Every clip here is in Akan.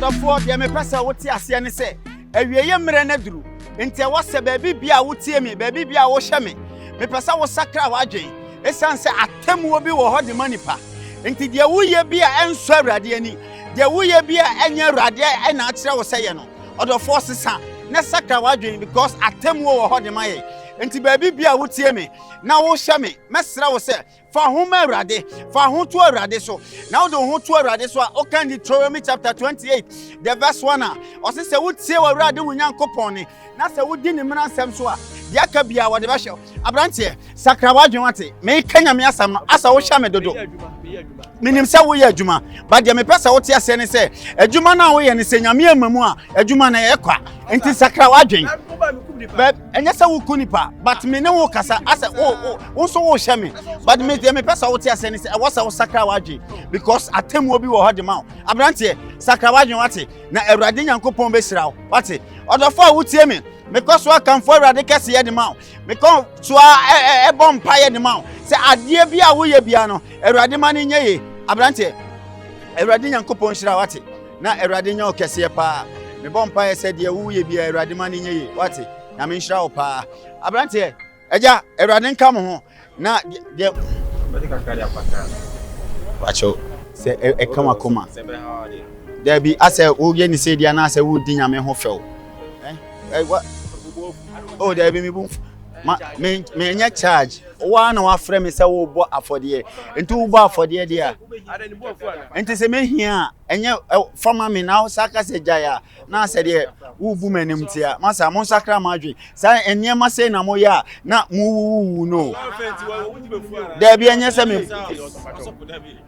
odofo de me pesa wote ase ne se awieye mre na duru enti wo se baabi bia wotie me baabi bia wo hye me pesa wo sakra wadwen esan se atemu obi wo hodi manipa enti de woye bia enso awrade ani de woye bia enye awrade na akire wo se ye no odofo sesa na sakra wadwen because atemu wo hodi maye enti baabi bia wotie me na wo hye me mesra wo se fa homa awrade fa ho to awrade so na wo do ho to awrade so o kan Deuteronomy chapter 28 the verse 1 o se wotie wo awrade wo nyankopon ne na se wo di ne mra nsem so a ya ka bia wo de ba hye abrante sakra wadwen wate me kanya me asam no asa wo hye me dodo minim se wo ye adwuma ba de me pesa wo tie ase ne se adwuma na wo ye ne se nyame amamu a adwuma na ye kwa enti sakra wadwen but enya se wo kunipa but me ne wo kasa asa wo so wo hye me but me de me pesa wo tie ase ne se wo sa wo sakra wadwen because atemu obi wo hode ma abrante sakra wadwen wate na awrade nyankopon be sira wo wate odofo a wo tie me because wa kan for awrade kase ye de ma me kon so a bompa ye de ma se ade bia wo ye bia no awrade ma ne nye ye abrante awrade nyankopon sira wate na awrade nya okese pa me bompa ye se de wo ye bia awrade ma ne nye ye wate na me sira wo pa abrante eja awrade nka mo ho na de medika kari apaka wacho se e kama koma there be ase wo ye ni se dia na ase wo di nyame ho few what oh there be me boom me nya charge wa na wa frɛ me sɛ wo bɔ afɔde enti wo bɔ afɔde dia enti se me hia enye fama me na saka se jaya na se de wo bu manim tia masa mo sakra madwe sa enye ma se na mo ya na mu no there be enye se me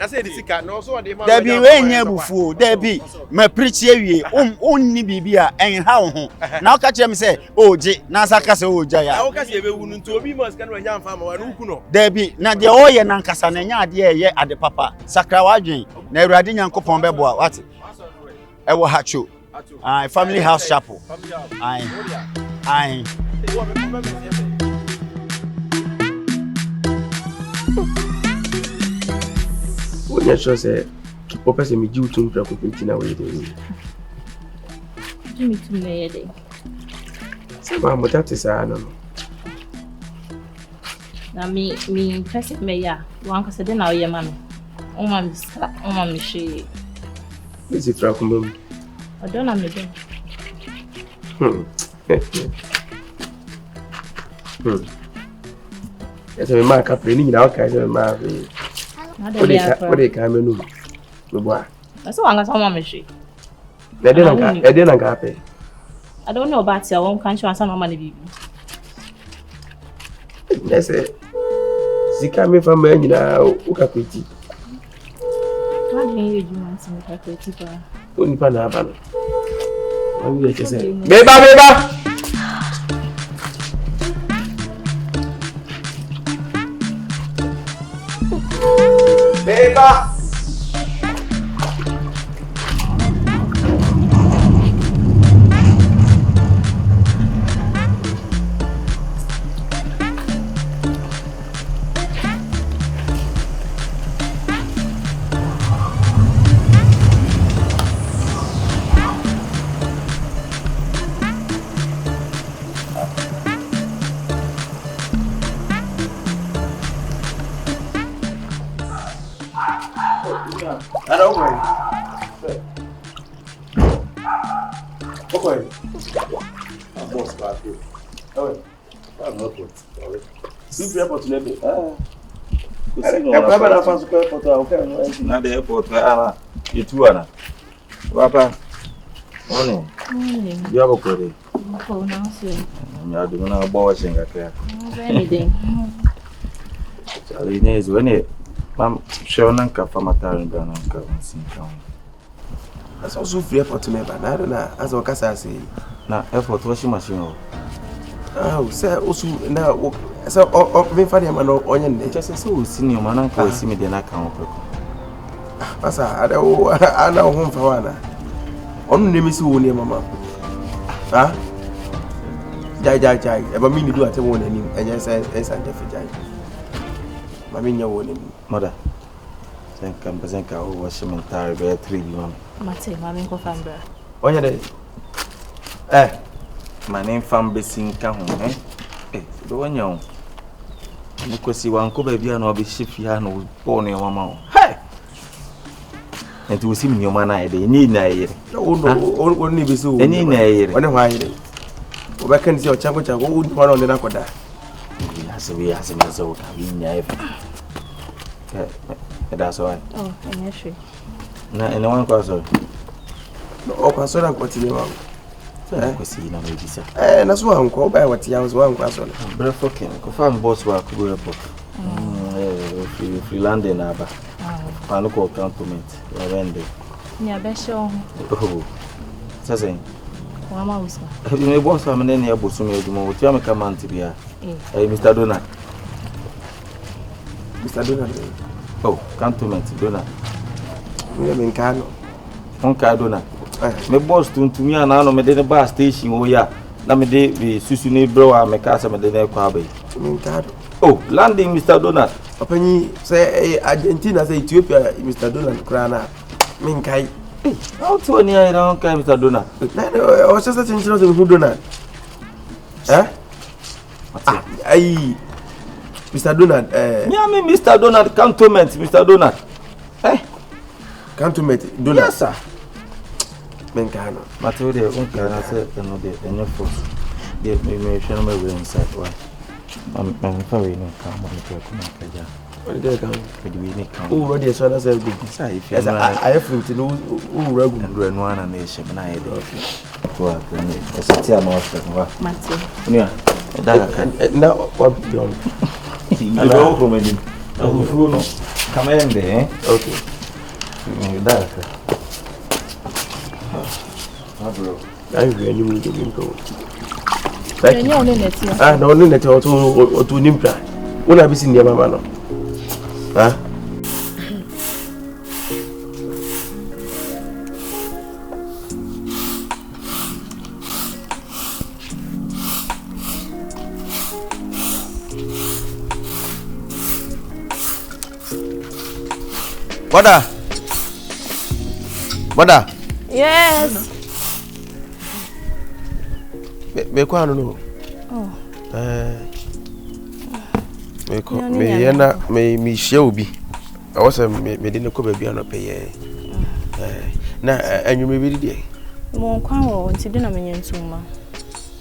na se di sika no so de ma there be we enye bufuo there be me preach ewie onni bibia en ha wo ho na o ka kire me se oje na saka se o jaya na o ka se be wu nto obi mo sika no nya mfa ma wa no ku no there be na de o ye na nkasa na nya ade ye ade papa sakra wadwen na awrade nyankopon beboa what ewo hacho family house chapel ai Onya sure say keep up say me jiu tun pra ko pintina we dey. Jimmy tun me dey. Say ma mo that is no. Na me person me ya wan ko se de na o ye ma me. O ma mi she. Is it fra ko mbom? I don't know me do. Ese me ma ka pre ni nyina o ka se ma be. What they come in? That's why I'm going to say. I didn't pay. I don't know about your own country and some money. Yes, she came from me now. Ukapiti. How do you want to make a pretty? Only Panabano. Beba! Beba! Na the airport, you two are. Papa, morning. You have a query. You are doing a washing a care. Anything. Charlie is when it. I'm sure Nanka from a town down on Coventry Town. That's also free airport to me, but I don't know. As I say, now airport washing machine. Oh, sir, also now. So, me funny man on your just so senior man uncle see me the account. Pasa, I know home for one. On name is who near Mamma. Ah? Jai, ever mean to do at a one and yes, I definitely jai. Mamma, your warning, mother. Thank you, washing entire 3 1. Mate, mami ko fambra. Onya de. My name fam besinka ho do wonya ho. Nikosi wanko ba bia na obi shifia na born your mama. Hey. Enti wosi mi nyoma na ede ni na yire. O ni bi so. Eni na yire. One hwa yire. O ba kan si o chango chango o ni hwa na koda. We as me so ka wi nya efa. That's why. Oh, enya hwe. Na ene wan kwa so. O kwa so na kwatile wa. Kosi na me bisa. Na so anko ba wati ya so anko so. Bra fucking ko fam boss wa ku go report. Free land na aba. Pano ko cantonment. Ya vende. Ni abesho. Oh. Sasa. Mama usa. Me boss wa mene ya bosu me eduma. Otia me kama antibia. Mr. Donald. Mr. Donald. Oh, cantonment Donald. Me nkano. Onka Donald. Me boss tuntumi ana no me de bar station wo ya. Na me de susu ne bro wa me ka sa me de na kwa bai. Me nkano. Oh, landing Mr. Donald. Opanyi say Argentina say Ethiopia Mr. Donald krana. Me nkai. How to ni ai na onka Mr. Donald. Na o sasa chinchino se hu Donald. Ai Mr. Donald Me Mr. Donald cantonment Mr. Donald. Cantonment Donald. Yes sir. Menkano. Matilde onka na say no de enyo force. De me share my way inside why. I'm sorry no come on to come kaja. What dey come? We need come. Oh, what dey so na say good. Say if Yes, I have fruit no ragu. Ndro no ana na ehye na ye de. Ko akoni. Esiti ama offer wa. Mate. Nia. Daga kan. Na what be on. Ibo ko medi. Ahuofe no. Kamende Okay. Daga kan. Bro. I really need to go. Enya one neti. Na one neti otu nimpra. Una bisi ndiye mama no. Bada. Yes. Me kwa no. Oh. Me yena me hia obi. Awose me de ne ko ba bia no peye. Na anwume bi di. Mo kwa wo nti de na me nyentuma.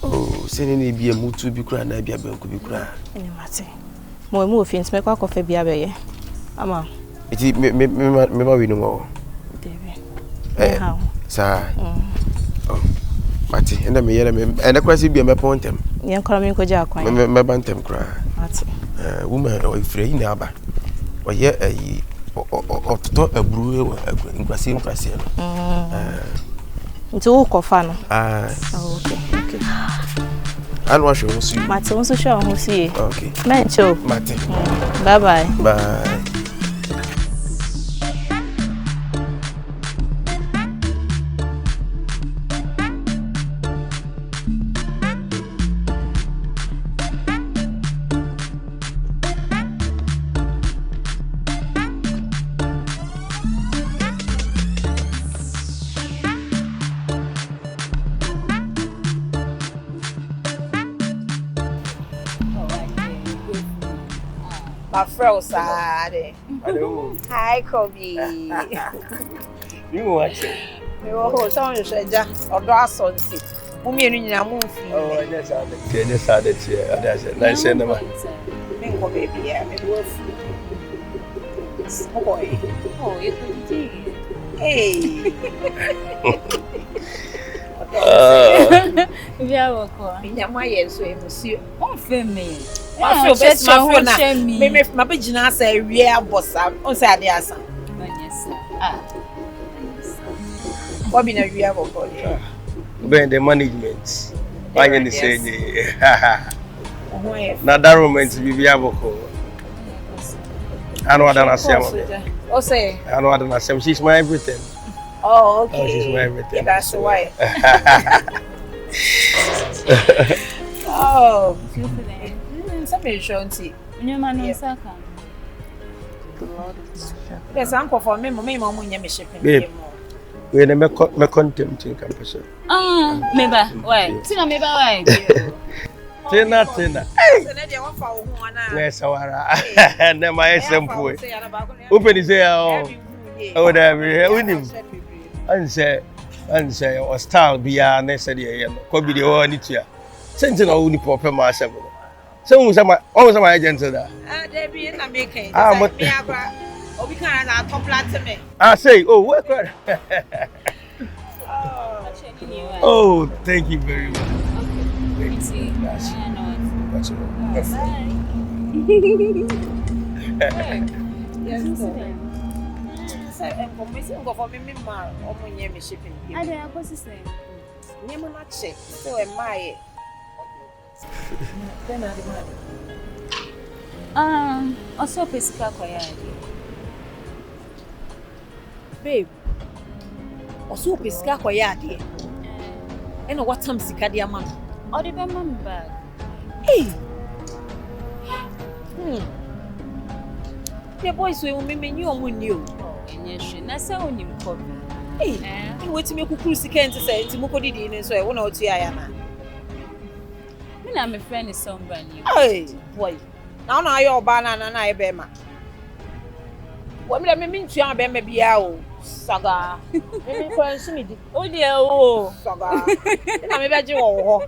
Oh, sene ne bia mutu bi kura na bia banku bi kura. Ni mate. Mo mu ofin me kwa kofa bia beye. Ama. Iti me ma wi no mo. Debe. Sa. Oh. Mati, enda me yere me enda kwasi bia me pontem. Yen kora me ko ja kwan. Me bantem kura. Mati. Woman o ifre yi na aba. O ye ayi ototo aburu nkwasi no. Nti wo kofa no. Oh, okay. Anu ahwe wo su. Mati wo so hwe wo su ye. Okay. Mencho. Mati. Bye bye. Bye. My friend Sade. Hello. Hi, Kobby. You watch it. You will sound you said, or Dawson's. Mummy and Yamufi. Oh, I just had it here. That's it. Nice and man. Mingo baby, yeah, it was. Boy. Oh, you could see. Hey. Via wako. Nyamaye so monsieur. On fait me. Ma feel best ma feel na. Me ma be gina say wie abosa. On say ade asa. Yes. What be na wie aboko. Ben the management. Why you say ni? Oh, Na that moment be aboko. I know what I say. Oh say. I know what I say. She's my everything. Oh, okay. Oh, she's my everything. Yeah, that's why. Oh. Somebody showing tea. Your man no saka. Yes, uncle for me, mama, nyame shipping. We na me contempt in campus. Meba, why? Tina meba why? Tina. So na dey wan fa wo ho ana. Where's Sawara? Na my simple. Open is here. Oh, there we him. And say or style bia na say dey Kobby dey o ni tua. Senti na wo ni proper ma asem. So who say my agent da? Dey be na make me agba. Obi kan na top plat me. Say, oh, what? Oh, thank you very much. Also pesika kwa ya. Babe. Also pesika kwa ya de. And what time sika de ama? O de be mam bag. Hey. The boys we me omu ni o. Enye hwe na se onim Kobby. Hey. And wait me kukuru sika enti say enti mukodi di ni so e wona otu ya na. Me na me friend is somebody. Hey, boy. Now na ayo oba na e be ma. Wo me me ntu an be ma bia o. Saga. Me ko nsimi di. O de o. Saga. Na me be je wo ho.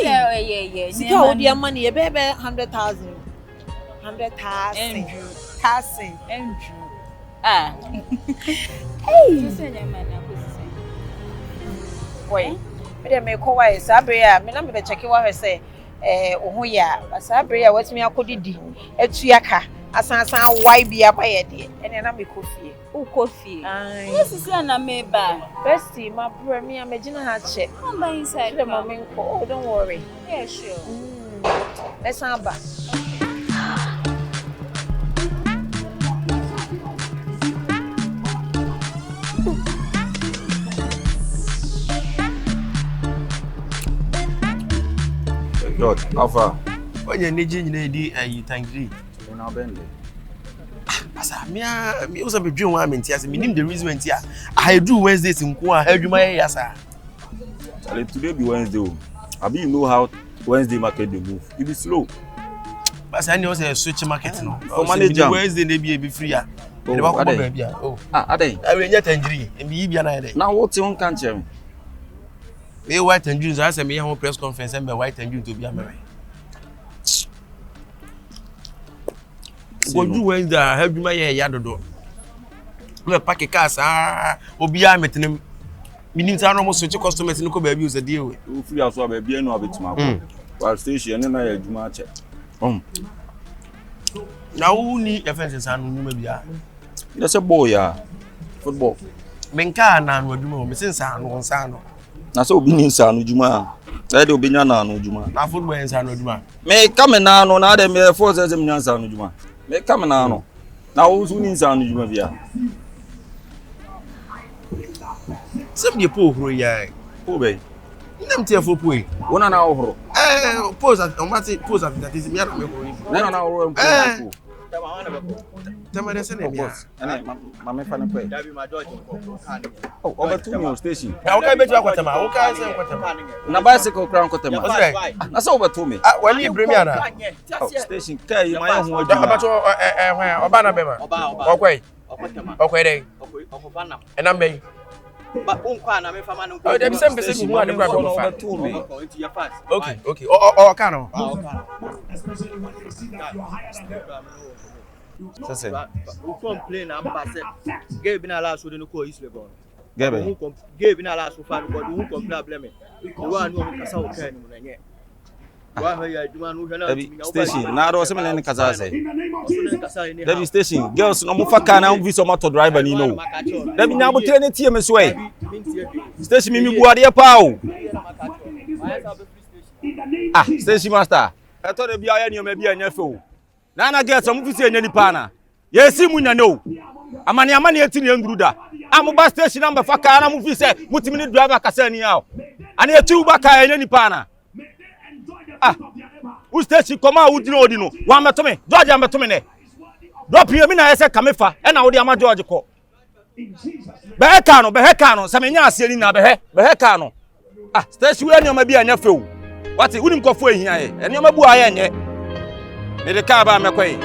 Yeah. Sika o dia money e be 100,000. 100,000. Andrew. Ah. Hey. You say dem man na ko say. Boy. Me dem me ko wa e sabre a me na me be check wa hwe say oho ya sabre a watimi akodidi etua ka asan wai bia ba ye de ene na me kofie O coffee. yes This is na meba. bestie my bro me amagina ha che Come by inside. the moment ko don't worry Yeah, sure. let's amba George, how far? When you need you thank you. Una bende. Asa me also be dream one minute as me name the reason when here. I do Wednesdays in Kwa adwuma ya sa. Today be Wednesday. Abi you know how Wednesday market dey move. It be slow. But I know say switch market no. For manager Wednesday dey be free ah. Dey ba ko ba bia. Oh. Adey. I will get tangerine. E be bia na dey. Now what you can chem? Me white tangerine so I say me have press conference and me white tangerine to be amere. Go do Wednesday adwuma ya dodo. Me pack cars obi a metenem. Minim say no mo switch customers no ko ba bi o say dey we. You free as well be no abetima ko. While station na ya adwuma che. Na who ni defense anu nyuma bia. That's a boy ya. Football. Menka na anu adwuma o me sensa anu nsa no. Na so obi ni nsa anu adwuma. Na de obi nya na anu adwuma. Na football nsa anu adwuma. Me come na anu na de me force them nya nsa anu adwuma. Me come na anu. Na wo su ni nsa anu adwuma bia. Sem de po horo ya. Po be. Nem tie fo po e. Wona na ohoro. Pose at omati pose at that is me ara me horo. Na ohoro po. Tema de se ne bia. Ana mama fa na pe. Dabi ma George ko kan. Oh, over to me station. Na o kai betu akwatama, o kai se akwatama. Na bicycle crown kotema. Na so over to me. Wali bremi ana. Station kai ma ho adwuma. Abato oba na bema. Okwai. Okwai dey. Okofa na. Enam dey. Ba unkwa na me fa ma no. Oh, dem sem pese mu ade kwa ko fa. To me. Into your fast. Okay. O ka no. Sase. We complain am pass. Gave been ala so de no ko is Legon. Gebe. Gave been ala so fa no who complain blame. The one who kasa o kan mu na nye. Wa ha ya adwuma no hwe na Station. Na do se me ne kasa say. kasa ni. Debi station. Girls no mo fa car na mo visa motor driver ni no. Debi nya bo tire ne tie me so e. Station mi buade pa o. Station master. I thought e bia ya ni o ma bia nya fe o. Na girls mo fi se nya ni pa na. Yesi mu nya no. Amane eti ne nguru da. Amu ba station number fa car na mo fi se mutimi ni driver kasa ni a o. Ani etu ba car nya ni pa na. Who station come out odino. Wa meto me. George am meto me ne. Drop here me na ese kamefa. E na wo de ama George ko. Beheka no se menya ase ni na beheka no ah stage we anyoma bi anya few wati unim kofo ehia ye anyoma bu aye nye me de ka ba mekwai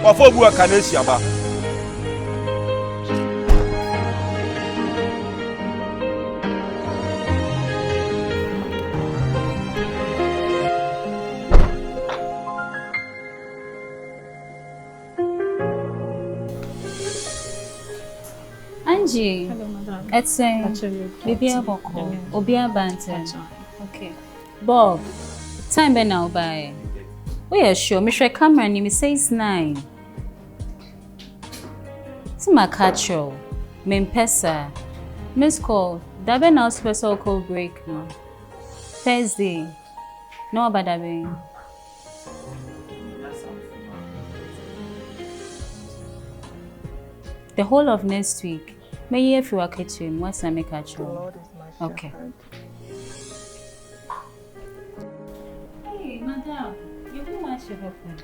kofo bu aka na esia ba Angie, hello, madam. It's Baby Aboko, Obia Banter. Okay. Bob, time by now by. We are sure, Mr. Cameron, you says 9. See my catcher, Mempesa, Miss Call, Dabe now special call break now. Thursday, no about Dabe. The whole of next week. May you if you are catching, what's I make catch you? Okay. Hey, madam, you don't want your husband.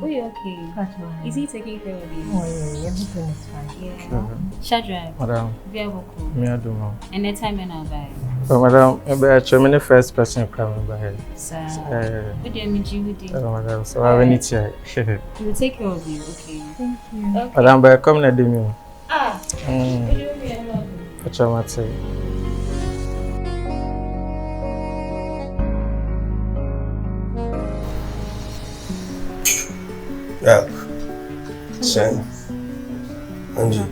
Are you okay? Is he taking care of you? Oh, yeah, everything is fine. Yeah. Shadra, madam. Very cool. Me I do know. And the time when I buy. Oh, madam, I'm the first person coming by. Sir. What do you mean, Judy? Oh, madam, so I need to. We will take care of you, okay? Thank you. Okay. Madam, but come na demi. Ah. What do you mean? What you want to say? Yeah. Sen. Angie.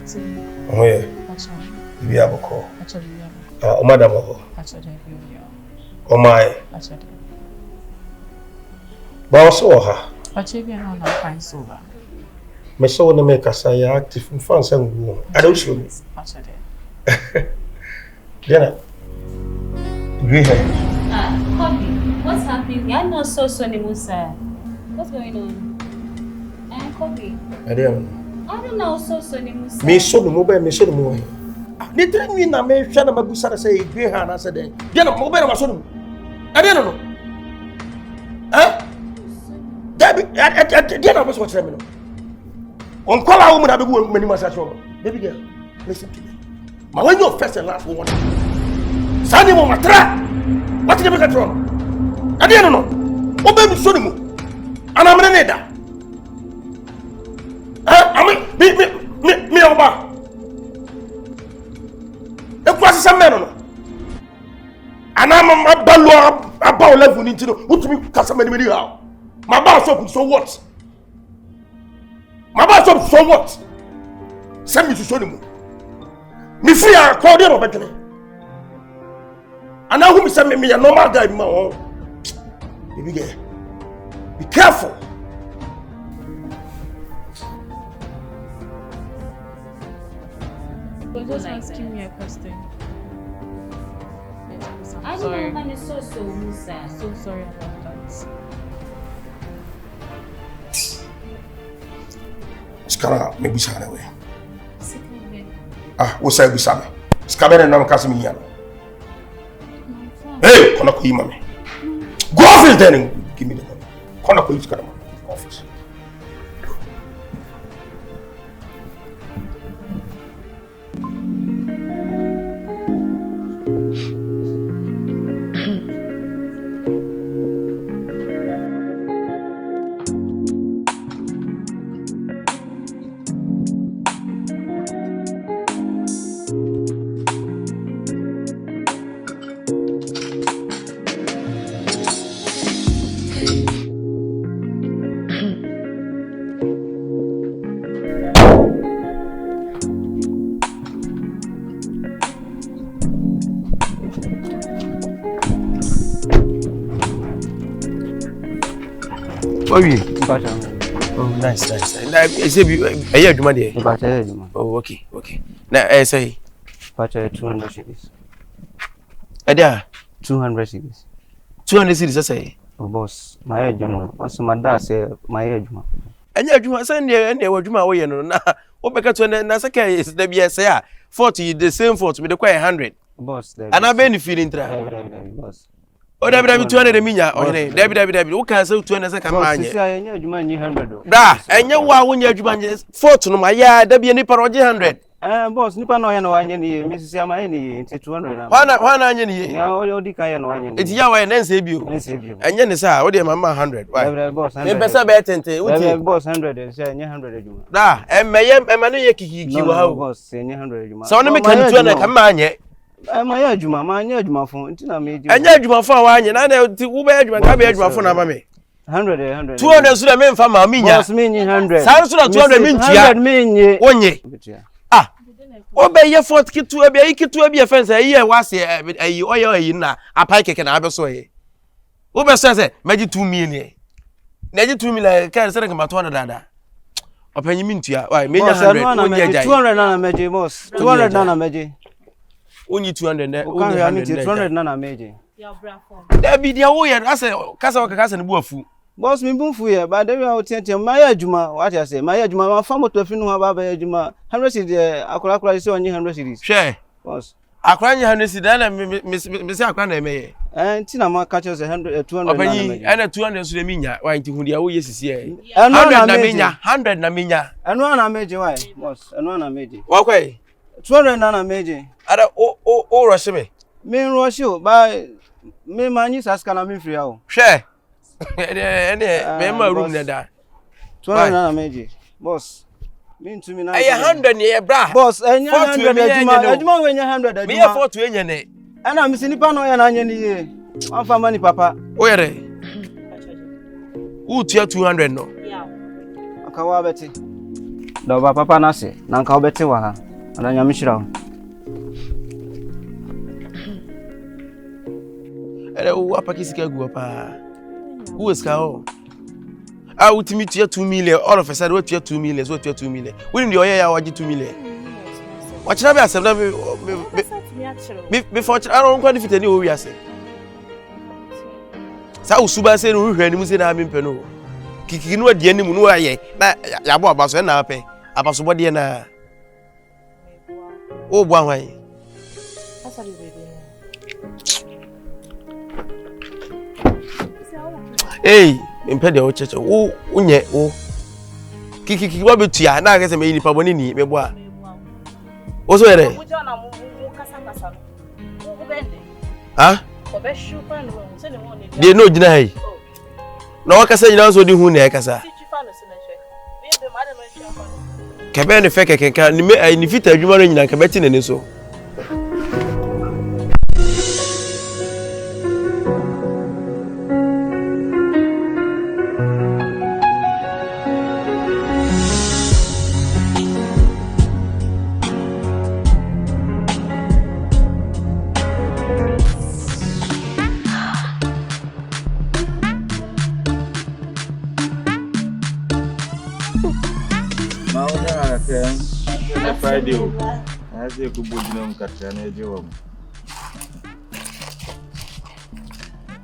Oh yeah. Bibi aboko. O madam oho. O my. Ba so ha. no fine so ba. Me so na make us active in France and go. I don't show me. Diana. Agree here. Kobby, what's happening? I'm not so Musa. What's going on? Kobby. I don't know so Musa. Me so no mobile, me so no mobile. Ni tren mi na me hwa na mabusa say agree here na say den. Diana mobile na so no. I don't know. Eh? Diana was what me no. On call a woman, I will many massage. Baby girl, listen to me. My when you first and last one, Sandy Momatra, what did you get wrong? I didn't know. Obey me, Sonimu, and I'm an Neda. I mean, me, Oba. The question is a man, and I'm a balloon about level into the what to me, Casamani. My boss open, so what? My boss up so what? Send me to show them. Me free a cordial of better. And now who send me a normal guy in my own. Baby girl, be careful. You're just asking me a question. I don't know so Musa. So sorry about that. Skara me bisa na we. Ah, wo say bisa me. Skara na kasa me yana. Hey, kona ko yima me. Go office then give me the money. Kona ko skara me office. Oh, nice. I say, are you adwuma there? Oh, okay. Now, I say, Patricia, 200 cities. Ada 200 cities. 200 cities, I say. Oh, boss, my adwuma. What's my dad say? My adwuma. And adwuma, send there and there were adwuma way no. Na, obeka to na saka is the be say 40 the same 40 me the quite 100. Boss, there. And I been feeling tra. Boss. Oh, David 200 minya. Oh, David. Who can say 200 second man? Boss, I adwuma 100. Da, enya wa wonya adwuma 40 no ma ya da be ni paroje 100. Boss, nipa no ya no anye ni Mrs. Ama ni 200 na. Wana anye ni. Ya odi kan ya no anye ni. Eti ya wa na nse bio. Enye ni sa, wo de mama 100. Why? Boss 100. Me pesa be tente, uti. Boss 100, say enye 100 adwuma. Da, emma no ye kikiki wa ha. Boss, enye 100 adwuma. So no me kan 200 kan ma anye. Ma ya adwuma, ma anye adwuma fo, nti na me ji. Enye adwuma fo wa anye, na ti wo be adwuma ka be adwuma fo na ma me. 100. 200 so da me mfa ma minya. Boss me nyi 100. Sa so da 200 me ntia. 100 me nyi. Wonye. Ah. Obe fort kitu ebe yi kitu ebe fence yi wase ayi oyo ayi na apai keke na abeso yi. Obe say meji 2 million. Na ji 2 million kan say kama 200 dada. Opanyi mintua. Why menya 100 onye jai. 200 na meji boss. 200 na meji. Only 200 na. Only 200 na meji. Your bra form. Da bi dia wo ye ase kasa ne bu afu. Boss mi bunfu ye ba dem ya tiente ma ya adwuma what you say ma ya adwuma ma fa moto fi no ba ya adwuma 100 cedi akura se onye 100 cedis hwe boss akura nye 100 cedi na me se akura na emeye nti na ma catch us 100 200 opanyi ana 200 so de minya wa nti hu dia wo ye sisi e 100 na minya 100 na minya eno na meje why boss eno na meje wa kwai 200 na meje ada o rush me rush o ba me manyi saska na me free o hwe me ma room na da 200 na meje boss me ntumi na 100 ne ye bra boss enya 100 adwuma we nya 100 adwuma me ye 40 enye ne ana misi nipa no ya na anya ni ye amfa mani papa o yere utia 200 no aka wa beti do ba papa na se na nka obeti wa ha ana nya mishira ele wo apakisika gu pa who is ka I would meet you 2 million. All of a sudden, what you 2 million? What you 2 million? We didn't know ya waji 2 million. Watch na be asem na before I don't quite fit any we ase. Sa usuba se no hwani mu se na amempe no. Kiki no ade ani mu no aye. Na ya bo abaso na ape. Abaso bode na. O bo anwan. Hey, impede o cheche. Wo unye wo. Kiki wa betua na ga se me nipa boni ni mebo a. Wo so yere? Ha? De no gina hai. Na wakasa nyina so di hu na ekasa. Kebe ne feke kenka ni me ni fita adwuma no nyina kebe ti ne so. Friday. I say go bodina nkata na eje wo.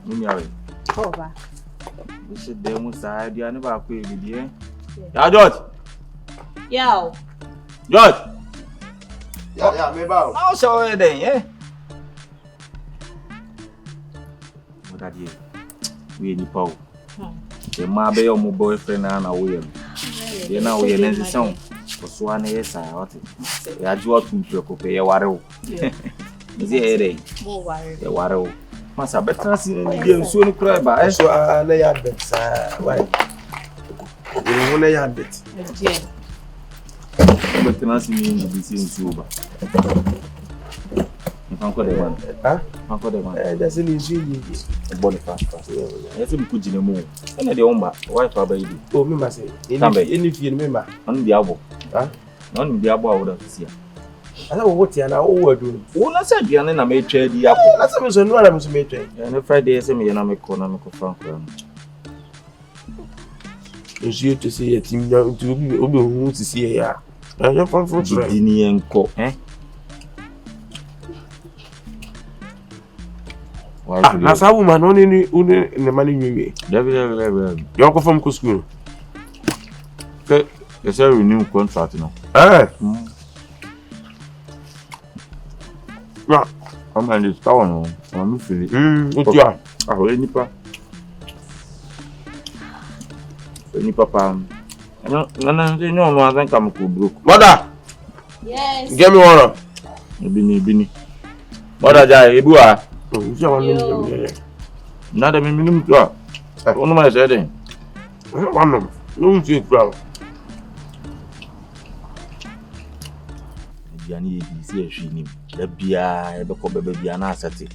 Munyawe. Oba. We should demo side ya ne ba ko ebidie. Ya George. Yo. George. Ya me ba. Now so e den eh. Modadie. We ni pawo. E ma be yo mo boyfriend na wo ye. Ye na wo ye nense son. So na yes I what ya ji what to preocupe ye ware o izi ere mo ware ye ware o masa betra si ni bi nso ni kura ba e So na ya bet sa why wo na ya bet betra si ni bi si nso ba nfanko de man ha nfanko de man just ni nso yi boni fast ye se bi ku jine mu ene de omba wife aba yi o mi ma se any fie ni mi ma on bi abo ha no ni bi abo a wo da sia ana wo tia na wo wadu wo na se aduane na me twa di akọ na se me so no na me so me twa ne Friday se me na me ko franco nsuo to se yatim na obi hu sisi ya ya confront di ni enko na sabu ma no ni ne mani nwiwe David yo ko fam ko school ke ese renew contract no na am and it town no am feel otua we nipa pam no no azan kam ko broke mother Yes. Get me one. Bini. What are you? Ibua. Nada me minimum to. Ono ma say den. One. No see crowd. Biani yi si ehwi nim. Da bia e be ko bebe bia na asate.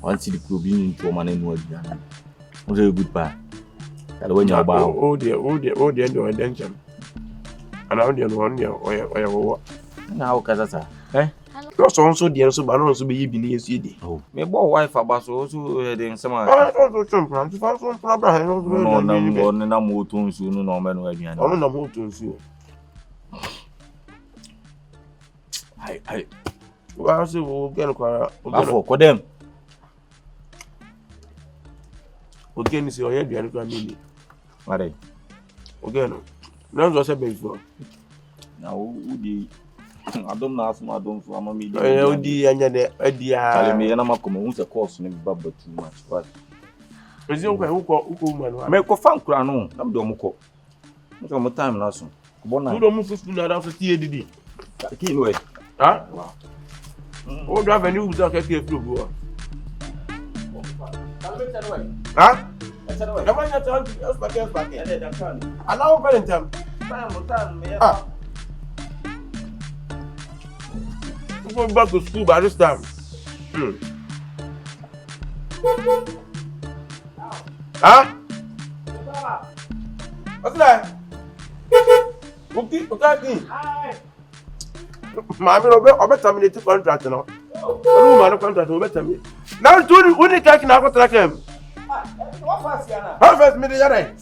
Wan si di kuro bi ni nto ma na nu aduane. Mo say good pa. Kale wanya ba. Oh dear, no attention. And I don't know oya. Na o kaza sa. No so dear so ba no so be yi bi ni esu di. Oh. Me bo wife aba so den sama. So champion. So problem No na mo to nsu no na o me no aduane. O na mo to nsu. Hi. Well, so we'll get a car. Afọ kodem. Again, is your head, you are going to be. Mare. Again, no, was a before. Now, Udi, I don't know, I don't for me. Udi, and yet, tell me, and I'm a come who's a course, maybe bubble too much. But, resume who call make a fan crown, I'm Domuko. Look at my time now, son. You don't move to school after TADD. Keep Huh? Oh, do you have any who's a Kyekyeku? Huh? The one that told you, back. Allow Valentine. Going back to school by this time. Huh? What's that? Okay. Mammy, I'll terminate the contract now. No contract will better me. Now, when you take now, track him. How first me the other?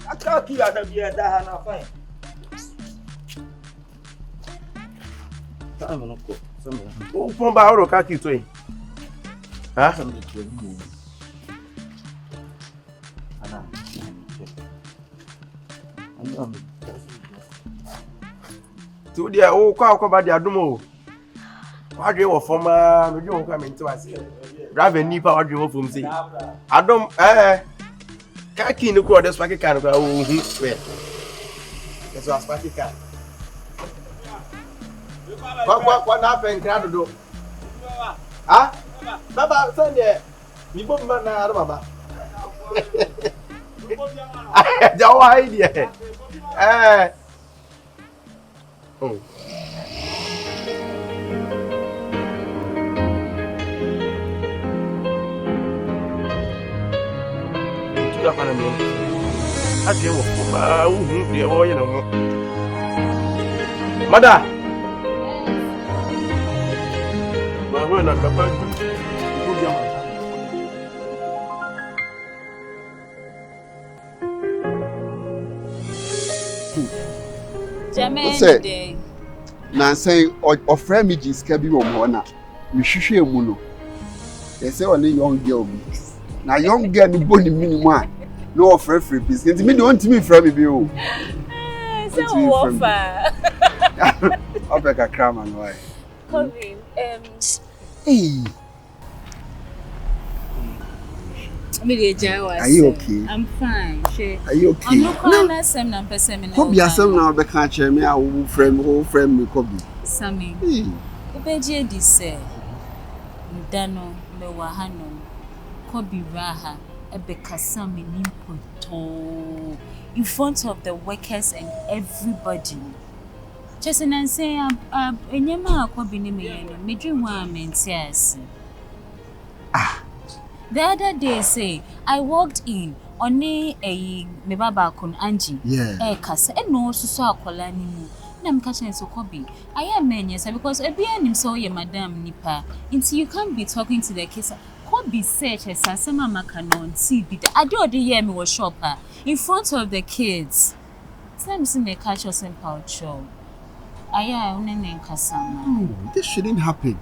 I can't keep out of here, that I'm fine. I'm not go. Oh, from Bauro Kaki to him. Huh? To the old cow about the Adumo. What do you want from you won't come into us? Drive a nipper, what do you want from say? I don't, Kaki in the quarter, this packet can go. That's what packet can. What happened, Crado? Ah, Baba, Sunday. You both man, Baba. No idea. Oh. Mother. Say, now saying or friend me is Kobby Omona. We should muno. They say only young girl. Now young girl no boni minimum. No free business. Me don't me from me be o. So Ahuofe. I'll make a cram and why. Kobby, Hey. Are you okay? I'm fine. Are you okay? I'm not calling that same number. Kobby, I say now be can't share me. I will friend me Kobby. Sammy. Obeje di say. Mudano me wahano. Kobby raha ebe kasa me nimpoto in front of the workers and everybody. Just and say enyema Kobby ni me dream wa mentias. The other day say I walked in oni me baba kon Angie. Yeah. Kasa no so akola ni mu. Na me catch so Kobby. I am menyesa because ebia nim so ye madam nipa. Until you can't be talking to the kids. Kobby search as asema makanon TV. I do the year me was shopper in front of the kids. Time see me catch us in poucho. Aya unene nkasama. No, this shouldn't happen.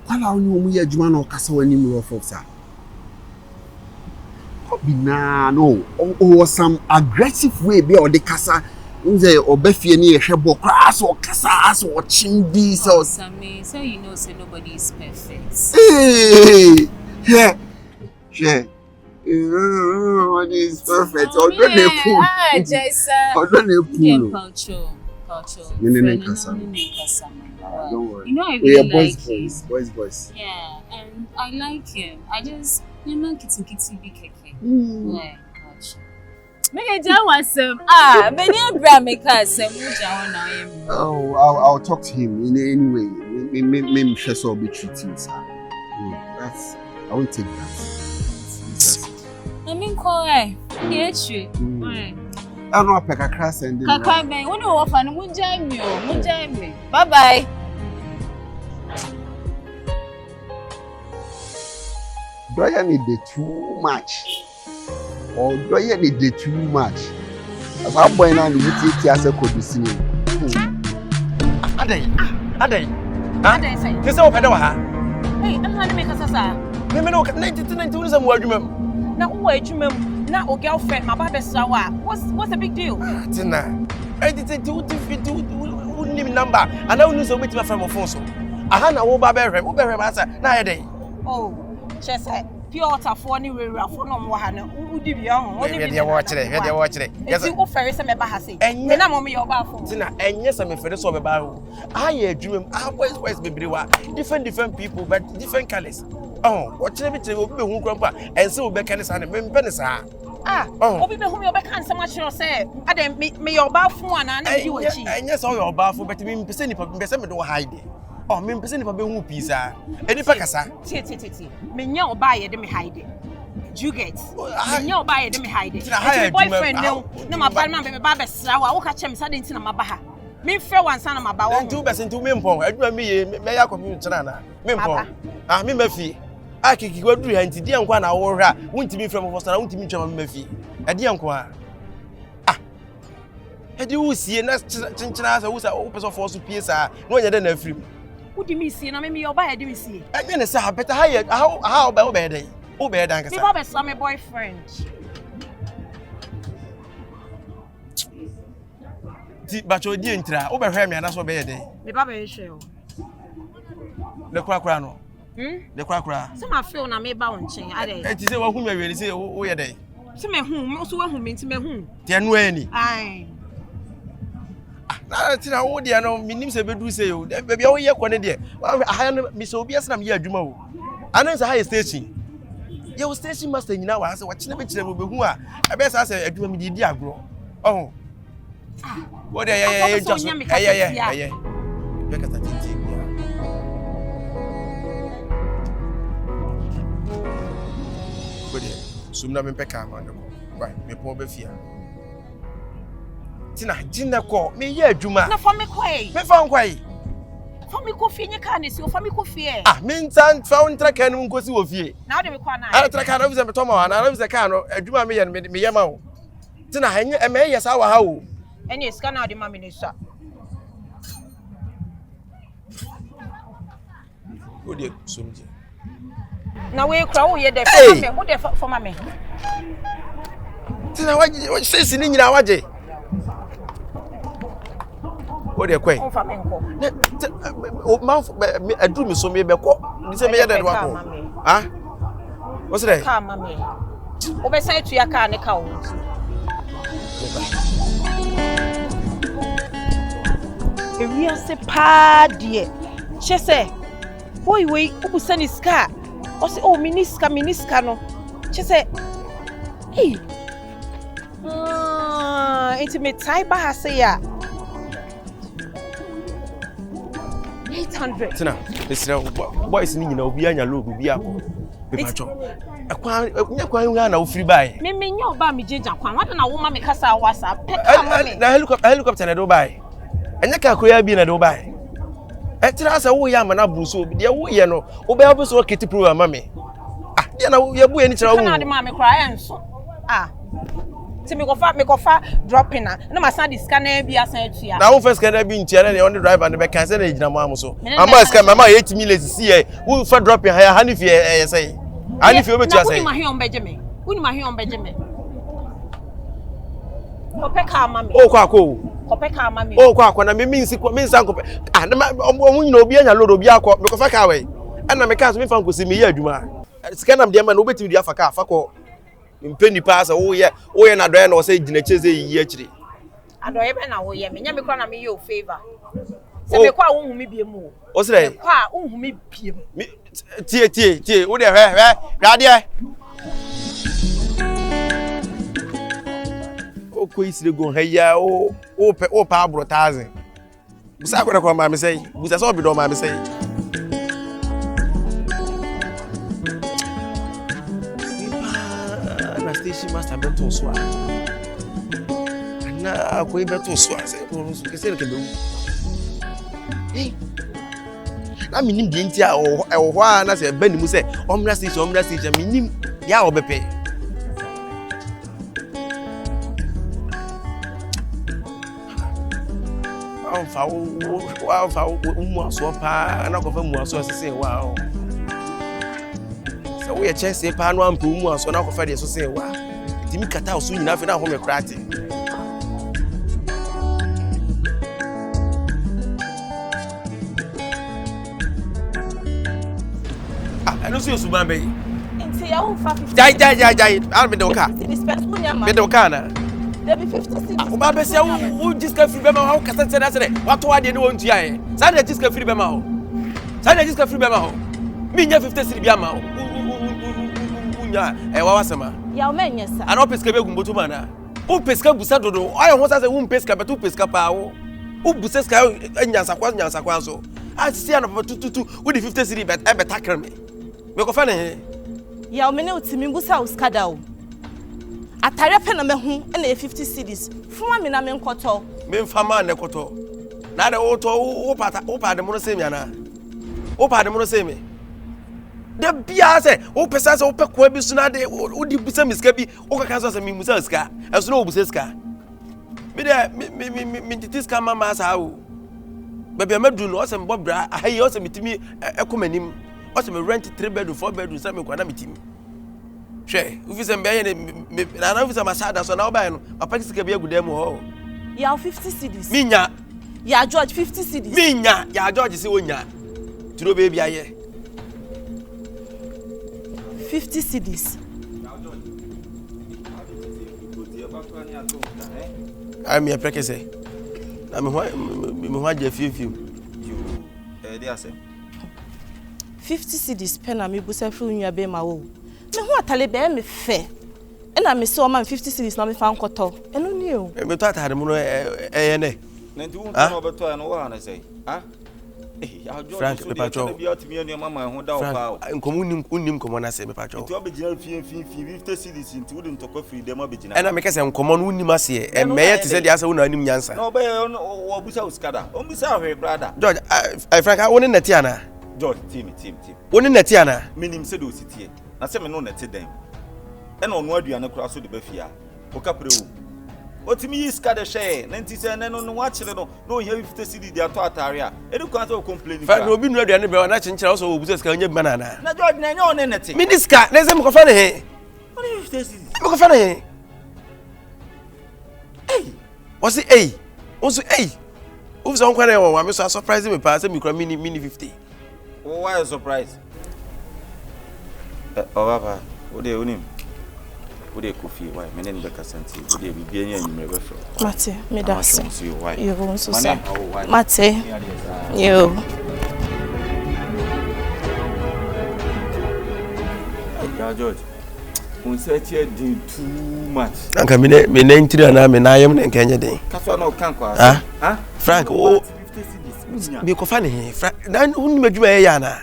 Kwala only omu ye adwuma na okasa wani mu rough officer. Kobby na no or some aggressive way be or the kasa nze obefie ni ehwe bokra so kasa so chimbi so Sammy, so you know say nobody is perfect. Hey, yeah. money is perfect. Or don't you pull? Or don't you pull? Don't worry. You know I really like him. Boys. Yeah, and I like him. I just, kitty big cake. Yeah, gotcha. Make a want some. Many Oh, I'll talk to him in any way. Maybe just all be treating, sir. That's, I won't take that. I mean, call I don't know a crass and Kaka, man, when you offer, Munjami. Bye bye. Do I need the too much? Or do I need the too much? As I'm going on the UTT as a could see. Ade. Say. You say open door ha. Hey, I'm going to make us a. Me no 90 some word you. Now wait, you now or girlfriend, my baby sawa. What's the big deal? Tina. I did name number. And I don't know which my friend of phone so. Ahana wo ba bebre answer na day. Oh, just pure water for any way for no more. Udi bi on. We watch it. Yes, you offer some eba ha say. Me na mommy your ba phone. Tina, enye some fere so be ba ho. Aye adwumam, boys bebre different people but different colors. Oh, what tell me to be hu krampa and so be kan sa na me mpe ne sa. Obi be hu me obe kan sama chiro say ade me your ba phone ana na di wachi. Enye so your ba phone but me mpese nipa mpese me do hide. Oh, me mpese nipa be hu pizza. Enipa kasa. Ti. Me nya oba ye de me hide. Do you get? Me nya oba ye de me hide. It's boyfriend no. Na ma ba man be me ba be sra wa wo ka chem sa de nti na ma ba ha. Me frɛ wansa na ma ba wo. Ntu be sentu me mpon. Aduma me ye me ya kopi nkyena na. Me mpon. Me mafi. Akiki gwaduru ha nti dia nkwa na wo hra. Wontimi frɛ mo fosara, wontimi ntwa me mafi. Dia nkwa. Edi wo sie na chenchena sa wo sa wo person force pie sa. No nya de na afrim. Udi mi sie na me your ba de mi sie. Enye ne sa better how ba wo be dey. Wo be dan kasa. Me ba be so my boyfriend. Ti bacho di entra, wo be hwe me na so be dey. Me ba be hwe o. Le kura no. Le kura. Se ma feel na me ba won chen ade. Enti se wo hu me we se wo ye dey. Se me hu, me so wo hu me nti me hu. Ti anu ani. Ai. Na tina wo de no minim se bedu se yo. Baby wo ye kone de. Aha no mi so obi ase na me ye adwuma wo. Anan se high station. Ye station master nyina wa se wa kine be kire mo be hu a. Ebe sa se adwuma mi di agro. Oh. What yeah, just yeah. Back at that thing. But sumna me peka man ko. Right, me po be fia. Tina ko, me ye adwuma. Na fa me kwai. Me fa kwai. Fa me ko fie nye ka ne si o fa me ko fie. Me ntan fa untra kan mu nkosi wo fie. Na de me kwa na. Tra kan na me to ma na na ka no adwuma me ye me ye ma wo. Tina hanye me ye sa wa ha wo. Any scanner the mammy nisa. Go there, something. Now we crow ye there for mammy. Tina, what says in your waje? Go there, quay. Oh, mouth, I do me so maybe. This is me that one. Ah, what's that? Come, mammy. Oversight to your car and account. We are se pa die. She say, boy we ubusani ska. O say oh miniska no. She say, hey. Intimate type ha say ya. 800. Tina, listen, boys ni nyina obi anya logo bi akọ. Be pacho. Akwa nya na wo free buy. Me nya oba me jeja kwan. Wada na wo ma me kasa WhatsApp. Peka ma me. Na helicopter na do buy. Enya ka koya bi na do buy. Tira asa wo ya mana bruso bi de wo ye no. Wo be abo so kiti program ma me. Ya na ye bu eni tira wo. Na de ma me kra enso. Ti me go fa dropping na ma san di scanner bi asan atua. Na wo first scanner bi ntia na on the driver na be kan say na ejina mo amuso. Ama scanner mama 8 million si ye. Wo fa dropping ha ya hanifi e say. Hanifi obetua say. Uni ma he on beje me. Uni ma he on beje me. Opeka ma me. O kwa ko. Opeka ma me. O kwa na me minsa ko. Na omu nyina obi anya load obi akọ. Me ko fa ka we. Na me ka so me fa nkosi me ye adwuma. Scanner dem na obetimi di afa ka afa ko. mpeni pass wo ye na do na o say gina cheze yi akiri adoye be na wo ye me nya me kwa na me ye o favor se me kwa wo hu me bie mu o sire kwa wo hu me bie mu tie wo de hwe rade o ko isire go haya o pa abro 1000 busa ko ko ma me say busa so bi do ma me say na station master beto so na ko beto so say ko so kese ke be na minim de ntia o ho a na se ba ni mu se omra station minim ya obepe fa mu aso pa na ko fa mu aso se wa o se wo ye chese pa no ampa mu aso na ko fa de so se wa timi kata o so nyina fe na ho me krate no so suban be nti ya wo fa 50 jai al me de oka me de oka na there be 50 cities o ba be se wo jiska free be ma ho kasa se na se wato ade ne won tua ye sa de jiska free be ma ho mi nya 50 cities bi ama ho nya wa wasema ya o menye sa ana peska be gumboto mana o peska busa dodo ayo ho sa se wo peska beto peska pa wo o busa ska nyansa kwa so a si ana papa tututu wo di 50 cities bet e betakre me ko fa ne ya o me ne utimi busa uskada o atare pe na me hu na 50 cities fuma me na me nkoto me mfama na koto na de o to o pa de mo se mi ana o pa de mo se mi de bia se o pesa se o pe ko bi su na de o di busa miska bi o ka ka so se mi musa ska eso na o busa ska me de me titiska mama sa o bebe amadu no o se mbo bra ayi o se mitimi ekomanim o se me rent 3 bedroom 4 bedroom se me kwa na mitimi hwe ufise mbe ne na ufise masada so na oba no papa kisika bi agudam ho ya 50 cities minya ya George 50 cities minya ya George se wonya tiro be bia ye 50 cities ami aprekese na me ho aje fiefiem dey ase 50 cities pe na me busa fru nwa be ma wo me ho atale be me fe e na me se o man 50 cities na me fa nkoto eno ni o me to atade mu no eye ne na nti wo no beto no wa na sei ah Frank me pacho bi otimi enu mama ho da o pa nkomunim komo na se me pacho nti obegina fie 50 cities nti wo de ntokwa free dem obegina ena me kese nkomo no unim ase e meye te se dia ase wo na anim nyansa no be wo busa uskada o busa hwe brother George Frank woni neti ana George team woni neti ana minim se do sitie na se me no neti den ena ono aduane kura so de ba fia o kapre wo otimi yi skada hye na nti se ne no wa kire no no hia 50 cedi dia to atare a edi kwa so complain fa no obi nu aduane be na chenchira so obusa ska nya banana na George na nya one neti miniska na se me ko fa ne he oni 50 cedi me ko fa ne he what's it also ufisa on kwane wa me so surprise me pa se me kura mini 50 why surprise o baba o de onim o de kofi why me ne be kasanti o de bibia nya nyime be fro mate me da se you go so sa mate yo George un set here do too much anka me ne ntira na me na yem ne nkenye den kaso na o kan kwa Frank o bi ko fa ne Frank dan unu madwuma ye ya na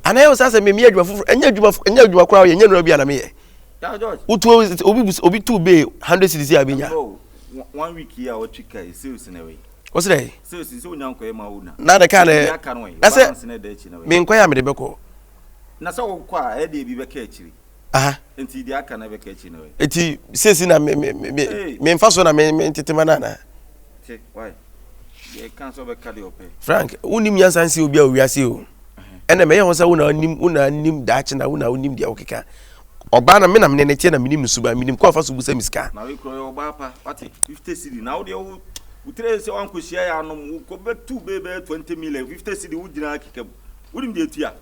ana yo sasa me adwuma fufuru enya adwuma kwa ye nya no bia na me ye George obi two be 100 cedis ya benya 1 week here o chika e sales na we what's that sales so nyanko e ma wo na de ka ne na se me nkwa ya me de beko na se wo kwa e de bi beka akiri enti di aka na beka akiri na we eti sesi na me mfa so na me tetema na why ye kan so beka de ope Frank unim yansansi obi a owiase o ene me ye ho sa una nim daache na una unim dia okeka oba na me na me ne tie na minim suba minim ko fa so busa miska na we kro oba pa wati 50 cedi na wo de wo utre se wan ko hia ya no ko betu bebe 20 million 50 cedi wo gina akika unim de tua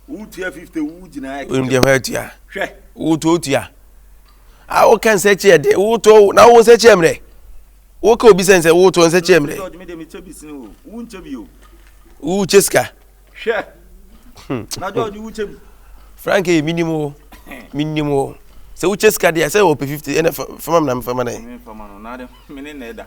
wo tua 50 wo gina akika unim de hwa tua hwe wo tua I can say chair de wo to na wo say chair mre wo ka obi sense wo to say chair mre wo cheska hwe na George wo chebi Frankie minimum say wo cheska de say wo pe 50 ene fama na fama na fama no na de mene na eda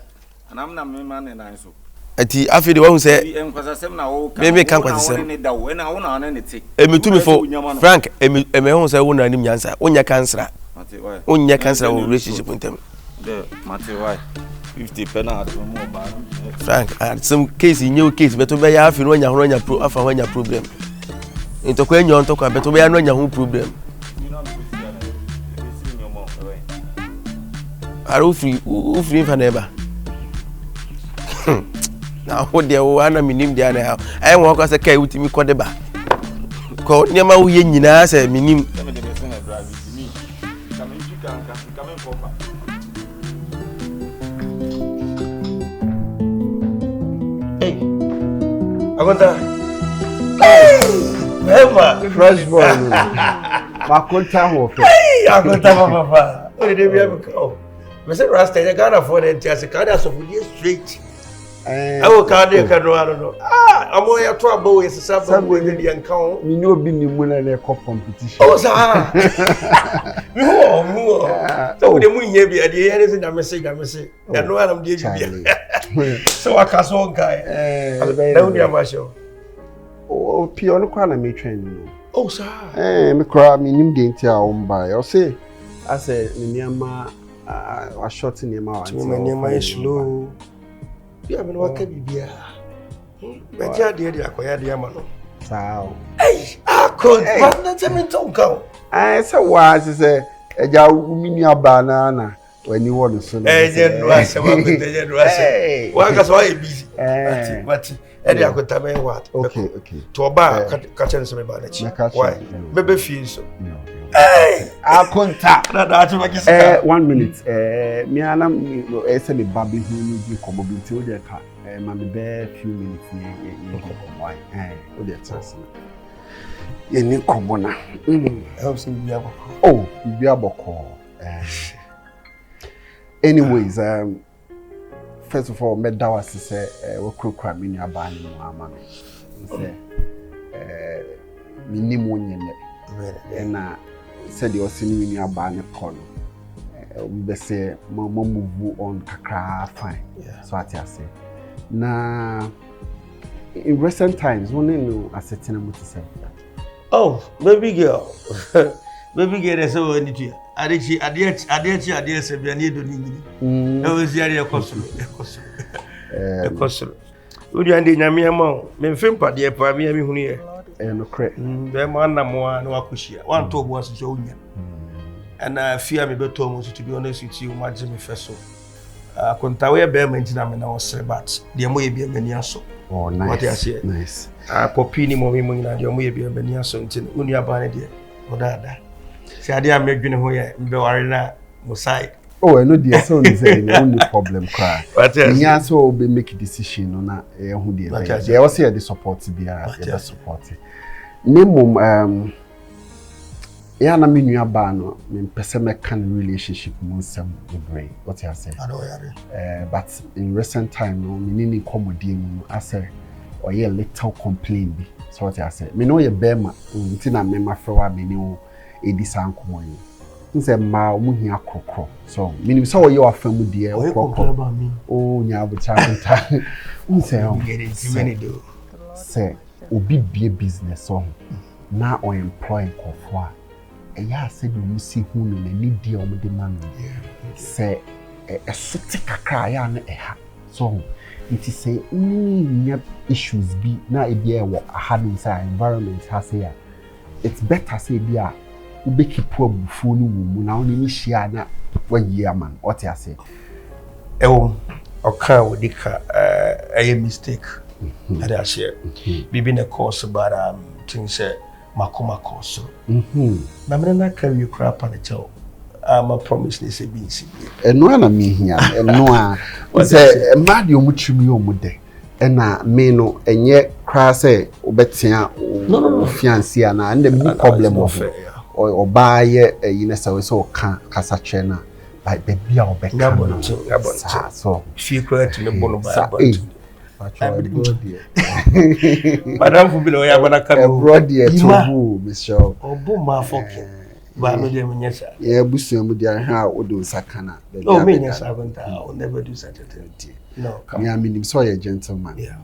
anam na me ma na so ati afi de wo say enkwasasem na wo ka me kan kwasasem ne da wo na wo na ne te emitumi fo Frank eme ho say wo na nim nyansa wonya kansra wonya kansra wo relationship ntem de mate why 50 penalty mo ba Frank some case new case beto be ya afi no nya ho nya pro afa ho nya problem into kwa enyo ntokwa beto be ya no nya ho problem are free fa neba na ho de wo ana minim de ana ai won kwa se kai utimi ko de ba ko nyama wo ye nyina se minim Agonta. Ema, fresh boy. Makonta Ahuofe. Agonta papa. O de bi abiko. Me say Rasta ya Ghana for the entiase ka da so for straight. Awo ka de ka no no. Amo ya to abo we sesa bo we de nka o. Mi ni obi ni mu na le cup competition. Oh sa. Mi ho. So de mu nye bi ade ye ne se na me say. Ya no anam de bi. So akaso guy na uni amasho o pio no kwa na me twen no oh sir me kra me nim de ntia o mba o say ase ni niama a short niama wa ntia me niama is slow bia me no waka bibia be ja de akoya de ama no sao akon but na tell me tonka say wa say eja umini aba na when you want to no ase wa ka so busy but edi akota me what okay to oba ka chen se me ba na chi why bebe feel so akonta na to make say 1 minute me ana say me baby hu ni bi komo bi ti o de ka ma me be few minutes ni komo why o de chance ye ni komo na helps me bi aboko oh bi aboko anyways first of all me da was say we kura me ni aba ni mu ama me say me ni mo nyene na said you see me ni aba ni kono we be say move on kakra fine so at say na in recent times one no asetina mo to say oh baby girl is so anything Adechi se bia ni do ni e o si ade ekoso odi ande nyame ma me mfem pade pa me mi hunu ye no kre be ma na mo na wakohia wan to bo so onya ana fia me beto mo to be honest with you ma je me feso akontawe be ma ntina me na o sebat de mo ye bia mani aso oh nice what you say nice popi ni mo mi nyina de mo ye bia mani aso ntina unu aba ne de odada si ade a medwene ho ye mbe ware na mo side oh no dey so no say no problem cry nya so be make decision no na e ho dey dey also the support bia the support minimum ya na menu aba no me pese me kan relationship mo nsem obre what you say but in recent time no me ni comedy mu ase or ye little complain bi so what you say me no ye bema ntina me mafrewa me ni o edisa nkomo yi nse ma omuhia krokro so minim so wo ye wa famu de krokro o nya abucha nta nse o se obi bie business so na o employ kofo a ya se bi musi hu no na ni dia o de man se esote kakra ya na eha so it is say nya issues bi na e bia wo ahadu say environment ha say it's better say bia ubeki probu fonu mu na oni ni hia na wayi aman what you say ewo oka odika a mistake that I share bibi na course but things makoma course na me na ka wi kra pa na chao ama promise ni se bi nsi eno na me hia eno a say mad yo mutwimi yo mude ena me no enye kra say obetia no fiancé na and the problem of or buy a unisa so kasa chena like baby or back so she cried to the bone by Madam Fubilo, I want to come abroad here to Miss Shaw or boom my fucking. But no, yes, yeah, Busum with your hair would do Sakana. Oh, me, yes, I will never do such a thing. No, come I mean, so a gentleman. Yeah,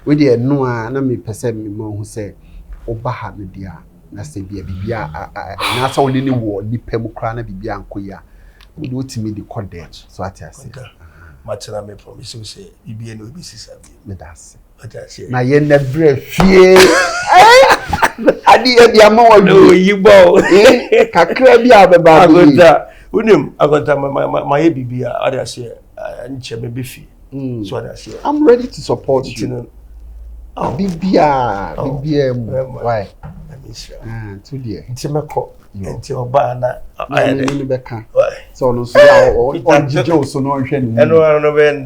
with the no, and me perceive me more who say, Obaha, dear, Nasty be a bibia, and that's all any word, the Pemocrana bibia and Koya. Would do to me the cottage, so I tell you. Much I may promise you say, be no business. That's it. My end of breath, fear. I did the amount no, you bow. Cacrabia, Baba. Unim, I got my baby, I say, and Chemmy Biffy. So I say, I'm ready to support you. Oh, Bibia, why? Too dear. Timako, until Bana, I am Becca. So, no, so, on Joe, so no, and no, when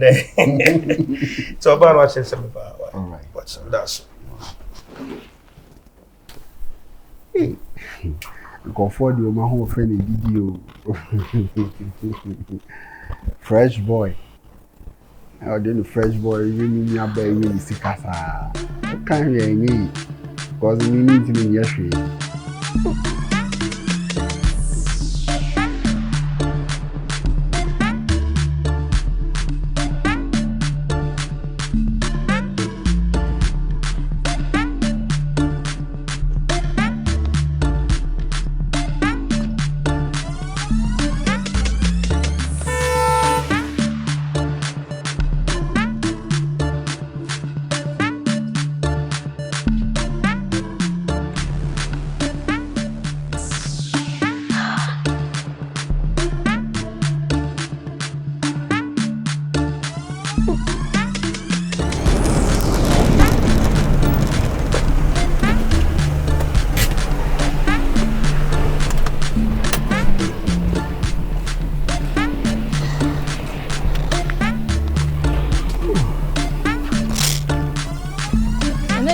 so about what I said about. All right, what's that's. Go for the my whole friend video. Fresh boy. I didn't fresh boy, you mean your baby is sick as a can't hear me because we need to be yesterday.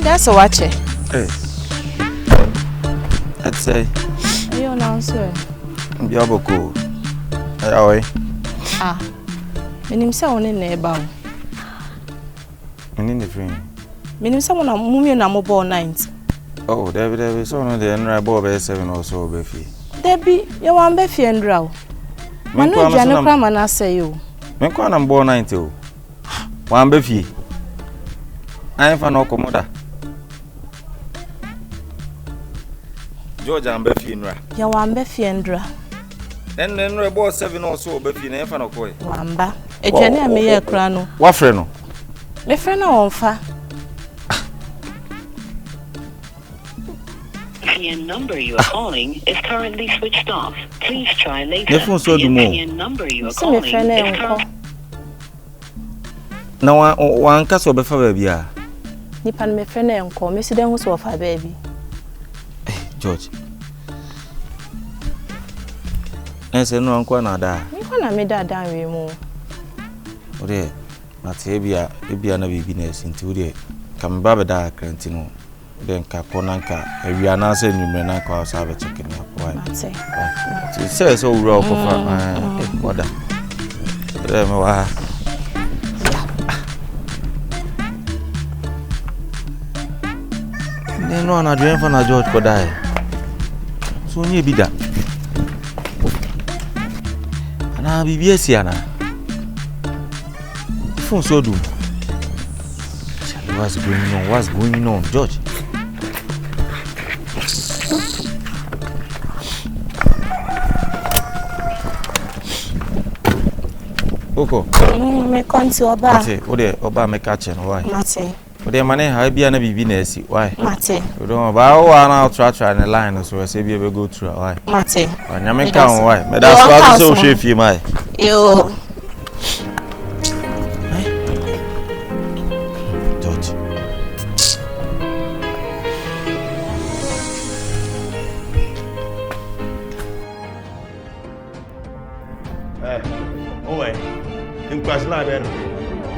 That's a watch it. Hey. I'd say. Are you announced? Biaboko. Hey, ah. Meaning someone in the bow. In the frame. Meaning someone a mummy and a mobile 90. Oh, David, so no, the end by 7 or so, Beffy. Debbie, you want Beffy and Drow. Man, no, Jana Craman, I say you. Menquan, I'm born 90. One Beffy. I am for no commoda. George and Beffy and Ra. You want Beffy and Dra. Then about 7 or so, Beffy, and for no coy. Wamba. A Jenny may a crano. What friend? My friend on fa. The number you are calling is currently switched off. Please try later. The phone so do more. The number you are calling is currently. Now, one castle before baby. Nipan me friend and call Mr. Dennis of her baby. George. I said no uncle nada. You can't make that down with more. Oh, dear. But Abia na business into the come babada crantino. Then Caponanca, a Riana said you may not call Sava chicken up. Why? It says so raw for my mother. Then no, I dream for a George could die. So you be that. And I'll be Siana. Phone so do. What's going on? What's going on, George? Oko. Me konti oba. Mate, ode oba me catch and why? Mate. Ode mane ha bia na bibi na esi. Why? Mate. Odo ba o na try in the line so say bia be go through why? Mate. Anya me kan why? Me da so so hwe mai. Yo. George.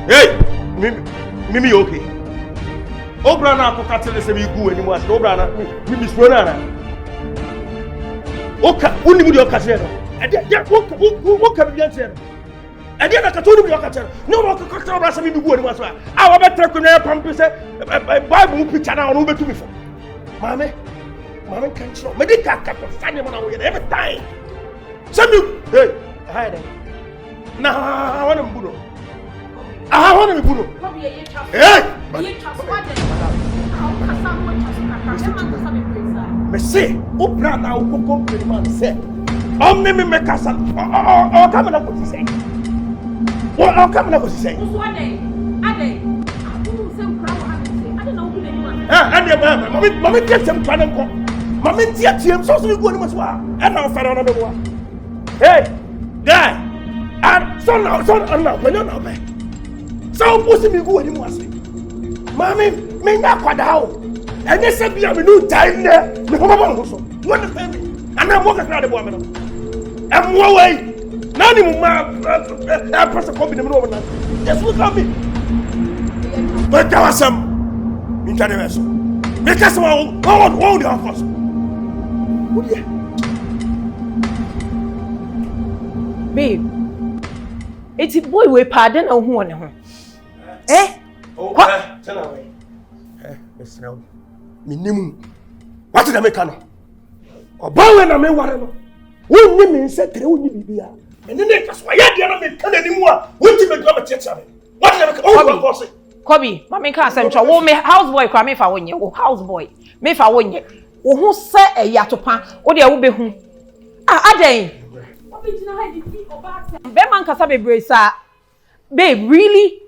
Hey, Mimi, okay. Obrana, for cattle, say we go anymore. Obrana, Mimi Swanana. Oka, uni mu di oka se no. Ade oka bi yan se no. Ade na ka to uni mu di oka se no. No ka ka bra se mi dugu oni mu so a. Ah wa betra ko na pam se Bible picture na ono betu mi fo. Mame kan chiro. Me di ka ka fane mo na wo ye every time. Sami, hey, hide. Na wana mbuno. Wana mbuno. Hey! Me say, opra na ukoko man say. Me kasa. Come na ko say. Come na ko say. Ade. Aku se ukra wa ha say. Ade na obi na ni ma. Mami tie sem kwanan ko. Mami tie so so go ni mo so a. E na ofare na be bo. Hey, guy! And son, when you're not back. So, what's the good you must say? Mammy, me not quite out. And they said, we have a new time there. The woman also. What the family? And I'm walking around the woman. I'm one way. None of my person copy them over now. Just look at me. But there was some intervention. Make us all the office. What do you? Babe, it's a boy we pardon or who on him. What? Tell away. Miss now. Minimum. What did I make? Or bow and I may want to know. One women said they only be here. And then that's why I didn't make anymore. What did I go to church? What did I make? Oh, Kobby, Mammy can't send your woman houseboy. Come if I win you, houseboy. Me if I win you. Who said a yatopan or there will be whom? Ade. Beman kasa bebre sa. Babe, really?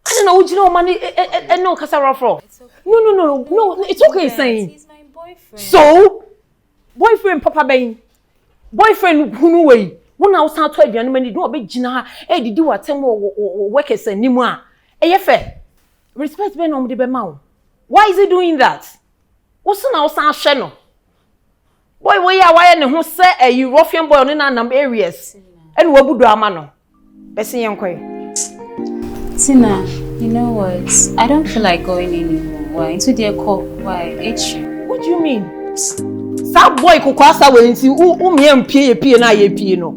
I don't know what you know money and no kasa rafro. No, it's okay saying. He's my boyfriend. So, boyfriend Papa Bain. Boyfriend who way. One house how to aduan mani do obe gina e didi watem workers animu a. Eye fe. Respect be no de be ma. Why is he doing that? What's na osan hye no? Boy, why ne ho say a European boy on nam areas. And we budu ama no. Besi yenkoy. Tina, you know what? I don't feel like going anymore. Why? Into their call. Why? What do you mean? That boy kukwasa we nti me mpie na ye pie no.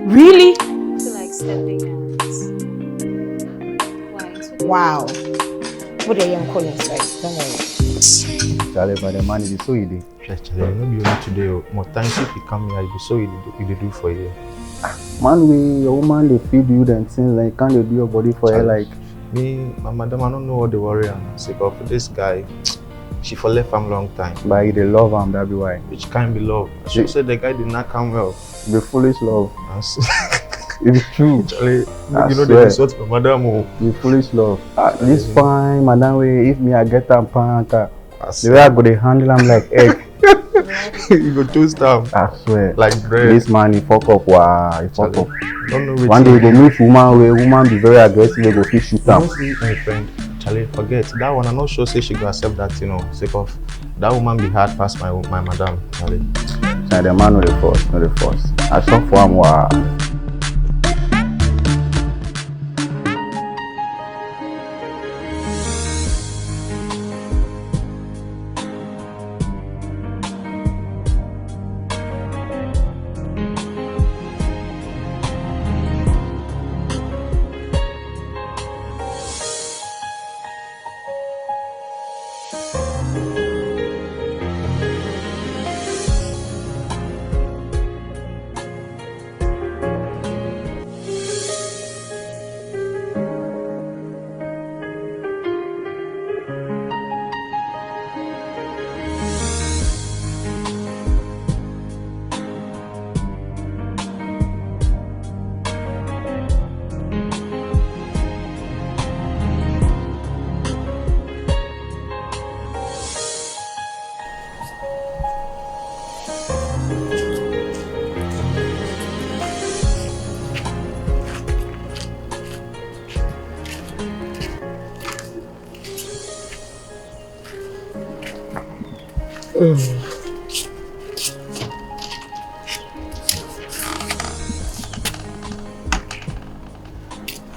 Really? I feel like stepping out. Why? Wow. What are you calling inside? Don't worry. Charlie, but the man is so easy. Charlie, no be only today. More times if you come here, you so easy do for you. Man, your woman they feed you and things like can't they do your body for her like me, my madam, I don't know what the worry am. Say, but for this guy, she for left him long time. But they love him, that be why. Which can't be love. She said the guy did not come well. Be foolish love. It's true. Charlie, you know the result for madam. Be foolish love. This fine, madam. Way if me I get a panka, the way I go to handle him like egg. You go toast them. I swear. Like bread. This man, he fuck up. Wow, he fuck up. Don't know one day we go meet woman where woman be very aggressive. We go fish shoot them. My friend, Charlie, forget that one. I'm not sure say she go accept that, you know, sake of that woman be hard past my madam, Charlie. So the man no the force. I saw for him. Wow.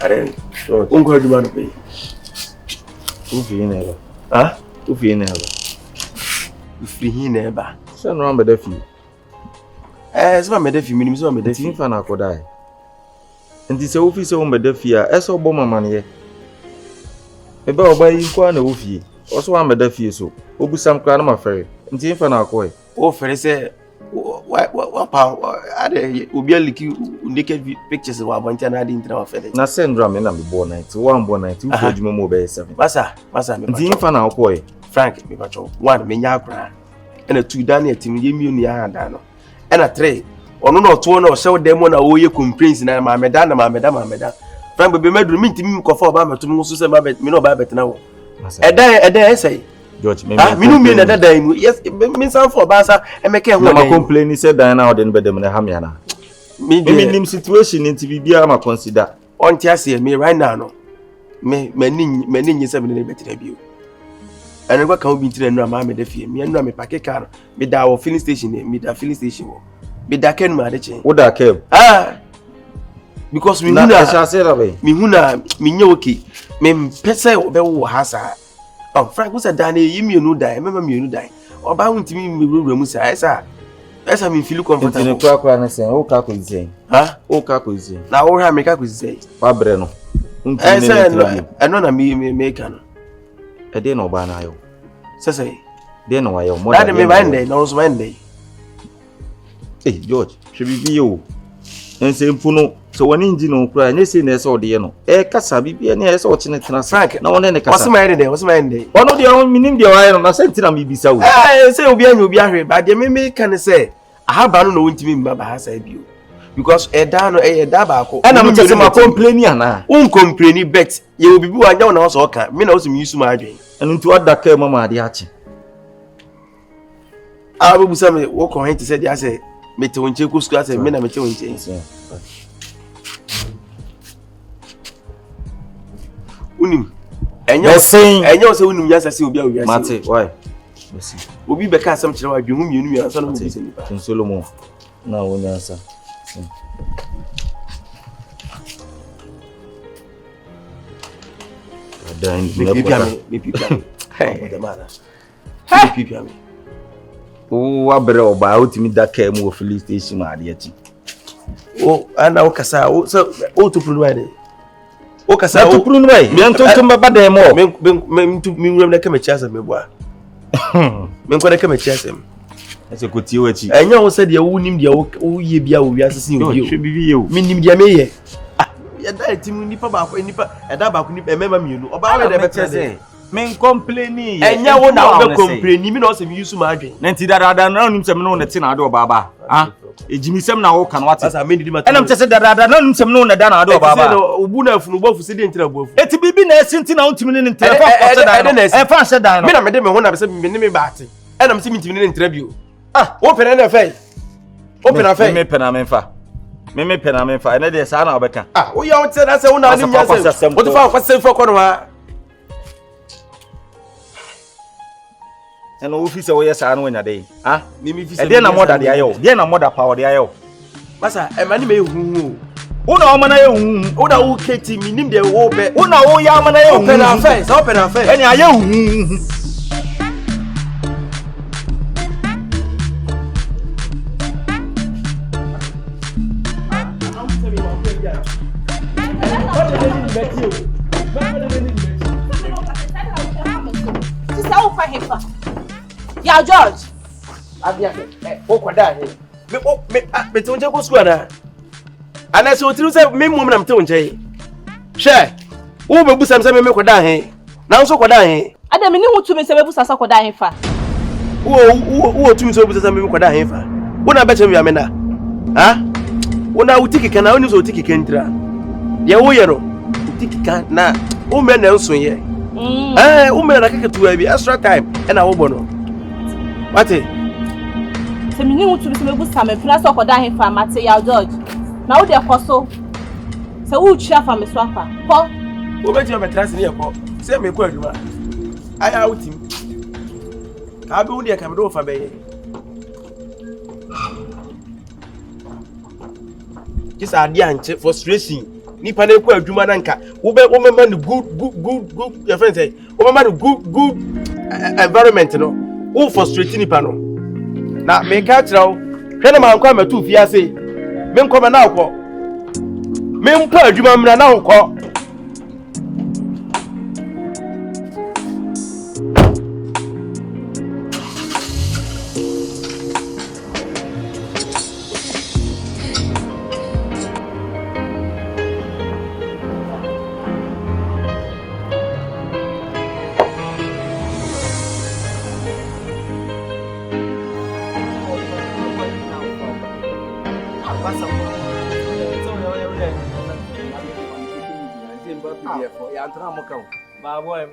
Are so unko aduma no pe. Ufi na eba. Ah? Ufi na eba. Ufi na eba. So no am be da fi. So my defi minimum so my defi fa na akoda e. Nti se ofi se o medafi a eso bo mama ne. Ebe oba yi kwa na ofi. Oso wa medafi so. Obusam kra na mafere. Nti fa na akoe. O fere se wa pa ade obi aliki naked pictures wa abonta na ade intra wa fere. Na sendra me na me bo 90. One bo 90. Ufu adwuma mo be 7. Masa me. Nti fa na akoe. Frank me pacho. 1 me nya akra. Ena 2 Daniel tim ye mienu ya handa no. Ena 3 ono no to no show demo na oye complaints na ma meda Frank bebe medru mi ntimi ko fa oba metum so se ma me no ba betena wo eda say George me minu mi na dada mu yes me san for ba sa emeke ho na ma complain say dan na odin bedem na ha me na me nim situation nti bibia ma consider on ti ase me right now no me mani nyi se me ne betena bio ene kwa kan obi ntire nu ma me da fie me nu me pake car me da wo filling station me da filling station wo me da ken ma de chen wo da kem because me huna me nye okay me pese obe wo hasa Frank was a dane yimi no die mema me no die oba huntimi me wura mu sa esa me feel comfortable nti ne kwa na sen o ka ko zen o ka ko zen na wo ha me ka ko zen wa bre no eno na me ka no e de no ba na yo sese de no wa yo mo da me mind dey no so mind dey George she bi yo ense mpuno so wani nji no kura nye se na ese ode ye no kasa bibia ne ese ochine tena Frank na wona ne kasa what's my day ono de on minim de wa ye no na sentina mi bisa wo say obi anya obi ahwe ba de me kan say ahaba no wontimi mba ba hasa bio because eda no eda ba ko na mo tese ma complain ana un complain bet ye obi bi wa nya na so ka me na so mi yusu ma adwen enu nti wada ka mama ade ache abu busa me wo ko hen ti say dia say mete wonche ku school say me na mete wonche unim enyo se unim yasa se obi a obi ase mate why besi obi be ka asem kire wa dwemu mienu ya so no obi se nipa tin Solomon na wonya asa adan me pipa hey the mother pipa me wa bere oba otimi da ka mu filling station ma ade achi ana o kasa o so o to prunu wa de o kasa o prunu wa me ntonto mbaba da mo me nwuram na kama chiasa me boa me nkwa na kama chiasa me ese ko tie wachi enya wo se de wo nim de wo ye bia wo wi asese obi o bibi ye o me nim de me ye ya da tim nipa ba ko nipa eda ba ko nipa emema mienu oba we de be tese men complaining enya wo na wo be complaining mi na o se mi yusu ma adwen na nti dada na onim se me no ne te na ade obaba ejimisem na wo kan wate asa me ndidi mata enam tese dada na onim se me no ne da na ade obaba obu na afunu bofu se de ntira bofu eti bibi na esinti na ontimi ne ntira fa fa dan no fa se dan no me na me de me ho na be se me ne me baate enam se mi ntimi ne ntira bio wo pena na fe wo pena fe me pena me fa me pena me fa ene de sa na obeka wo ya wo tse na se wo na onim nya se wo to fa kwase fo ko no ha eno office wo yesa anu nya dey ni mi e dey na moda dey ayo dey na moda power dey ayo masa e ma ni me huhu una o mana ye huhu una o keti mi nim dey wo be una o ya mana ye huhu open affair so open affair eni aye huhu Ya George. Abia o kwada he. Me to nje ko school na. Ana se otiru se me mum na me to nje. Hwe. Wo be busam se me kwada he. Na nso kwada he. Ada me ni hutu me se be busasa kwada he fa. Wo tumi so busasa me kwada he fa. Wo na be chem ya me na. Wo na utiki kana oni so utiki kentra. Ye wo ye no. Utiki kan na wo me na nso ye. Wo me na keke tuwa bi extra time e na wo bono. Mate. Se me ni hutu me se be busasa me fina so kwada he fa mate ya George. Na wo de koso. Se wo chia fa me so afa. Ko. Wo be ti me trust ni e ko. Se me ko aduma. Aya utim. Ka be wo de ka me do fa be ye. This idea and frustration. Nipa na ko aduma na nka. Wo mema no good your friend say. Wo mema no good environment no. Wo frustrate nipa no. Na me ka tirawo hwɛ na ma nkɔ amatu fi ase me nkɔ me na akɔ me mpa adwuma mra na akɔ Boy,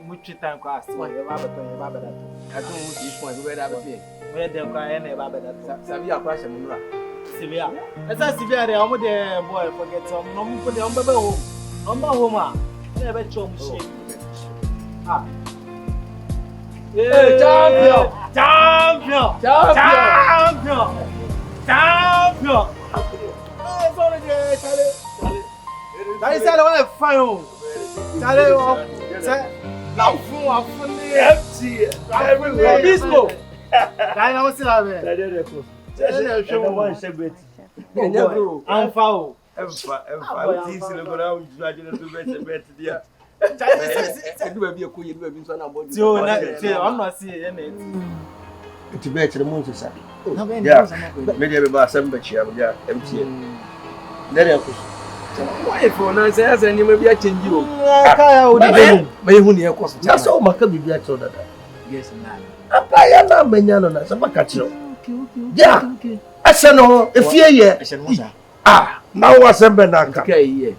we treat time class. Why you have a I don't want this point where I was here. Where they cry and about that. Savia crash and Mura. Sylvia. As I see there, I'm there, boy, forget some. No, put the umbrella home. Umbrella home. Never show me shit. Ah. Champion! Champion! Champion! Champion! Oh, sorry, Charlie. That is how I find. Charlie, now for empty everywhere. Disco. I know what's that. One celebrity. I'm foul. I'm foul. This is going to be a little bit. I'm not seeing it. To bet the moon to say. Yeah, maybe about 7 but yeah, empty. Then why for now says and you may be a change you. May who near cost. That's all my could be a told that. Yes, I am not Benyan as a macacho. Yeah, I shall know if you ah, now was a benaka. Carry.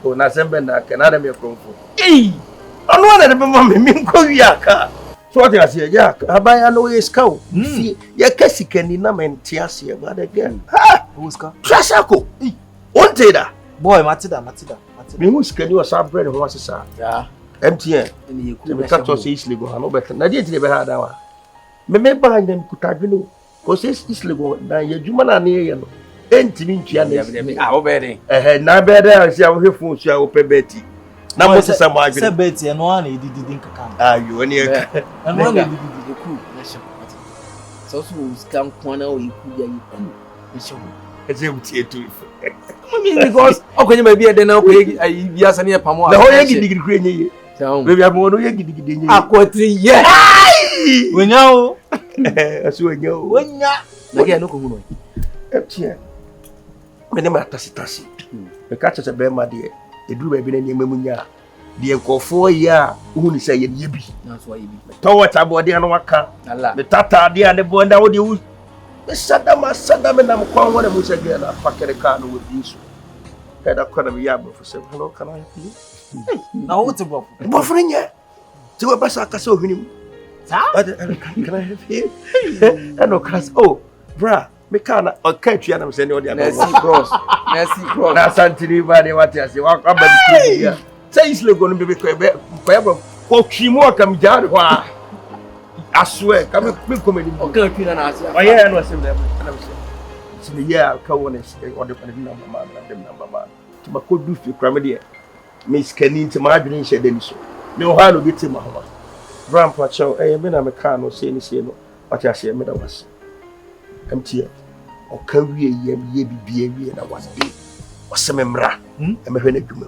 Oh, na sembe na Canada me konfo. Eh! Ono na de mama me nko wiaka. So what you say, yeah, abaya no is cow. See, ya kasikani na mente ase ba de girl. Ha! Uska. Trashako. Won't da. Boy, matida. Me muskani was a bread ho asesa. Yeah. MTN. Me catch us is Legon no better. Na dey be ha da wa. Me ba dem kutadwino. Ko say is Legon na ya dwuma na ne ye no. Entimi ntua na obere na bere asia wo hwefo ntua wo pebeti na mo sesa mo adwene sebeti eno ana edidi nkaka ayo ne eno ana edidi ku na sha so scam kwana o iku ya iku nsho eze uti etu because okonye ma bi ede na okoye ayi bi asa ne pamo na ho ye gidigidi kure nye baby amo no ye gidigidi nye akwatri ye wonya o asu wonya o wonya na ge no ko hu no eptia mene ma tasitasi me ka chacha be ma de eduru ba bi na nyema munya de nkofo ya uhuni say ye bi na so ye bi to wata bo de no waka me tata de ane bo nda wo de wu sadama na mkwa wona mu chege na pakere ka no wodi so kada kona me ya bo fo hello can I please na wo te bo frenya ti we basa ka so huni sa can I have you no class oh bra me kana okatwa na mse ne odi Merci cross na santiri ba de wati ase wa abadi ya say is Legon bebe ko bro ko twimo akam jaade ho a aswe kam me komedi okatwa na ase oye no ase na mse sime ya ka wona odi pa na mama na dem na mama to makodu fi kra me de me skani nti ma adwene hye dani so me ho ha no biti ma ho grandpa chow me na me ka no se ni no wati ase me da was MTN o kawie ye bibie wie na wade o sememra e mehwe na dwuma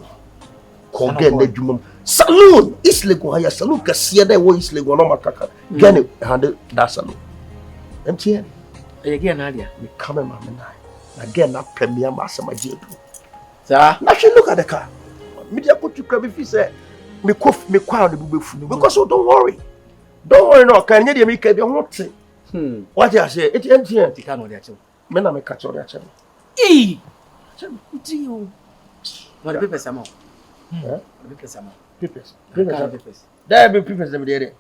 ko ge na dwuma salon is Legon haya salon kase da wo is Legon no makaka gane hande da salon MTN e ge na dia me come ma me na ge na premier ma asama je du sa na she look at the car me dia ko tukra be fi say me kwa no be fu because don't worry no kan nye dia me ka bi ho te what you say it MTN ti kan o dia che me na me catch o dia che eh ti o what be pesa mo be pesa mo papers there be papers dem there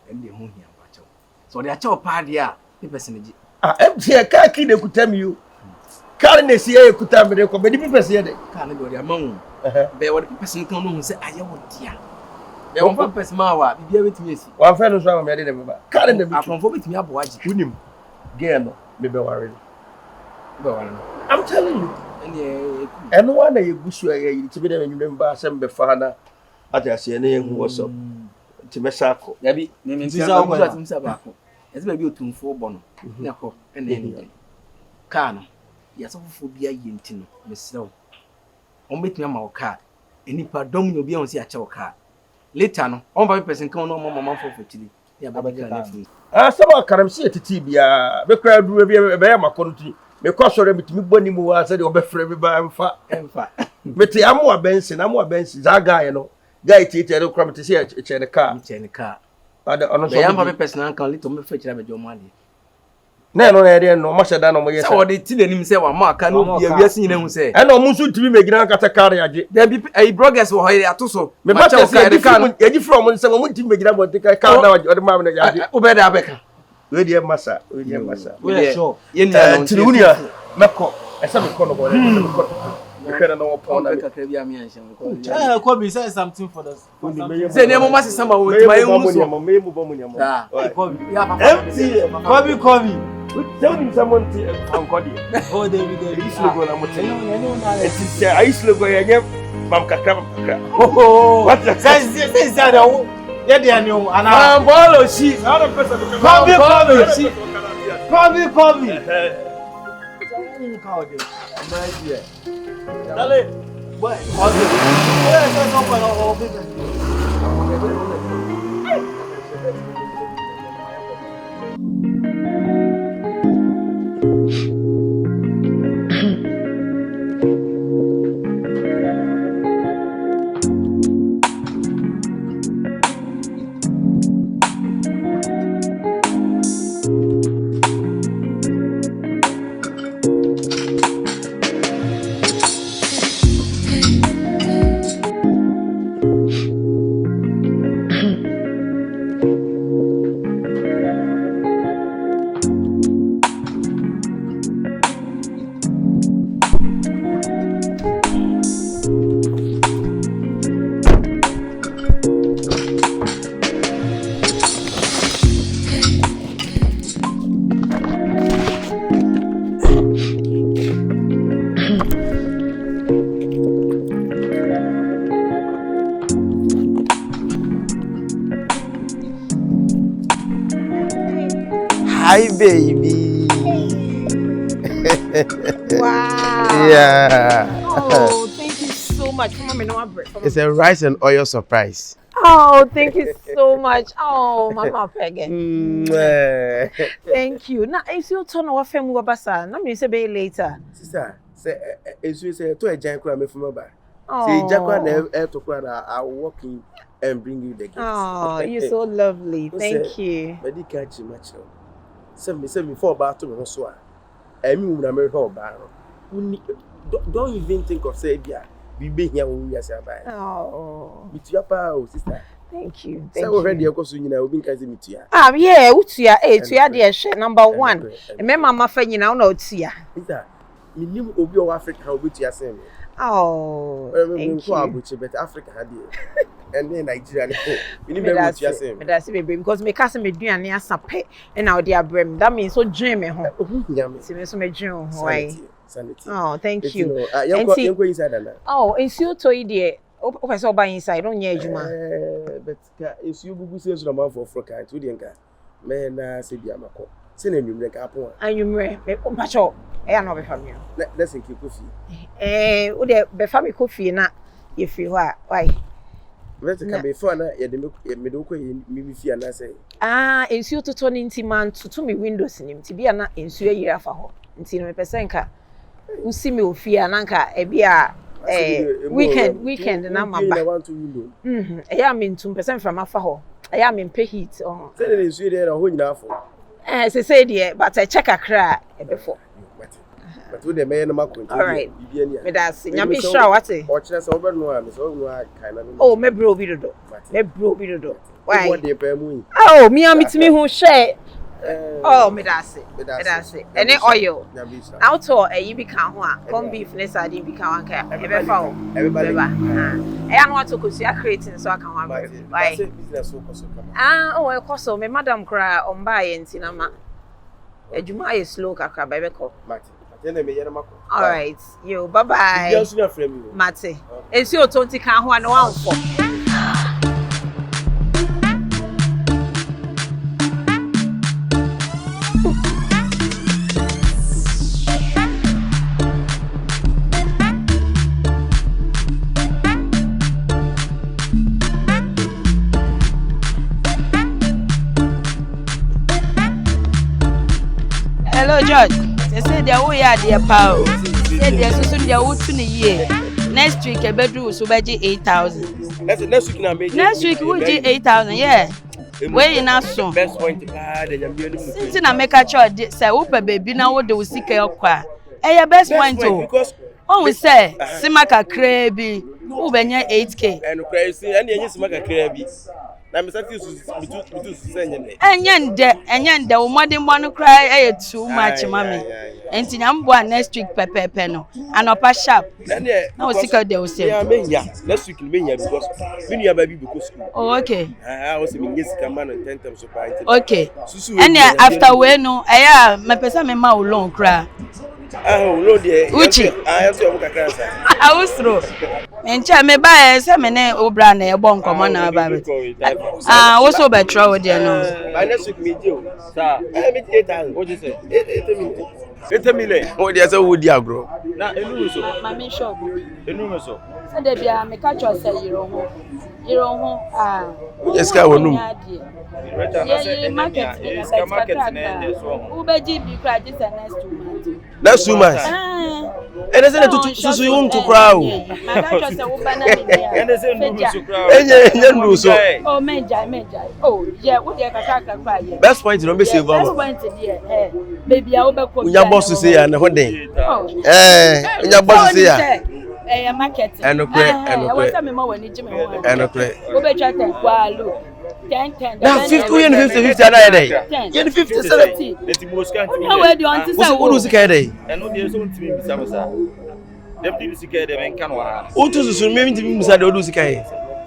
ende ho hia ba che so dia che o pa dia papers ne ji MTN ka ki de kutam you ka ne si e kutam de ko be di papers ye de ka ne do dia ma hu be what papers ne kan no hu se aye wo dia be won papers ma wa bibia betimi esi wa fa no so ma me de be ba ka ne de bi afon fo betimi abo aji unim girl no me be worry I'm telling you and one you gusu e ti be de nyum ba asem be fa na ati ase ne hu woso ti me sako ya bi ne me nti sa ko ati msa ba ko Ese baby otumfo bɔ no. Na hɔ ɛna ɛne. Car no. Ya so fofo bia yi nti no. Mesrɛ. On betumi ama wo car. Enipa dom no bia on si akyɛ wo car. Later no, on ba person kan no mama for tili. Ya ba car na fi. Sama karam si etiti bia. Be kra duru bia be ya makoruti. Me kɔ sɔrɔ bitimi bɔ ni mu wa sɛ de obɛfrɛ me ba emfa. Mete amo abensi za guy no. Guy tete no kra mete se ɛkyɛ ne car. Ada ono so. Ya ba person kan little me fa kyerɛ me jomo ade. Na no na ere no mo hyɛda no mo yɛ sɛ wɔde ti nanim sɛ wa ma aka no bia wiase nyina hu sɛ ɛna ɔmo nso timi megina kata car yagye da bi ai bloggers wɔ hɔ ato so me ba kyɛ sɛ yɛgi from nsɛ ɔmo timi megina bɔ te car na ɔde ma me yagye wobɛda abɛka we dey masa we sure yɛ nua no tinunia mɛkɔ ɛsɛ me kɔ no bɔ mɛkɔ mehwɛ na wɔpɔn na kakra bi am yɛnhyɛ Kobby say something for us sɛ ne mo ma sesa ma wo tima yɛ mu so me mu bɔ mu nyama Kobby ya papa Kobby tell me someone from Kobby oh David Legon na motel it's Legon yɛ mam kakra oh what say that ya dey anu ana bolo shi Kobby dale boy Hi, baby. Wow. Yeah. Oh, thank you so much. Come on, me no want break. It's a rice and oil surprise. Oh, thank you so much. Oh, Mama Peggy. Thank you. Now, is your turn to fam wabasa? No, me say be later. Sister, say say to a giant crowd me from ba. Oh. Say Jackwa na to crowd I will walk in and bring you the gifts. Oh, you're so lovely. Thank you. But you catch much. Send me for about to me so. I mean when I marry her ba. Don't even think of say bia. We be here when we are say Oh. Meet your pa, sister. Thank you. Say already of course you know we can say meet you. Yeah, utia tuya dey share number 1. Me mama fa nyina na utia. Sister, me nim obi o Africa how be to say me. Oh. Thank you. But Africa had it. And then Nigeria we need to say me that's baby because me case me duane asape and now dey abrem that means so dream me ho. See me so me dream ho why. Sanity. Oh, thank you. You go inside na. Oh, insu to yi dey. O person oba inside don nya adwuma. But insu gugu say so na man for Africa to dey nka. Me na se bia mako. Se na nwumre ka apon. Anwumre me mpacho. E na obefa me. Let's keep coffee. O dey befa me coffee na ye free ho a why. Let's come before na ye de me do ko me fi na say. Insu toto ni nti man toto me windows ni nti bia na insu ayi afa ho. Nti no me pese nka usi me ofia na nka e bia weekend na maba. Eya me ntum pese from afa ho. Eya me mpe heat on. Say na insu dey na ho nyina afo. Say there but I check akra e before. But we dey me no makonti. All right. Me da se nyame sure what e. O kire se obe no a me so no a kind na. Oh, me bro bi dodo. Why? What dey pay mu? Oh, me am it me who share. Oh, me da se. Any oil. Out or you be kan ho a, corn beef ne sardine be kan anka. E be fa o. Everybody. E anu want to go see creating so I can have. Why? Business so koso kama. Oh, e koso me madam kra on buy ntina ma. Ejuma is slow kakra ba be ko. All right, you bye bye. Mate. Esi o tonti kan ho ana wa nfo. George. They say they are here, dear pal. Say they are so they are out in a year. Next week, a bedroom will be 8,000. Next week, next week, we'll be 8,000, yeah. Where in our song? Best point bad. Since I make a choice, say, Upa baby, now what do we seek your car? Eh, best point too. Because we say, Simaka Krabi, Ubenya 8K. And crazy, and yes, Simaka Krabi. I'm satisfied and yen the modern one cry too much, mammy. And I'm born next week, Pepe Penno, and upper sharp. No secret, they will say, next week, because when you are baby, because oh, okay. I was in this command and 10 times surprised. Okay, and after we know, I am my person, my mouth long cry. Oh, no, dear. Uchi, I answer your cancer. I was through. And Cham may buy some Obrane, a bon common about it. Ah, also by trouble, dear. No, my next week, meet you, sir. I meet 8,000. What do you say? 8 million. Oh, there's a wood, yeah, bro. Now, my main shop. Enormous. So there be a mechanical say, you know, ah, yes, I will know. Yeah, market, Uber GB practice and next 2 months. That's 2 months. And isn't it to you to crowd? And isn't oh, Major. Oh, yeah, what they can cry. Best point to be saved. Best point to dear. Baby, I will your boss to say, and one day. Your boss to say, market. And no credit, and no credit, and no credit. Over chat and look. 10. Now 50 and 50 another day. 10 50 70. Let most country. Where do you want to say? What was the day? And no there's own team Samasa. Deputy Secretary and Canwa. Who to so maybe to be Mr. Odusikai?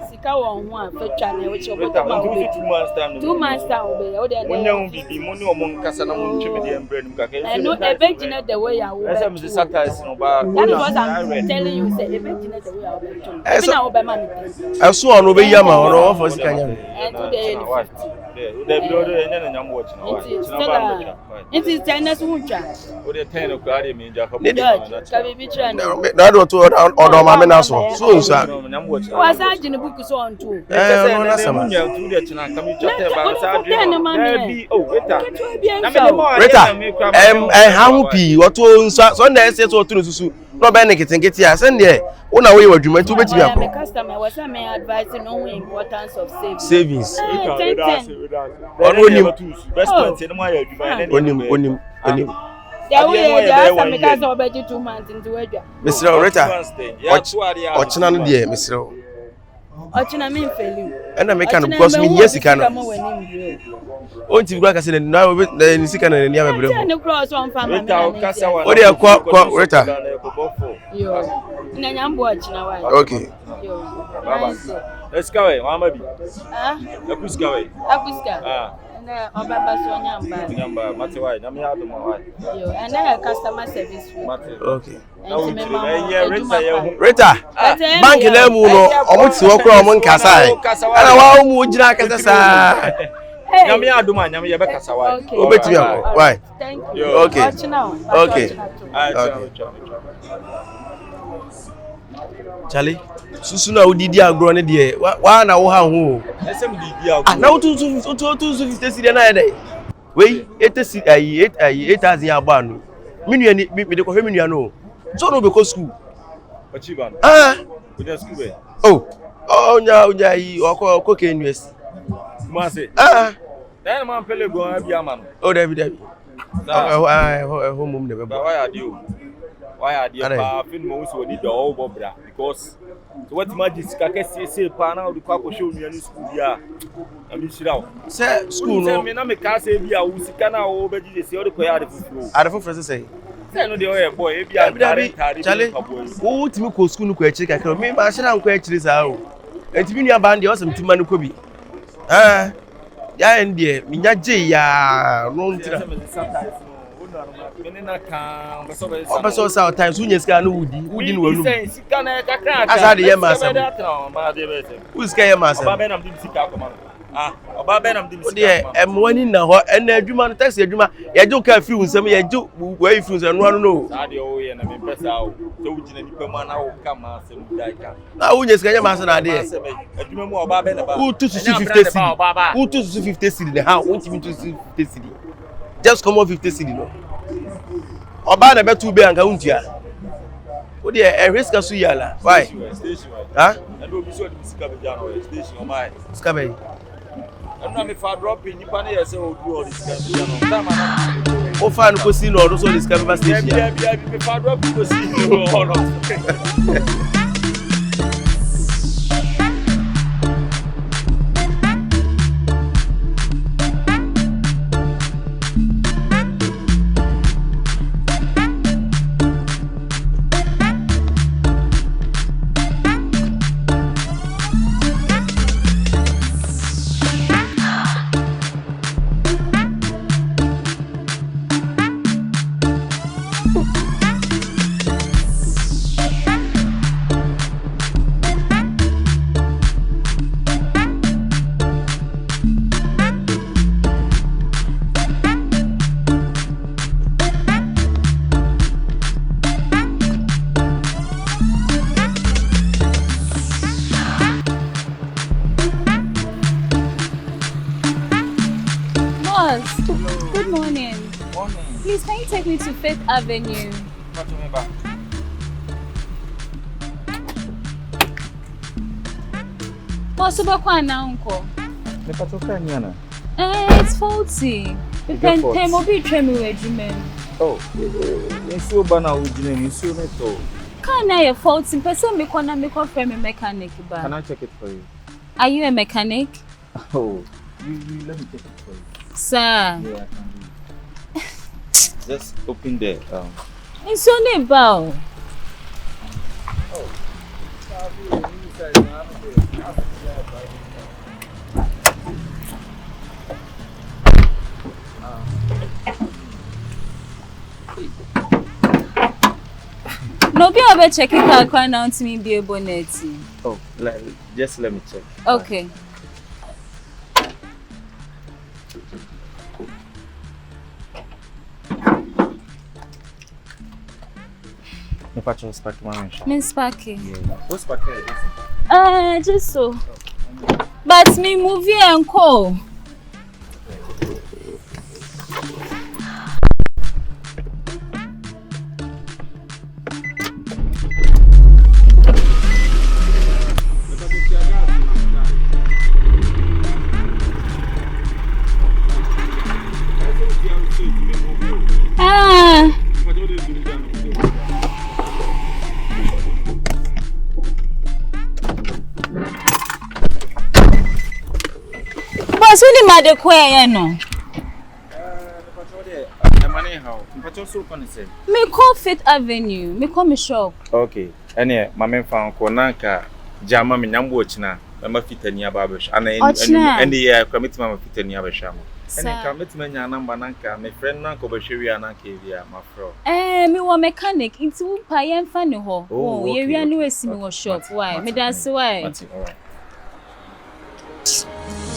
Sika one for channel which 2 months time. 2 months time be when you be money among Casana Chimney and Bread. And no eventually the way I will. Some satires no bar. That was I'm telling you say eventually the way I will. I saw no be yama or for Sikanya. And today it is 10 as Muncha. What a 10 of Guardian means. That was to my men also. So, sir. Was I in a book on too? Happy what Sunday says or to no benefit and get here. Send there. On our way, what you meant to be a customer was a man advising no importance of savings. Best point in my on him. Because already 2 months into it. Mr. Oretta, what's none dear, Mr. Ochina mean failing. And I make an because me yes, you can. Oh, you back as in now with the Nisikan and the other. And the cross on family. What do you call Rita? Okay. Let's go, Mamma. Akuska. And then customer service. Okay. Rita, bank lemuno, almost walk around Casai. And I want to drink as a Yamia Duma, Yamia Beccasawa. Why? Thank you. Okay. Charlie, Susuna would did ya grown a dear. One hour who? Now 250 a day. Wait, 8 as the Abanu. Minion, me the Cohemian, no. So no because school. Oh, now, or cocaine, yes. Then I'm Pele go have Yaman. Oh, David. I home never. Why are you? Film most will need the old Bobra because what magic say, Pana, the Quaco show me a new school. Yeah, I mean, sir, school, no, me, I can't say, we are Usikana over the sea or the Koya. I don't know say. I know the way, boy, if you are Charlie, who to go school, check. I can remember I should have questions out. And to be near Bandy, awesome to Manu Kobby. Yeah, and dear, Minaji, ya, no, so sometimes when you scan who didn't win. As I the Yamasa, who's Kayamasa? I'm winning now, and the Juma taxi, Juma, you do can't feel some, you do where you feel and one know. I mean, press out, now, just get a master idea. Who to 50 who to 50 city, how won't you to 50 city? Just come on 50 city, no. Oba na betu be anka untia. Wo de e risk asu yala. Why? Huh? And obi so di sika be jano station o mai. Sika be. Anu me fa drop nipa na yese o du all this kind of jano. Dama na. O fa no ko si no so this kind of station. Yeah, me fa drop ko si no. Good morning. Morning. Please, can you take me to 5th Avenue? What me back? Possible kwa na unko. Me patoka nyana. It's faulty. You can pay mo be tremi regimen. Oh, nsuo ba na ujine nsuo me to. Can I faulty? Person me kona me call frame mechanic ba. Can I check it for you? Are you a mechanic? Oh, you let me check it for you. Sir. Yeah, I can do. Just open there. It's your name, Bao. No, be able to check it out. Can now to me be a bonnet. Oh, just let me check. Okay. Miss Sparky. What's Sparky? Just so. But me movie and call. Boss, we need the queer, no. Me call 5th Avenue. Me call me shop. Okay. Any, my man found Konanka, Jama, me number china. Mama fitani ababesh. And the committee mama fitani abasham. And commitment ya number nanka, my friend Nanko Bashiria Nanka, my fro. Me wa mechanic. It's who pay and funny ho. Oh, you are new as me shop. Why? Me that's why. Alright.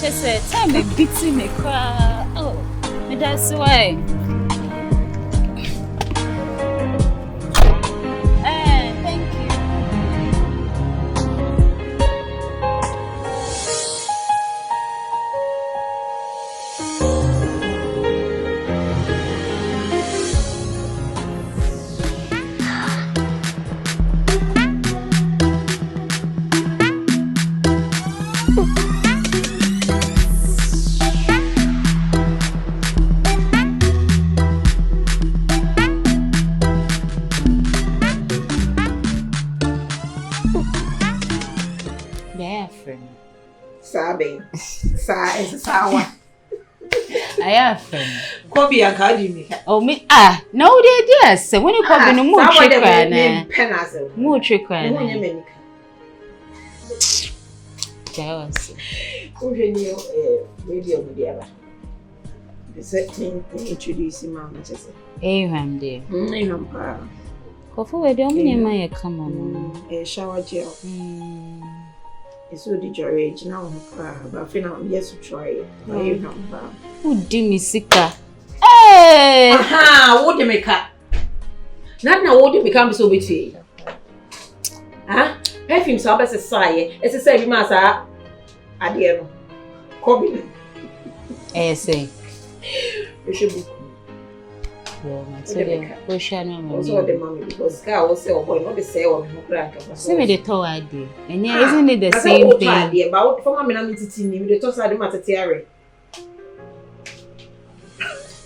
Just say, time me beating me cry. Oh, me that's why. Thank you. I have Kobby and Kobby. Oh, me no, dear, yes. When you Kobby, no more trick, more trick. Yes. Radio media. The setting introduce him, Mamma. Ahem, dear. Coffee, don't mean my come on. A shower gel. It's so the joy now, but I feel I'm yes to try it. Who do me sicker? Hey! Aha, what do you make up? Not now, what do you become so between? Huh? Perfume so best as say, it's a say, Massa. Adieu. Kobby. Say. You should book. well, so we share no also the mommy because guy will say, oh boy, not the say or no crack. See me the toe idea. And yeah, isn't it the same thing? About for mommy, I'm teaching you the toss of the matter.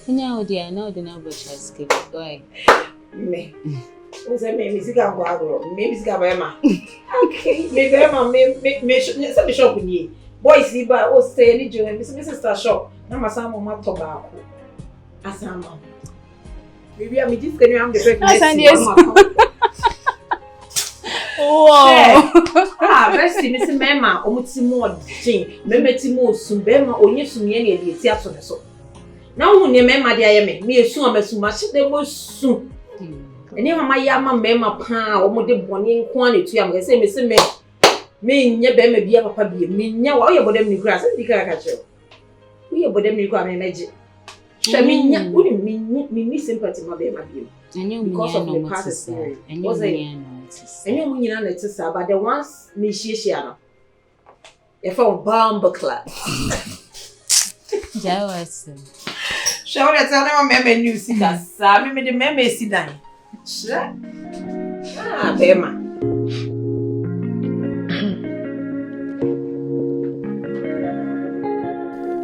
Now, dear, now the number just skip. Why? Me. Who's a maybe Ziga Bagro? Maybe Zigabema. Okay, maybe Emma may shop with ye. Boys, see by all stay any joy, Mrs. Star shop. Now, my son will not tobacco. As a man. Maybe I'm just going to have the breakfast. Wow. Rest in Miss Mamma, almost more thing. Memmetimo, Sumbema, or yes, me the theatre. Now, when your mamma, dear, me assume as much as they will soon. And never my yama mamma pa or more than 1 quantity. I'm going to say, Miss Me, never be a papi, me now, all your body grass, and the caricature. We are body grammar magic. Shaminia wouldn't mean sympathy, my baby. And you because of the past experience. Was a young woman, it's a but the ones me Shiana. If I'm bomb class. Jealous. Shall I tell them a new sitter? Sammy made the meme sit down. Ah, Bema.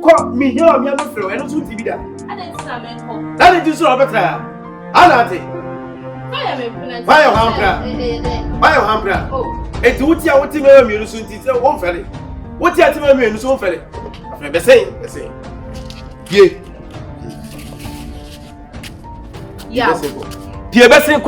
Come, me here, I'm not through, and also TV. I didn't say I'm home. That is so better. Anati. Why your hamper? Why your hamper? Oh, it's what you are wanting me to soon tell one felly. What you are telling me to so felly? I'm the same. Yea. Yeah. Pierre Bessel.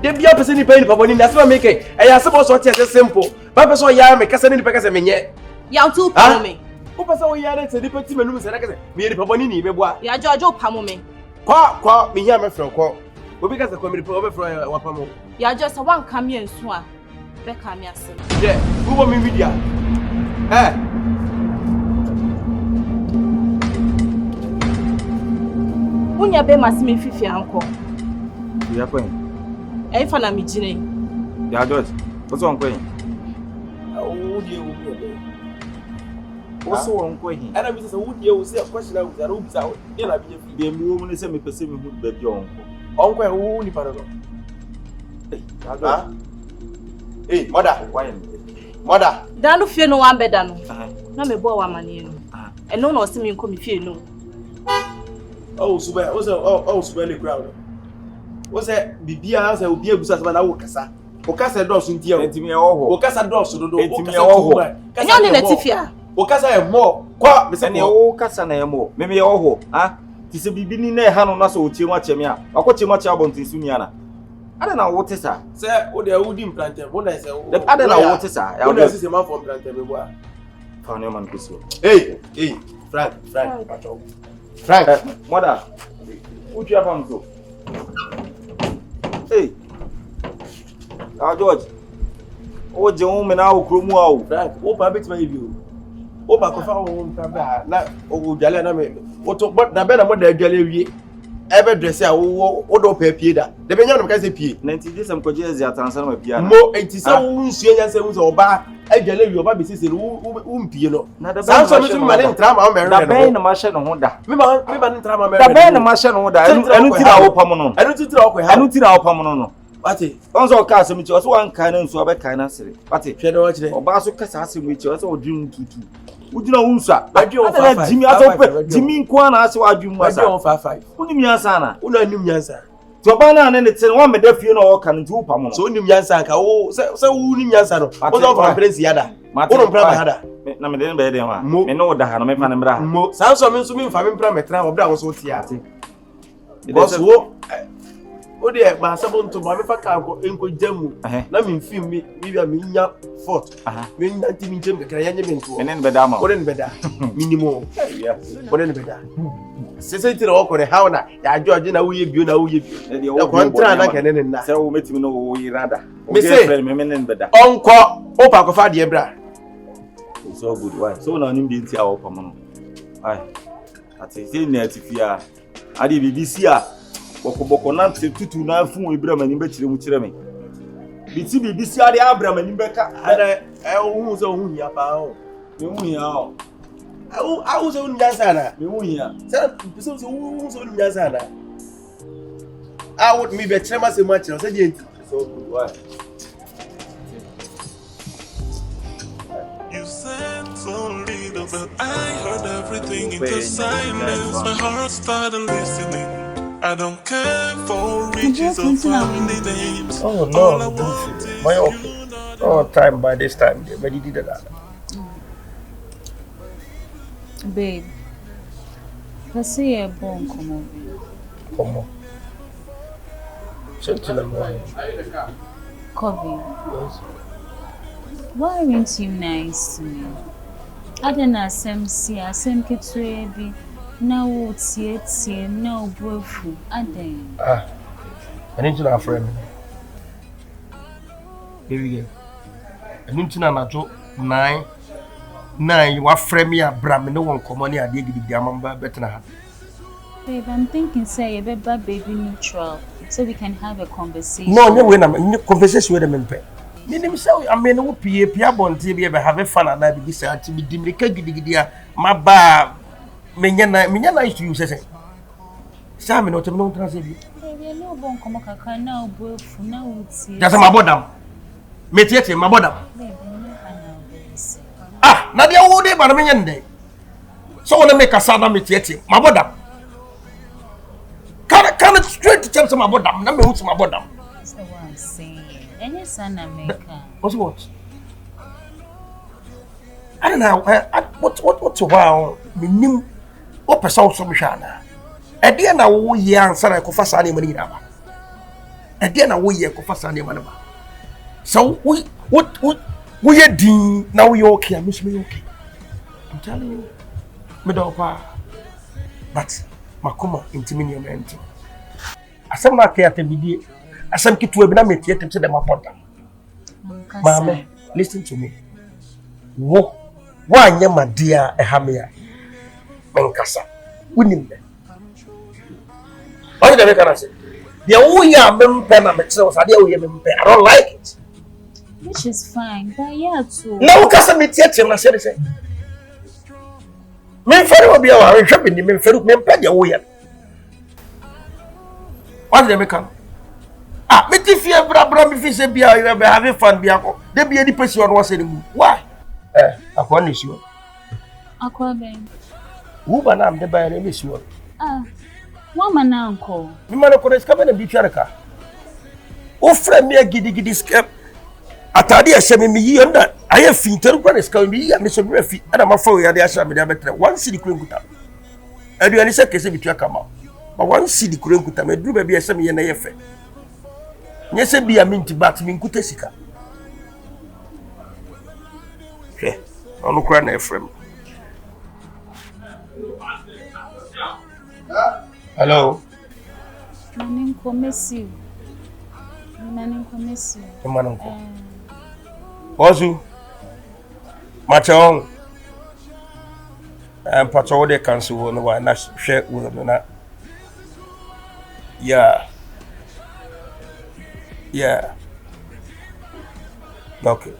There be a person in pain for that's what make it. I suppose what is simple. Papa so ya me kasa ni pekasa menye. Ya tu pa me. O pasa o ya na se dipati menu se na kasa. Me ri papa ni me boa. Ya jojo pa mo me. Kwa me ya me fro kwa. Obi kasa kwa me ri papa fro wa pa mo. Ya just one come here nso a. Be ka me ase. Yeah, who want me media? Unya be masime fifi anko. Ya kwen. E fa na mi gine. Ya dot. What's on kwen? Also on kwen. And I was a wood you say a question out there rooms out. In a be a woman say me person who be your uncle who ni parado. Hey, mother, why? Mother. Danu fie no wan beda no. Na me bo wa mane no. E no na o se me nko me fie no. Oh, super. Oh, super le crowd. What's that? Bibia say obi ebusa se na wo kasa. O kasa do so ntia o. Entimi e wo ho. O kasa do so do. Entimi e wo ho. Nya ne latifia. O kasa e mo. Kwa me se ne wo kasa na e mo. Me e wo ho. Ha? Ti se bibi ni na e ha no na so o tie mu acheme a. Akọ mu ache abontin su nia na. Ada na wo te sa. Se o de wo di implanted. Wo na se o. Ada na wo te sa. Ya wo na se man for implanted me boa. Fa ne man kuso. Hey, Frank. Mother. Who you have on so? Hey. George. O je o me na o kromu a o. Frank, o pa bit ma yibi o. O pa ko fa o nta ba na o jale na me. O to na be na mo da jale wie. Ebe dress a o do pa pie da. De be nya no ka se pie. 90 days am ko je ezi atansa na pie na. Mo enti se wo nsuo nya se wo so oba ajale wie oba be sisi wo mpie no. Sa so mi so ma ne ntra ma o me da be na ma hye no ho da. Me ba ne ntra ma me. Da be na ma hye no ho da. Enu ti na wo pam no. Enu ti na wo ha. Enu ti na wo pam no. Ati onzo ka asem chi o so wan kan na nsu oba kan na sere. Ati hwe do wa kire. Oba so kasa asem chi o so odwun tutu. Udina wunsa. Adwe on 55. Jimi aso Jimi nko na ase wadwun mu asa. Adwe on 55. Unim nyansa na. Una nim nyansa. Ti oba na ne te won me da fie no o kan nti wo pam no. So unim nyansa ka wo se wo unim nyansa no. O so for prince yada. Wo mpra ma hada. Na me den be den wa. Me no da ha no me fa ne mra. Mo san so me so me mfa me mpra metra obra wo so ti ate. Because wo o de ma sabon to ma me fa ka ko enko jamu na me film me bia me nya fort me nya ti mi jem ka ya nya me nto enen be da ma o den be da minimum o den be da se ti ro ko re how na ya George na wo ye bio e kontra na kene na se wo metimi no wo yirada me se me nen be da onko o pa ko fa de bra so good why so na nim de nti a wo pam no ai ati se na atifia ade BBC a boko na tutu na fun ibra mani be kire mu kire me biti BBC ade abra mani be ka ada hu so hu ya pa o me hu ya o I was on Yazana. I would me be chairman so much. I said, so what? You said so little, but I heard everything in the silence. My heart started listening. I don't care for riches or family names. Oh no, my okay. Oh, time by this time, they already did that. Babe, let's see a bone come over. Come on. Kobby, why aren't you nice to me? I don't know, some see, some kids baby. Now it's yet, no boyfriend. I don't. I need to know a friend. Baby girl. I need to know 9 you are friend me a bram no one come on here dey give the amamba better. Babe, I'm thinking say you better baby neutral so we can have a conversation. No, no way na conversation with them pay. Me nim say I mean wo pia bonte be have fun and I be say ati be dimrika gidigidi a maba menya na issue you say. Say me no tem no translate bi. Baby, no bon come kaka na obofu na uti. Just my bodam. Me tiete my bodam. Na dia wo dey ba na menya ndey. So wanna make a sound me tiete my bodam. Can it straight to tell my bodam. Na me hu my bodam. That's the one I'm saying. Any son America. What? I don't know. What's a while? Minim. What person so mishana? A dear na wo ye answer I ko fasa ni mani daba. A dear na wo ye ko fasa ni manaba. So we ye din now we okay. I miss me okay. I'm telling you. Me do pa. But makoma intimini mente. Asem na ke atebidi. Asem kitu ebi na me tie tem se dem apoda. Mama, listen to me. Wo anya madia ehamia. Menkasa. Unim me. What did I can say? The Oya mempe na me tell us ade Oya mempe. I don't like it. Which is fine, but yeah too. Na ukasa me tie tem na say say. Me fere obi a wa hwe bi ni me fere mempe de Oya. What did I can? Me tifie bra me fi say bia you be having fun bia ko. De bia di person on say mu. Why? Akwa ni sure. Akwa ben. Who ba na am de ba na me sure. Woman na uncle. Me man ko ska be na bi tware ka. O fra me gidi skep. Atade a hye me yi onda. Aye finteru kwa na ska me yi me so me fi. Ana ma fa o ya de ahya me de betre. One city kurenkuta. Aduani se kese bi twa kama. But one city kurenkuta me duru ba bi ese me ye na ye fe. Nyese bia minti bat minkuta sika. Okay. Onu kwa na Ephraim. Hello. Maninko Messi. Manonko. Ozu. Machon. Patrol de cancel no wa na share with na. Yeah. Okay.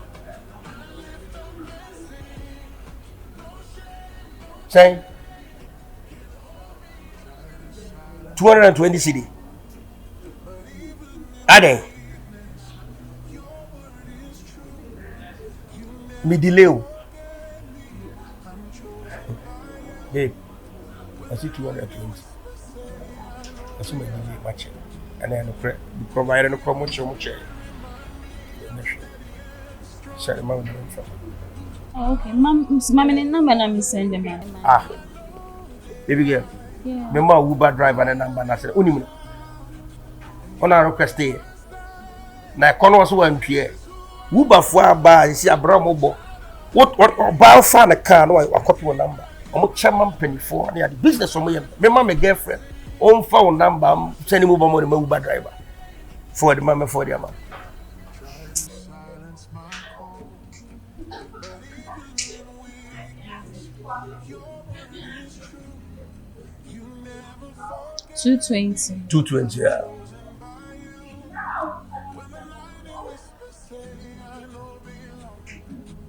Say 220 cedi. Ade. Me delay. Babe, I see 220. I see my delay match. And then provide a promotion much. Sorry, mom. Okay, mommy number na me send them. Baby girl. Yeah. Remember Uber driver and number na say unimu. Ona request here. Na kono so wan tue. Uber fo aba si abramo bo. What ba fa na car no akopi wo number. Omo chairman penifo na the business omo yem. Remember my girlfriend. On phone number send him over money my Uber driver. For the mama for the man. $220, yeah.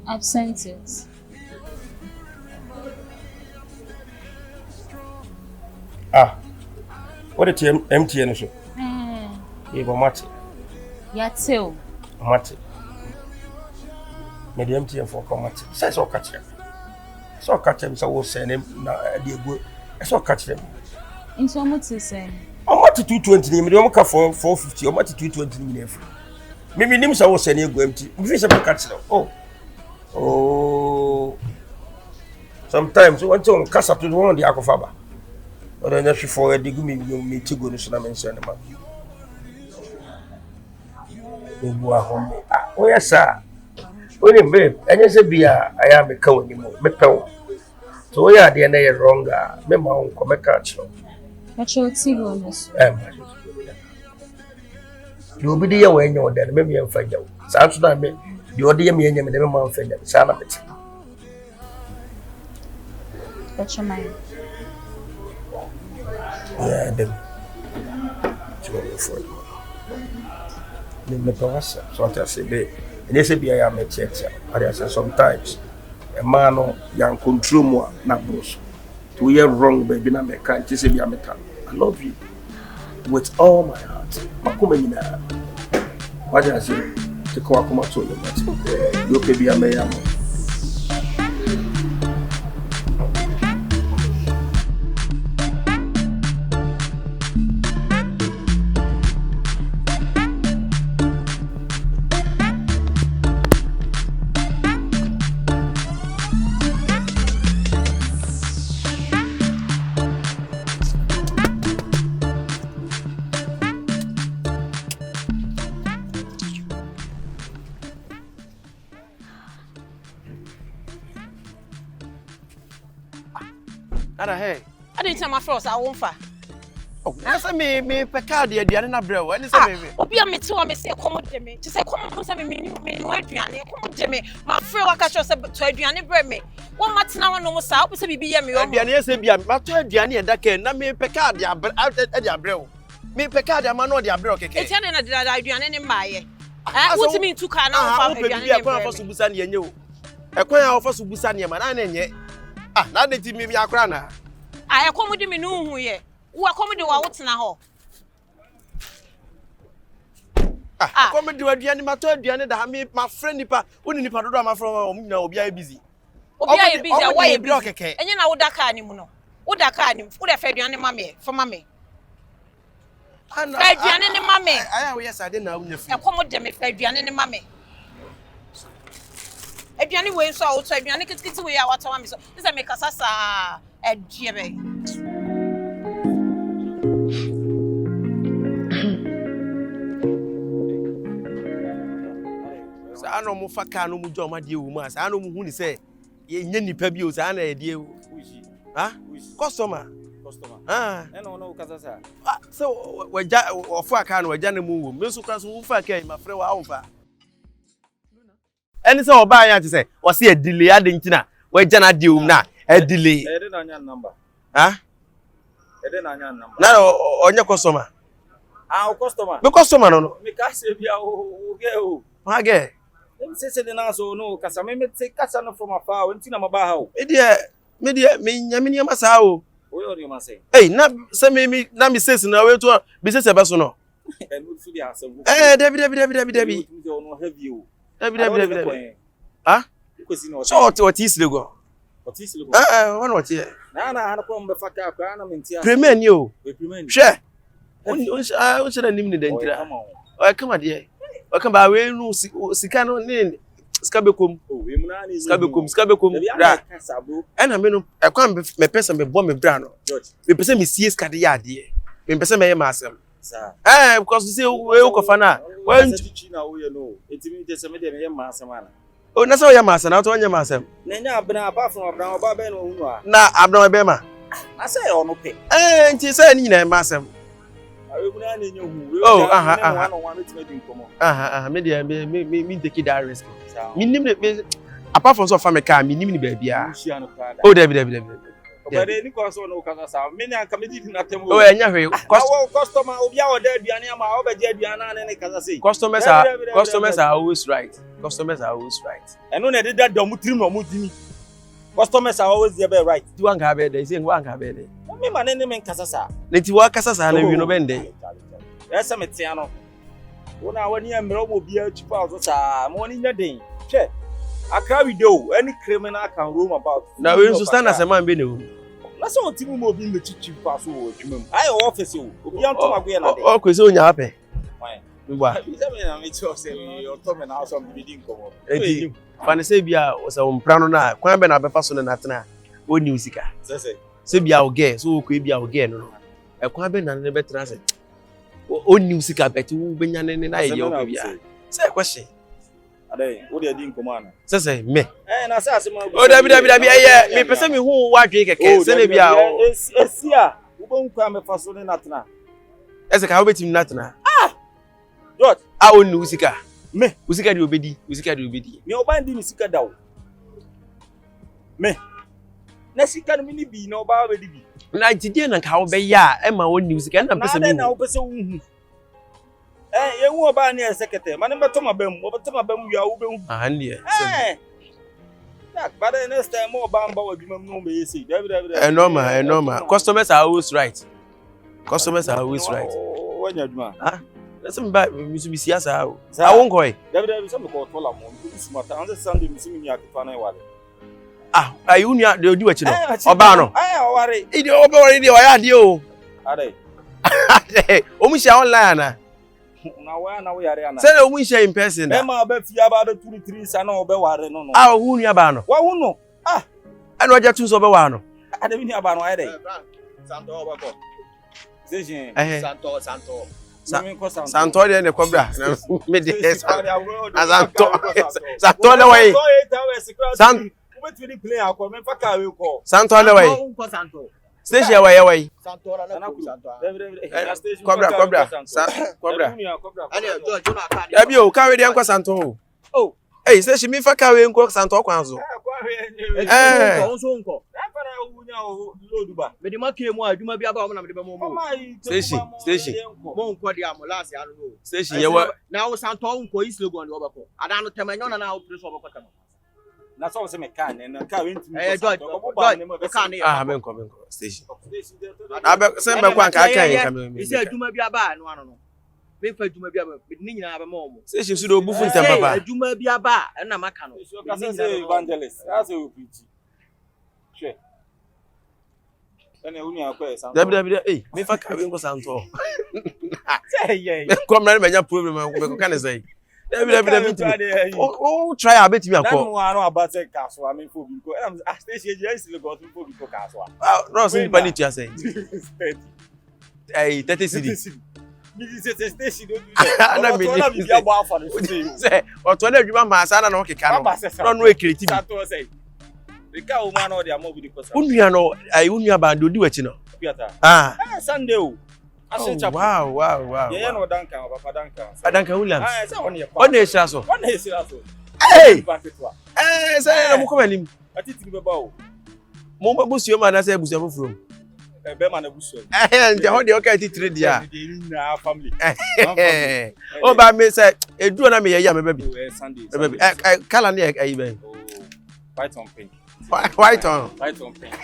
I've sent it. Ah. What the MTN show? You go match. Yateo. Match. Me the MTN for come match. Say so catch him. So catch him so we send him na dey go. So catch him. In so much to say. How much 220 me dey make for 450. How much 220 me dey. Me nim so we send him go empty. Me fit say catch him. Oh. Sometimes when you cast up to the one the Ahuofe. Or then if you forward the me to go to mention them. Oh yes sir. Only babe, and you say be I am a cow anymore. So we are the end wrong. Me ma on come catch you. Catch your tigos. You be there when you're there. Maybe I'm fine. So I'm sure me. The other me and me never man fine. So I'm it. Catch your mind. Yeah, them. So I say, babe, and they say, be I am a church. I say, sometimes a man young control more, not boss. To hear wrong, baby, na me can't say, be a metal. I love you with all my heart. What I say, to come to you, you can be a man. Hey. I didn't tell my friends I won't fa. Oh, that's me pecado the Diana bro. When is it? Obi am to me say come to me. Just say come say me aduane come to me. My friend wa catch us to aduane bre me. One mat na no mo sa, obi say bibi ye me o. Aduane say bia, ma to aduane e da ke na me pecado the abro. Me pecado the man no the abro keke. E tiane na the aduane ne maaye. What me to car na fa aduane ne bre. E kwa fa subusa ne enye o. E kwa ya fa subusa ne ma na enye. Ah, na de ti me bi akra na. I accommodate me no hu ye. Wo accommodate wa wotena ho. Accommodate aduane ma to aduane da me my friend nipa, woni nipa dodo ma from o nyina obi a busy. Obi a busy, why e busy? Enye na wo da car ni mu no. Wo da car ni, wo da fa aduane ma me, for ma me. Aduane ni ma me. Aya we yes I dey na wo nyafi. Accommodate me fa aduane ni ma me. Aduane we so a wo to aduane kitikiti we a watawa me so. This make asasa Ejebe. Sa no mo faka no mu jo ma die wu ma sa no mu hu ni say ye nya nipa bi o sa na ye die wu. Ha? Customer. E no kasa sa. So waja ofu aka no waja na mu wo. Me so kra so wo fa aka ma frɛ wa awfa. Eni say oba ya ti say o se delay ade ntina waja na die wu na a delay. Ede na nya number. Ah? Ede na nya number. Na onye customer. O customer. Me customer no. Me ka se bia o ge o. Ha ge. Em se de na so no kasa me say kasa no from afar o ntina maba ha o. Me nyame ni ma sa o. O yo ni ma say. Hey, na se me na me say na we to be say se be so no. Enu su dia asem. Dabi. No heavy o. Dabi. Ah? So what is Legon? What is Legon? One what here? Na come be faka akwa na mentia. Premier ni o. Premier. Hwe. On se na nim ni dentira. O come there. O come ba we nu sika no ni sika bekom. O we mu na ni. Sika bekom. Bra. E na me no e kwa me pesa me bo me bra no. Me pesa me sie sika de ya de. Me pesa me ye masem. Sir. Because you say we ko fa na. When na wo ye no. Etimi de se me de me ye masem ana. Oh, na so ya masem na to nya masem. Na nya abna apart from abna oba be no hunu a. Na abna be ma. Na say o no pe. Nti say ni na masem. Awe mu na nya hu. Oh, me dey me take that risk. Me nim apart from so family car me nim ni ba bia. Oh, David. But any cause no kasa sa. Me nya ka me di na tem. Oh, enya hwe. Customer obi a order aduane ama o ba je aduane na ne kasa say. Customers are always right. Eno na dey that do mu trim no mu dini. Customers are always there right. You want to be there, say one can be there. Me man name Kasasa. Let you walk Kasasa and you know bende. Yes, I'm Tiano. When I went near Mrobo beer cheap out morning your day. Che. I carry do any criminal can roam about. Now we to stand as a man being. That's all Timu mobile the cheap pass over. I office you. Beyond to my way. Oh, because you happy. Why? You tell me I'm your Tom and house of bidding come up. Fanisebia was a umprano na. Kwa be na be faso na tena. O newsika. Sebia o ge so ko bia o ge no. E kwa be na ne be tena se. O newsika beti wo benya ne na ye o bia. Say question. Ade, wo dey din command. Say me. Na say asema. O dabi me pese me hu wa dwe keke. Se ne bia o. Esia, wo bon kwa me faso ne na tena. Ese ka wo betim na tena. George, a onu usika. Me, usika di obedi. Me oba ndi usika dawo. Me. Na sika no mini bi na oba obedi bi. Na tide na ka wo be ya e ma woni usika na pese me. Na wo pese wo hu. Ye hu oba na secretary. Ma ne beto mabam, obeto mabam wi a wo be hu. Ah ne. Yeah, but the next time oba mba wa dwuma mu no be yesi. Normal. Customers are always right. Wanya dwuma. Ah. Let's buy Mitsubishi asa. I won't go. David, some call tola mo. Smart. On the Sunday, Missimi ya kifana wale. Ah, ayunya they do what you know. Obano. Worry. Idi obo worry dey waya dey o. Ade. Omusha online na. Na we are na. Say omusha in person na. E ma be fi aba do 2-3 sa na obe ware no. Ah, hu nua ba no. Wa hu no. Ah. Ana oja tu so obe wa no. Ade bi ni aba no ade. Santo oba ko. Sejin. Santo. Santo de ne kobra na me de Santo de way Santo de way station way Kobra abi o ka we de nko Santo oh eh station mi fa ka we nko Santo kwan so Mede make mu adwuma bi aba wo na mede be mo. Station. Mo nko de amolase anu no. Station ye wa na wo Santo nko is Legon de obako. Ada no temanyo na wo preso obako tema. Na so se me kan na ka we ntimi. Ah me nko station. Abe se me kwa ka kan me. Ise adwuma bi aba no ano no. Me fa adwuma bi aba ni nyina aba mo. Station su do bufu ntem papa. Adwuma bi aba na maka no. Ka se evangelist. As we preach. Che. Dabi eh me fa ka we nko Santo. Come na me nya problem me ko kan say. Dabi o try abet me akọ. Na mo anu abate kaso am fo bi ko. Station je is Legon fo bi ko kaso. Ah, no so people need to say. Eh 30 cedi. Mi di station do. Na me bi abo afa no say. O to na adwuma ma asa na no keka no. No creative. Santo say. Rika o ma no de amobi di kosa. Unua no ai unua ba do di wachi no. Ah. Sunday o. Ase chapel. Wow. Ye no danka papa danka. Adanka Williams. Ah, say on ye pa. On e sira so. Hey. Say na mo come anim. Atiti be ba o. Mo ba busuo ma na say busuo foforo. Be ma na busuo. Nje ho de o ka titire dia. Na family. O ba me say eduo na me ye ya me ba bi. Sunday. Kala na ayi ba. White on pink. White on pink.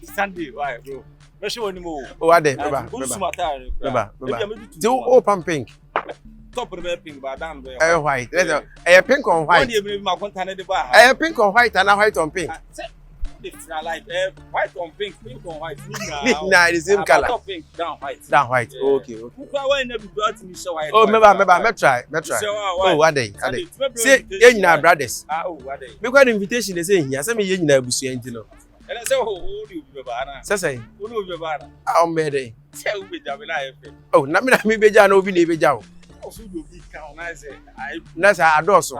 Sunday, why, bro? Make sure you know. Oh, ade, beba. Do open pink. Top of the pink, but down there. White. Let's pink on white. Pink on white and white on pink. It's like white on pink, pink on white. Nah, the same color. Top pink, down white. Down white. Okay. Why never brought me so white? Oh, me try. Oh, ade. Say, you na brothers. Oh, ade. Because the invitation they say here, say me you na busu enti no. And I say, oh, you be bana. Say. Who be bana? Ah, me dey. Say who be jabe na efe. Oh, na me beja na obi na beja o. So you be count na say. Na say adoso.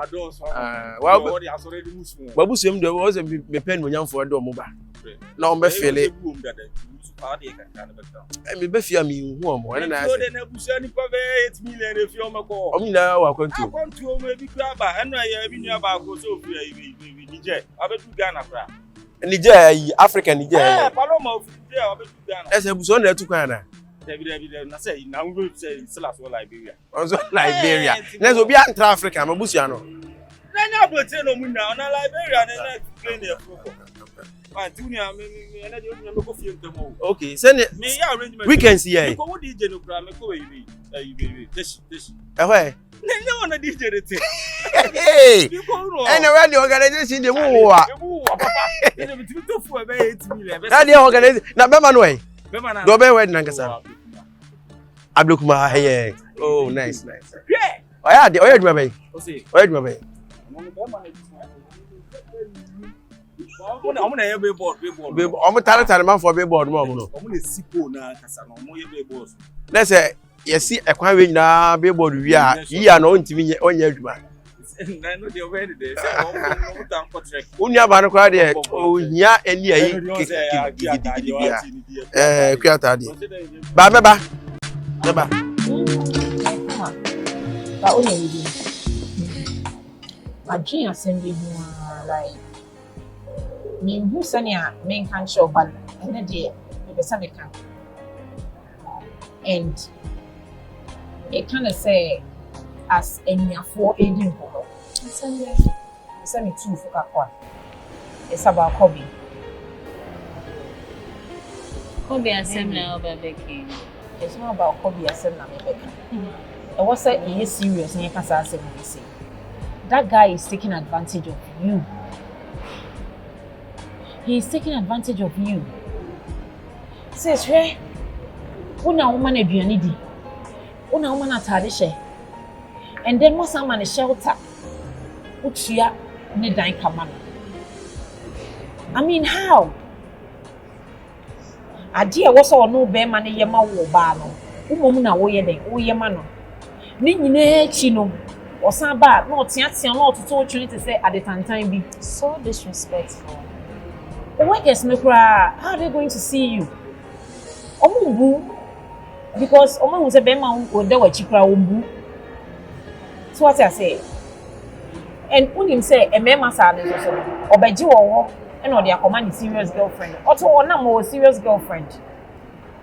Wa body has already muslim. Ba busu em dey o say me pen mo nyamfo do mo ba. Na o be fele. Me be fia me hu omo na na. So dey na busu ni pa be 8 million e fi o mako. O mi na wa kwantu. Kwantu o me bi kra ba enu ya bi nua ba ko so fi Niger. Abedu Ghana kra. Niger Africa Niger. Paloma of Niger abedu Ghana. Ese busu na etu kwan na. David na say na we say still as Liberia. Also Liberia. Na so bi antra Africa ma busu ano. Na anya abote no mu na na Liberia na explain e foko. Man, tunia me na dey me go fie ntemo. Okay, send it. Weekends here. Ko wo DJ no kra me ko we this. Where? No one DJ the thing. Hey. Anyway, the organization dey move wa. Papa. Dey be to fu e be 8 million. Na dey organize na bema no e. Bema na. Do be we na nkasa. Ablokuma here. Oh, nice. Yeah. Oya dey duma be. Oya duma be. Omo na ye billboard. Omo tare man for billboard mo no. Omo na sipo na kasa no omo ye billboard. Let's say yes, a quite win now, billboard. We are here, no intimate on your man. No, they already there. Unya Banaka, there. Oh, yeah, and yeah, Baba. But only my dream assembly, like me who sanya main can show, but and then the same can. And it kind of say as any for aiding for it's only two for Kakwa. It's about Kobby. Kobby assembly over Becky. It's not about Kobby assembly Becky. And what's that? He is serious and you can't say say that guy is taking advantage of you. He is taking advantage of you. Says hey, una woman aduane di. Una woman atade she. And then most man is shelter. Utia ne dan kamano. I mean how? Adia was all no be man ye ma wo ba no. Umom na wo ye den, wo ye ma no. Ni nyina chi no. Osan ba na otiatia na ototo twenty say at the time be so disrespectful. Workers no cry. How are they going to see you? Omumbu because Omo who say be ma wo de wa chi kra ombu. So what I say? And unim say a mema sa de so obeji wo and or dey command serious girlfriend. Oto ona mo serious girlfriend.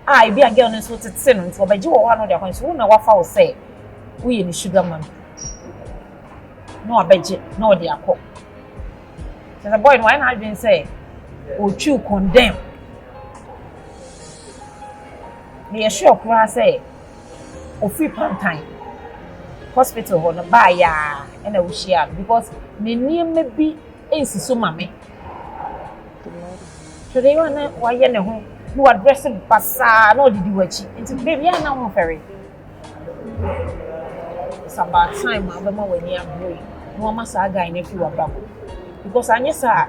Ah, e be a girl no so tete no nti obeji wo no dey so na wafa wo say wo ye ni sugar man. No obeji no dey akọ. So the boy why not been say o chu condemn. Me sure kra say o free part time hospital ho no ba ya e na wo shia because ne niam bi ensi so mame so they wanna why ye ne ho no address basa no didi wachi nti baby ya na ho ferry it's about time abema wani abroyi no ma sa guy na fi wabrabo because anye sa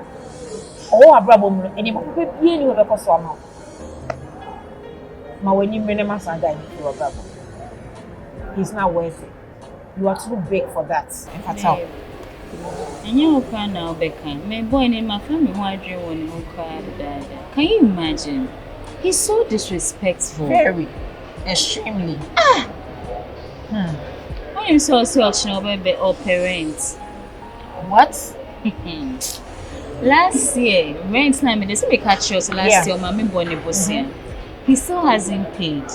o wabrabo mu eni ma pe bie ni we be koso ama ma wani mene ma sa guy na fi wabrabo he's not worth it. You are too big for that. And you can now become my boy in my family who I dream when you cried. Can you imagine? He's so disrespectful. Very. Extremely. When you saw such no baby or parents. What? Last year, rent time they say we catch us last year, mommy born a he still hasn't paid.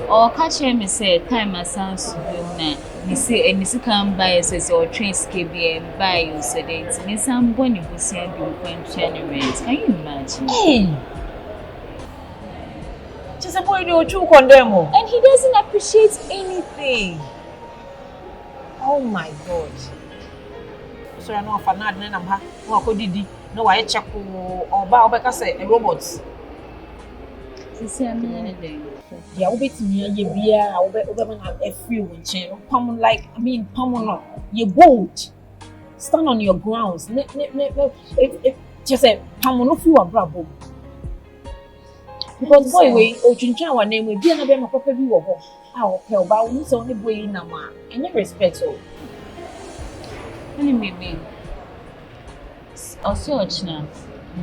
Or catch him and say time my son's na ni say and you can buy says or train KB and buy you so that ni some boy ni busi and you point rent. Can you imagine? Hey. Just a boy do you condemn and he doesn't appreciate anything. Oh my God. So I know if I'm not then I'm ha no akodi no why check or ba obeka say a robot. See I'm anything. Yeah, we bet me ye bia, we man a free one chain. Pam like I mean pam no. You bold. Stand on your grounds. It just say pam no fi wa brabo. Because boy we o chincha wa name we bia na be ma papa bi wo ho. Ah o pe o ba wo so ne boy na ma. Any respect o. Any me. Also ochna.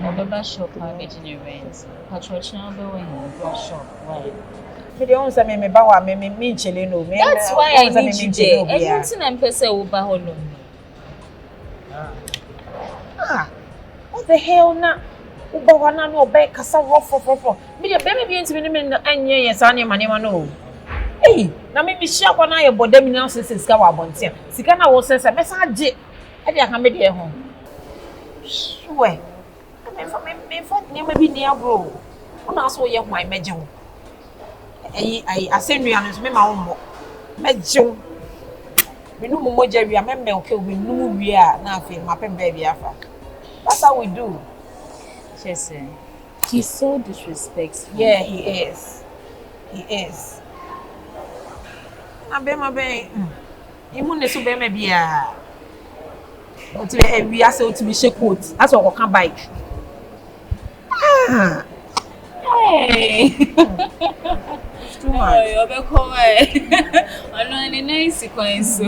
Obeba shop ha be generate. Patricia be when you shop. Why? Me don't say me ba wa me nchele no me. That's why I need you there. Everything I'm person will ba ho no. What the hell na? Uba wa na no be kasa rough. Me dey be ntimi me anye yes anye manema no. Hey, na me share kwa na ye bodam na sika wa bontia. Sika na wo sense me sa je I didn't come here home. Sure. Me for never be near bro. I'm also young, my major. I send you and me my own major. We know more Jerry, I remember okay, we know we are nothing, my pen baby. That's how we do. Chese, he's so disrespectful. Yeah, he is. He is. I be my baby. You wouldn't so be maybe we are so to be shake coat. That's what we can buy. Ah. Hey. It's too much. You're back home. I'm not in a nice sequence.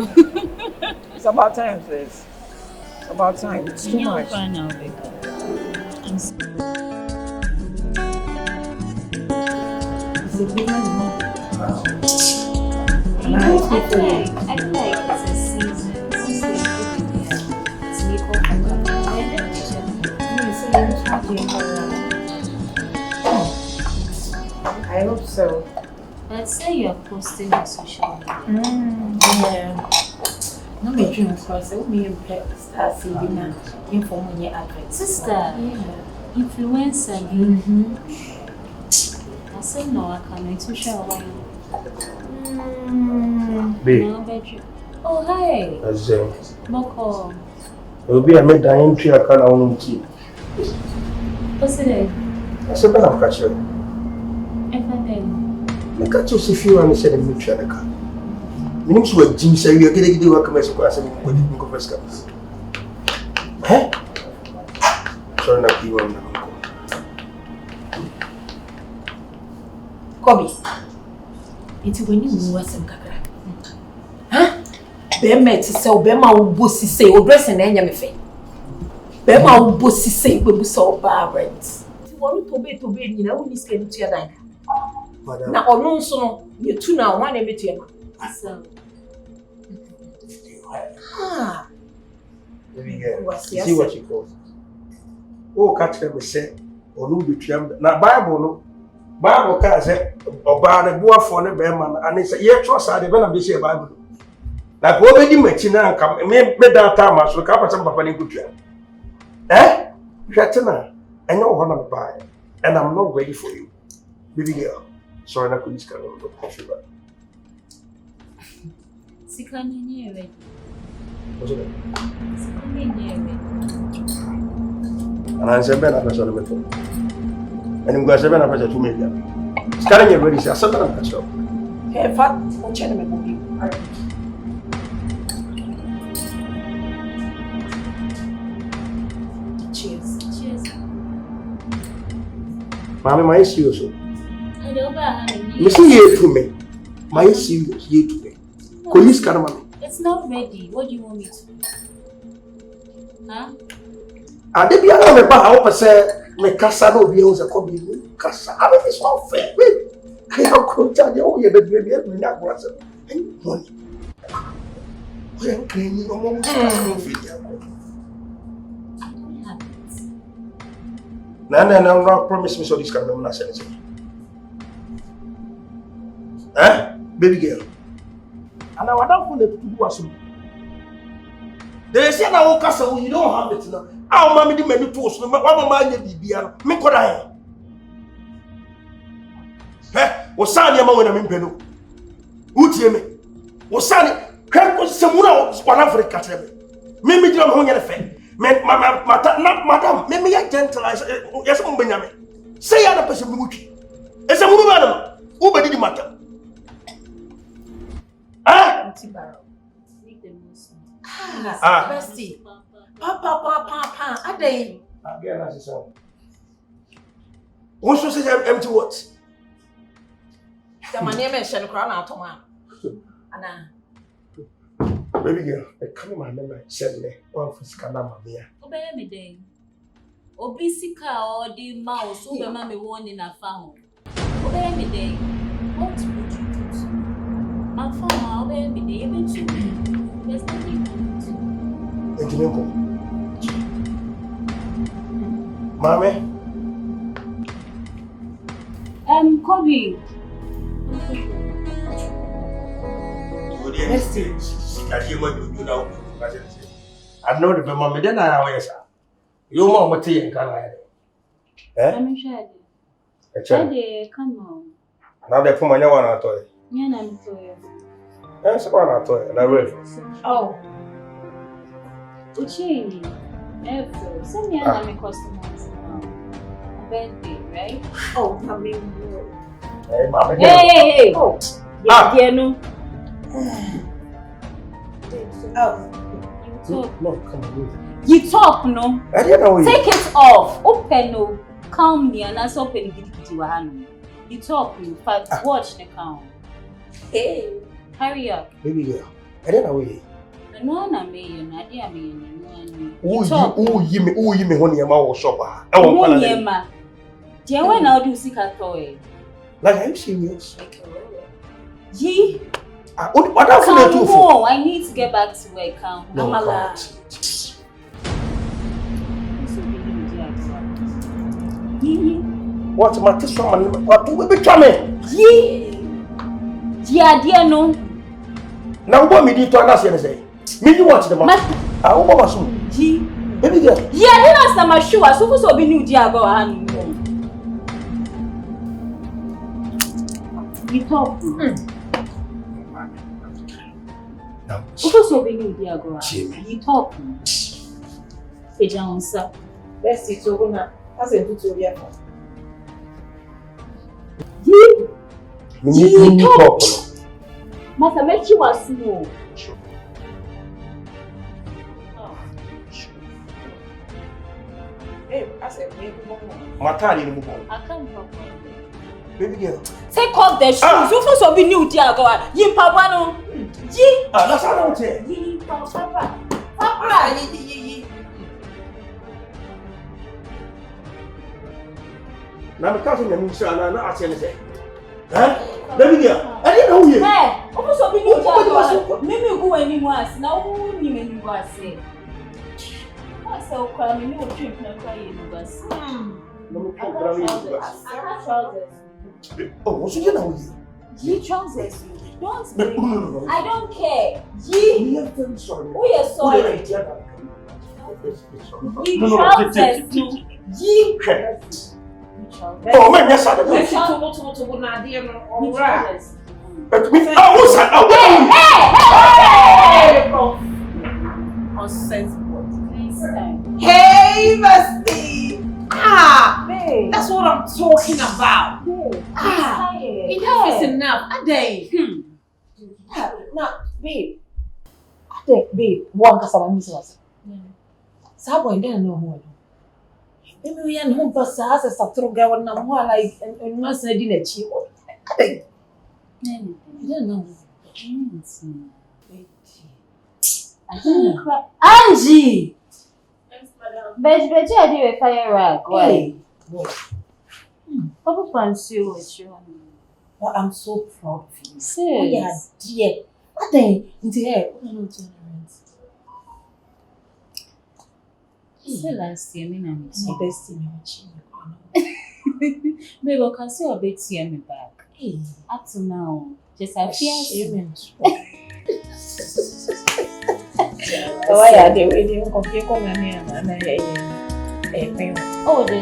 It's about time, sis. It's about time. It's too much. I feel like it's a season. It's make up I hope so. Let's say you're posting on social media. Yeah. No, me dream because me start seeing na inform on your advert. Sister, influencer. I say no, I can't. Too sure why. Babe. Oh hi. That's Moko. It'll be a made the entry I can't own key. What's it? I said, but I'm catching. I catch you if you want to say the mutual car. Meaning to a gym, say you're getting the work mess across and put it in the first cups. Eh? Sorry, not you on the Kobby. It's when you move some kakra. Huh? Bema to sell Bema will bossy say or dress and any me. Bema will bossy say we will solve bar rents. You want to be, you know, when you scared to your dime. Now, or no, so you two now, one every two. So, see what you call. Oh, catch them, say, or no betray. Now, Bible can say, about the boy for the bearman, and it's a year trust. I developed this year Bible. Like what made you mention and come, made that time as look up at some papa in good. Eh? Shatina, I know one of the buy, and I'm not ready for you. Baby girl, sorry, I couldn't scan on the coffee. Sikani ready. What's it? Sikani ready. And I said, Ben, I'm sorry, and I'm going to say, Ben, I'm 2 million. Scanning your ready, sir. Something I'm catch up. Hey, fat, what's your name? Cheers. Cheers. Mommy, my serious. I don't know. Listen here to me. My serious here to me. Police car, mommy. It's not ready. What do you want me to do? Huh? I did be a member. I hope say me casa no be use a Kobby. Casa. I mean, it's not fair. I have to tell you, oh, you better be able to not go outside. Money. I am cleaning your mom. No, promise me so this can be not say anything. Eh? Baby girl. And I want to do as well. They say na wo kasa you don't have it now. How mama di menu to so ma mama anya bibia no. Me ko dan. Wo sani ma wona me mpeno. Utie me. Wo sani kan ko semuna wan Africa trebe. Me me di no ho nyere fe. Me mama madam me ya gentle yes mo benyame. Say ya na pese mu mutwi. Ese mu ba no. Wo be di matter. Ah? Bestie. Papa. A day. Again, as you say. What's to say empty words? The my name is Crown out of Anna. Baby girl, I come in my memory. Said me, one for Scandama here. Obey me, day. Obisika or the mouse, who the mammy won in a farm. Obey me, day. What would you do? My farm, obey me, day. There's nothing to do. Mommy? Kobby. I know the mama then I always. You mama tea and can I? I'm sure. Come on. Now they put my one out of it. Yeah, I'm sorry. That's one out of it. I read. Oh. Uchini. April. Send me a customers now. Birthday, right? Oh, coming. Hey, mama. Hey! Oh. Yeah, no. Oh. You talk. No, come on. You talk, no? I didn't know. Take it off. Open, no. Calm me and that's open the you talk, you fast watch the count. Hey, hurry up. Baby girl, I didn't know. No, I mean, I didn't mean. You me honey, my shopper. I won't hear ma. Dear, when I'll do sick at toy. Like, I'm serious. Ye. What else? No, I need to get back to work. No, what my tissue man? What do we be trying? Dear, no. Now, what me did to understand say? Me you watch the man. I hope I soon. Baby girl. Yeah, then I stand my shoe. I suppose to be new dear go hand. You talk. Supposed to be new dear go hand. You talk. Ejan sir. Let's see so gonna. That's a good story. You talk. Masa mechi was no. Hey, I said maybe more. Matali ni mubo. I can't talk. Baby girl. Take off the shoes. You supposed to be new dear go on. You papa no. That's how I don't say. You papa. Papa. Now the cousin and Musa na ask anything. Huh? Baby girl, I didn't know you. Hey, almost be new dear. Maybe go anywhere. Now who you mean you go say? I say okay, me no trip na cry you go say. No trousers. Oh, what you know you? You trousers. Don't blame me. I don't care. You very sorry. Oh, you're sorry. You trousers. You. Oh, man, yes, I Let's to go na dear no. All right. But me, hey! Nonsense. Hey, Musty. Babe. That's what I'm talking about. Enough is enough. Ade. Now, babe. Babe, one customer misses. Sabo and then no more. Maybe we are home for us as a throw girl and more like and not said in a cheap. I don't know. Angie! But I do a fire rag. Why? Papa fancy with you. I'm so proud of you. Oh, yeah, dear. I think into here. Say last year, me and my best in your Babe, I can see a bit here me back. Up to now, just a few. Oh, yeah, they will compare on and oh, they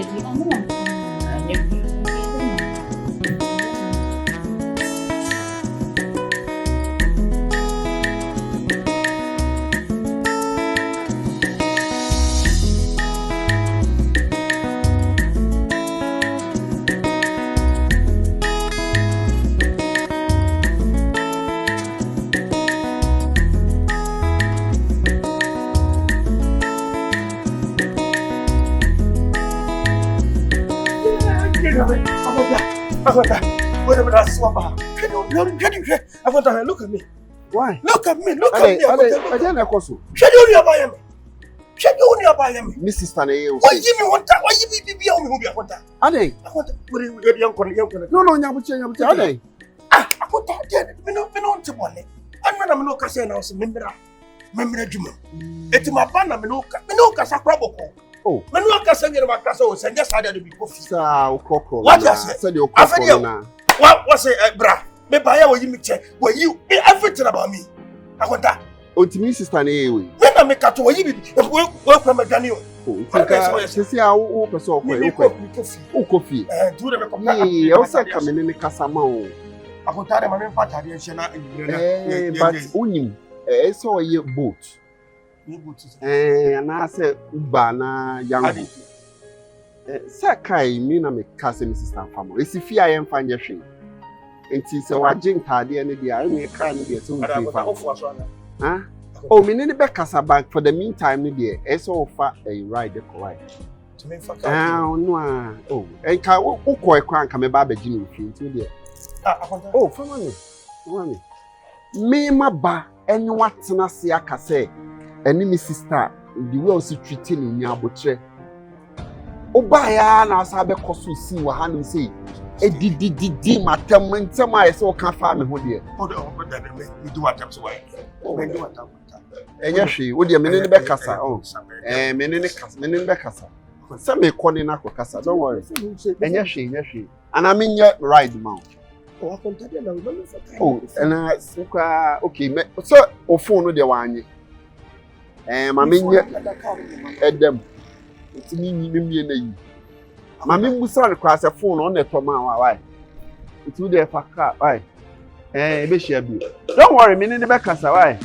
Whatever that swapper. I want to look at me. Why? Look at me. Look at me. I didn't know. Shut you nearby me. Shut you nearby me. Mrs. Tane. Why give me one time? Why you be beyond me? I want that. Ade. I want to young one. No, Nyabuche. Ade. I want that. Me no to one. And when I'm no kase na so member adwuma. Eti ma ba na me no kasa kraboko. Oh. Me no kasa ngere ma kasa o send just had to be coffee. Sa okoko. What you say? Said you okoko na. What say bra? Me buy you me check. Were you everything about me? I want that. Otimi sister na ewe. Me na me ka to yi bi we kwa madwane o sisi a wo pese o kofi tu de me ko ni o se ka me ne kasa ma o akontare ma me fa tade enche na but unim so ye boat na se uba na yango se kai mi na me kasa mi sister famo esi fi ayen fa nye hwe enti se waje ntade ne dia me ka ne dia so mfi fa ah oh me ne be kasa back for the meantime ne dia eso fa a ride ko right to me fa no oh en ka ukọ ekwa nka me ba ba gini mfi enti dia oh fama me me ma ba enyi watena se aka se eni mi sister the way o si treat ni nya abotre oba ya na asa be koso si wa ha no sei edididi matem ntem a se o ka fa me ho de o da me do atam so wa me do atam enye hwe wo de me ne be kasa oh me ne be kasa se me koni na ko kasa don't worry enye hwe ana me nye ride ma oh and suka okay me so o phone no de wanye ma me nye edem tini nyimie na yi ma me musa kwa se phone on neto ma why itu de fa ka why e be share bi don't worry me ne be kasa why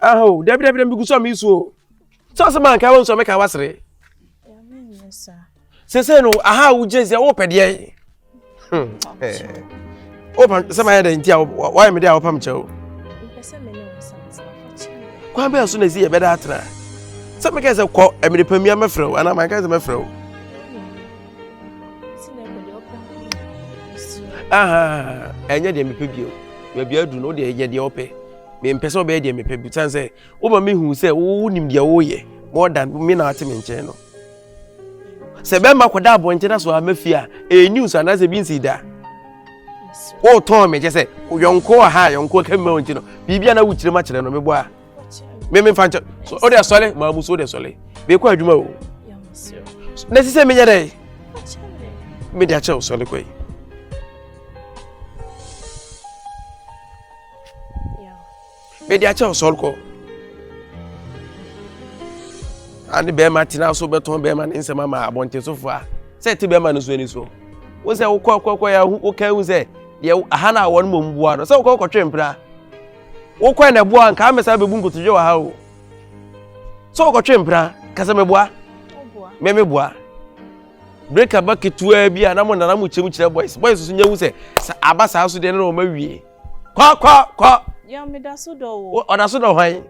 Oh, Debbie be so me so. So man ka won so make wasre. Ya me yes Say no, aha wo jezi wo pede. Open some head ntia why me dey opam chew. Pese me no sense na fachi. Kwa be so na si e be da atra. Say me ka say ko e me de pamia mefrew ana man ka say mefrew. Aha, enye de me pebio. We bia du no de enye de ope. Me mpese obe de me pebu tan say wo ma me hu say wo nim de wo ye more than me na ate me nche no se be ma koda abonche na so amafia e news ana se bi nsida wo ton me je say yonko ha yonko ka me onti no bibia na wuchire ma kire no me bo a me fanche so o de sole ma mu so de sole be ko adwuma o na si se me nyere me de a che sole ko be dia cha sol ko ani be ma tina so beton be ma nsema ma abonte so fo a se ti be ma no so ani so wo se wo ko ya wo ka hu se de aha na won mo mbua no se wo ko twempra wo ko na bua nka amesa be bu nkotodwe wa ha o so wo ko twempra ka se me bua me bua breaker bucket tua bia na mo na mo chemu kire boys so nya hu se abasa so de na o ma wie ko ya me da so do o da so do hwan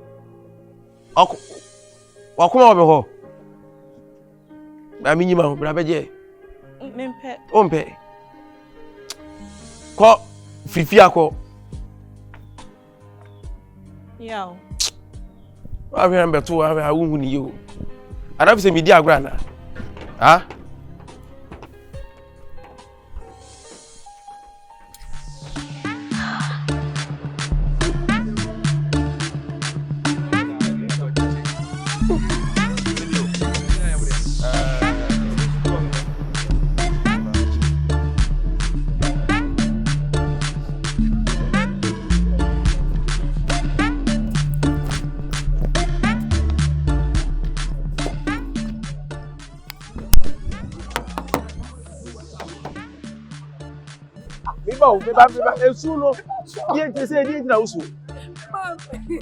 wakoma obe ho ba mi nyima ho bra beje mempe ompe Call Fifia call. Yeah. I remember too. I won't you. I don't say media grana. Huh?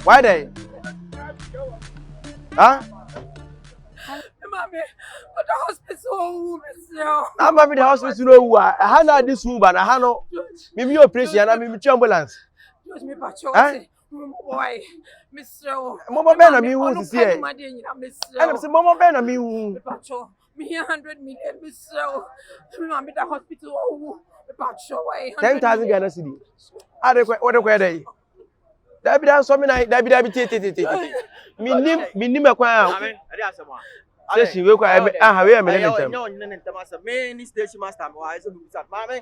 Why they? Huh? Mommy, at the hospital, I'm at the hospital. I had this woman. I had no. Maybe your operation. I mean, ambulance. Why, Mr. Mama Ben, I mean, who's here? And I'm saying, Mama Ben, I mean, who? Me 100 million, Mr. I'm at the hospital. 10,000 Ghana cedi. What a day. That be done so many. That be minim akwa. Station we kwa we am me station master mo I say mama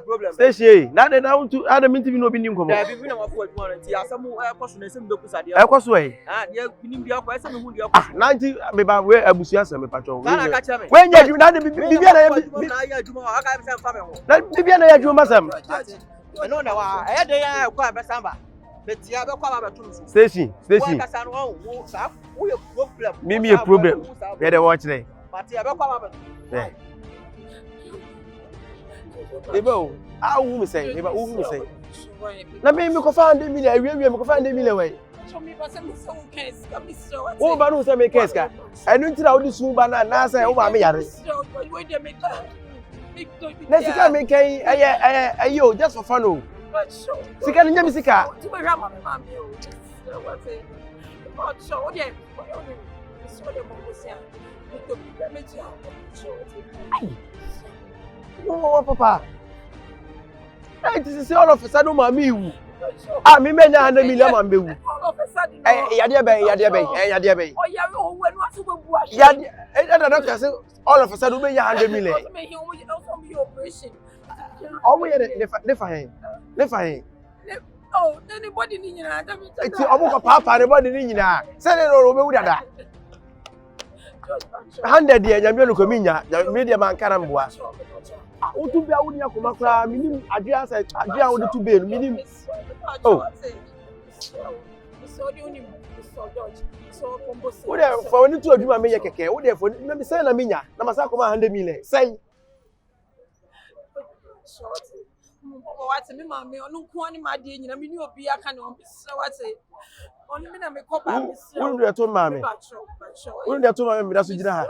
problem. Station na to ada minti bi no bi nim komo. Da bi na wafo adwuma no ti asemu ekoso na esem beku sade. Ekoso e. Dia binim bia kwa esem hu dia kwa. 90 me ba we abusu asem me patcho. Na ka cheme. We nya adwuma na bibia na ya adwuma aka be sem fa me ho. Na bibia na ya adwuma masam. No na wa e de ya kwa be samba. Betia be kwa ba betum so. Station. Wa kasa no wo sa wo ye problem. Me a problem. We dey watch there. Betia be kwa ba betum. Ebo, who me say? Ebo, who me say? Na me ko fa 100 million, we ko fa 100 million we. So me ba say me so case ka me so. Wo ba no say me case ka. Enu ntira wo di su ba na say wo ba me yare. We dey make that. Na sika me kai ayo just for fun o. Sika nya me sika. Tu be hwa mama o. What say? But so dey. So dey mo go say. To be me ti. Oh, Papa. It is all of a sudden, mammy. Me many 100 million, man. All of a sudden, Yadia. Oh, yeah, when what's all of a sudden, 100 million. Oh, we had oh, anybody need it's almost Papa, anybody need send it over with that. 100 years, I'm going to come in. The media man can't boy. O tu bia woni akoma kra minim adua sai adua woni tu be minim oh so di oni so George so combo say wo dey for woni tu aduma me ye keke wo dey for na me say na menya na masa akoma 100 million sai so what me mama onu ko ani ma de nyina me ni obi aka na on so what oni me na me ko ba me so wo dey to mama wo dey to mama me da so gina ha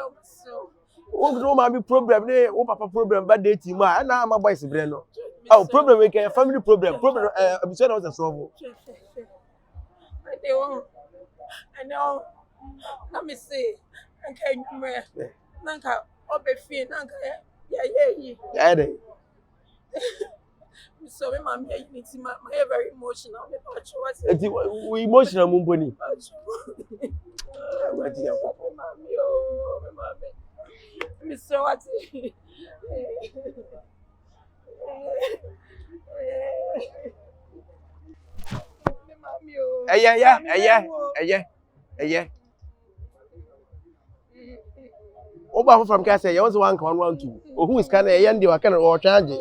o do ma be problem ne o papa problem ba date mu a na ma boys bre no oh problem we can family problem abuse na was solve I know let me see okay number nanka obefi nanka yeah dey so me mama unity my very emotional me touch what we emotional mu boni Mr. What? Oba from Kasa, you also 1.12. Oh, who is kind of a young deal? I can or charge it.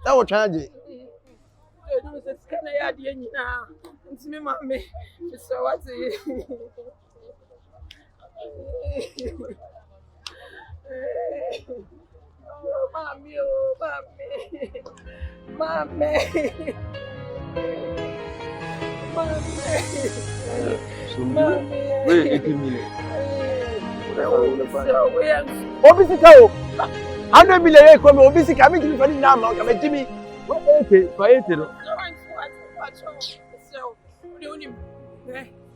That will charge it. It's me, mommy. Mr. What? Mommy, oh, mommy. Wait, 18 minutes. Obisika, 100 million come Obisika, I'm going to now, I'm Jimmy. What 80? For 80. So,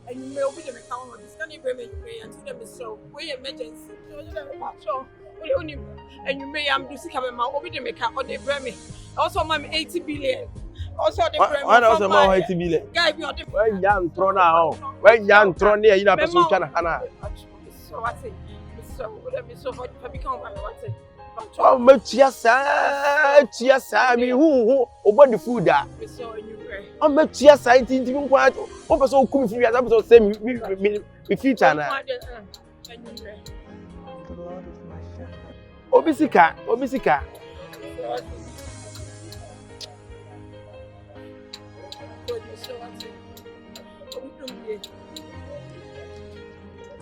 and you may be the account of this. Can you bring me until them so? We emergency. Only and you may am do sick of my obi de make or the bremi. Also, mam 80 billion. Also, the bremi. Why also mam 80 billion? Guy, be on the when young throw now. When young throw near you, person can hana. So what say? So let me so for become what say. Oh, much yes, me who about the food that. Oh, much yes, I think you want. Oh, person come free as I'm say me future na. Obisika.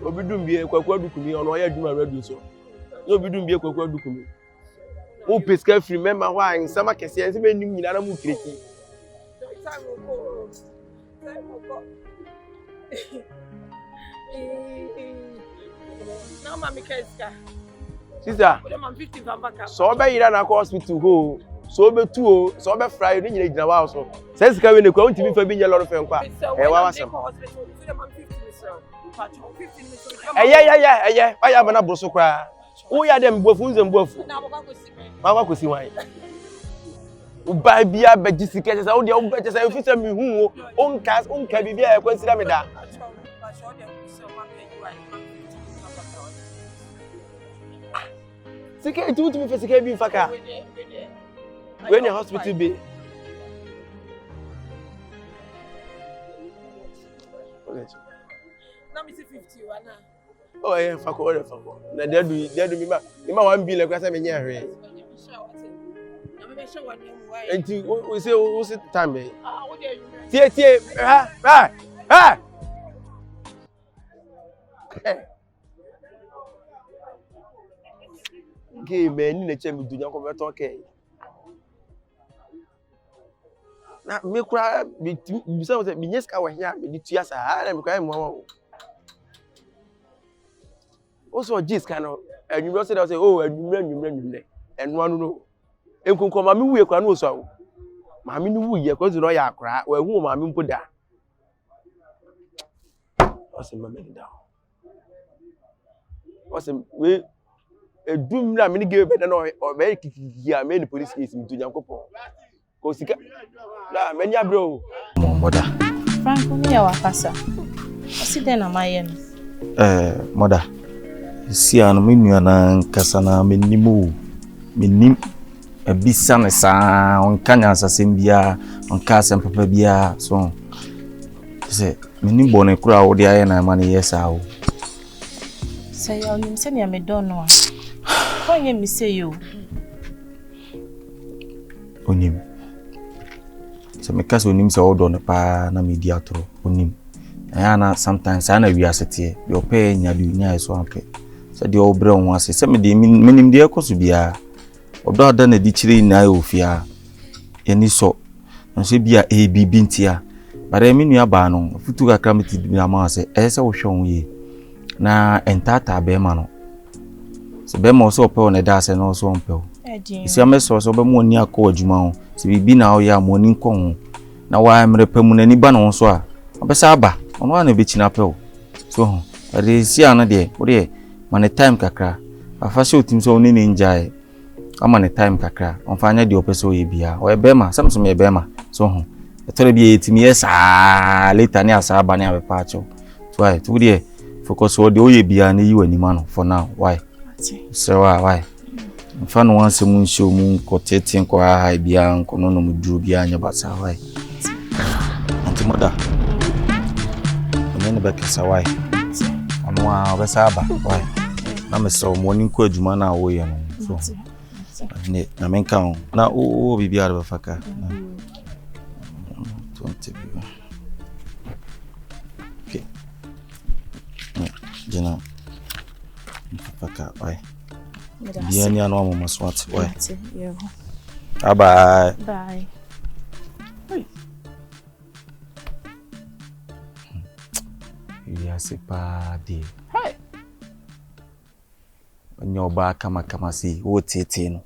Obidumbie kwakwa dukumi ono ya adwuma radio so. No obidumbie kwakwa dukumi. O pesca free member why nsama kese ense be nim nyina na mu kreti. Now mama keska. Sister. So be yira na hospital ho. So be tu o, so be fry no nyina gina wa so. Say sika we ne kwa untimi fa bi nya loro fe nkwa. E wa wasam. Eye. Why am na broso kwa? Who ya dem bofu nzem bofu? Ma kwa kosi wan. Uba bia beji sika say wo de wo beji say fi say mi hu o onka bibia e kwensira me da. Sika itu tu mi fe sika bi faka. When the hospital be. Now me see 50 wana. Oh yeah, fako. Na they do me ma 1 billion kwasa me nya hwe. Enti we say we sit time be. Ah, what dey you? Tie. Ha. Okay, man, ni na me dunya ko beto okay. Na me kura bi say me nyeska wa hia me tua sa na me kwa mo. Also gist kind of anwumre say say oh anwumre eno anu no enkonko ma me wuye kwa no so awo ma me no wuye kwa zuro ya akra wa hu ma me mpoda ose ma me da ose we edum na me ni give be na o be kiki a me ni police case mi to nyankopon ko sika na me nya bro moda Frank me ya wakasa osi den na maye no moda si anu menu na nkasa na menimu menim ebisa ne sa onkanya asasem bia onkasa papa bia so se menim bone kura wo de aye na ma ne yesa wo say ya onim se ne me don no ko ye mi se yo onim se me kaso onim se wo do ne pa na media tro onim ana sometimes ana wi asete yo pe nya du nya so ampe se de obre won ase se me de menim de ekoso bia odo ada na di chire na ofia eni so nso bia ABB ntia bare me nua ba no futu kakra meti bia ma ase se wo hwon ye na entata be ma no se be mo so pe o ne da ase no so mpe o isi ameso so be mo ni akọ adwuma ho se bibi na o ya mo ni nkọ ho na wa emre pamu na ni ba no so a obesa aba ono ana be china pe o so ho re si ana de o de mane time kakra afa se otim so oni ni njae ama ne time kakra onfanya de opeso ye bia o ebema samsum ye bema so ho etore bi etimi esa later ni asa aba ni abepa acho so why to de focus o de o ye bia na yi wani ma no for now why so why mfa no wanse mu nsho mu kotete nko ha bia nko no mu duru bia anya basa why anti moda onene ba kesa why ono a obesa aba why na me so mo ni nko adwuma na wo ye no so ne na menka on na o bibia ba faka 20 okay jina faka why bien ni anu mo swat why bye bye ya c'est pas dit hey nyoba kama si wo tete no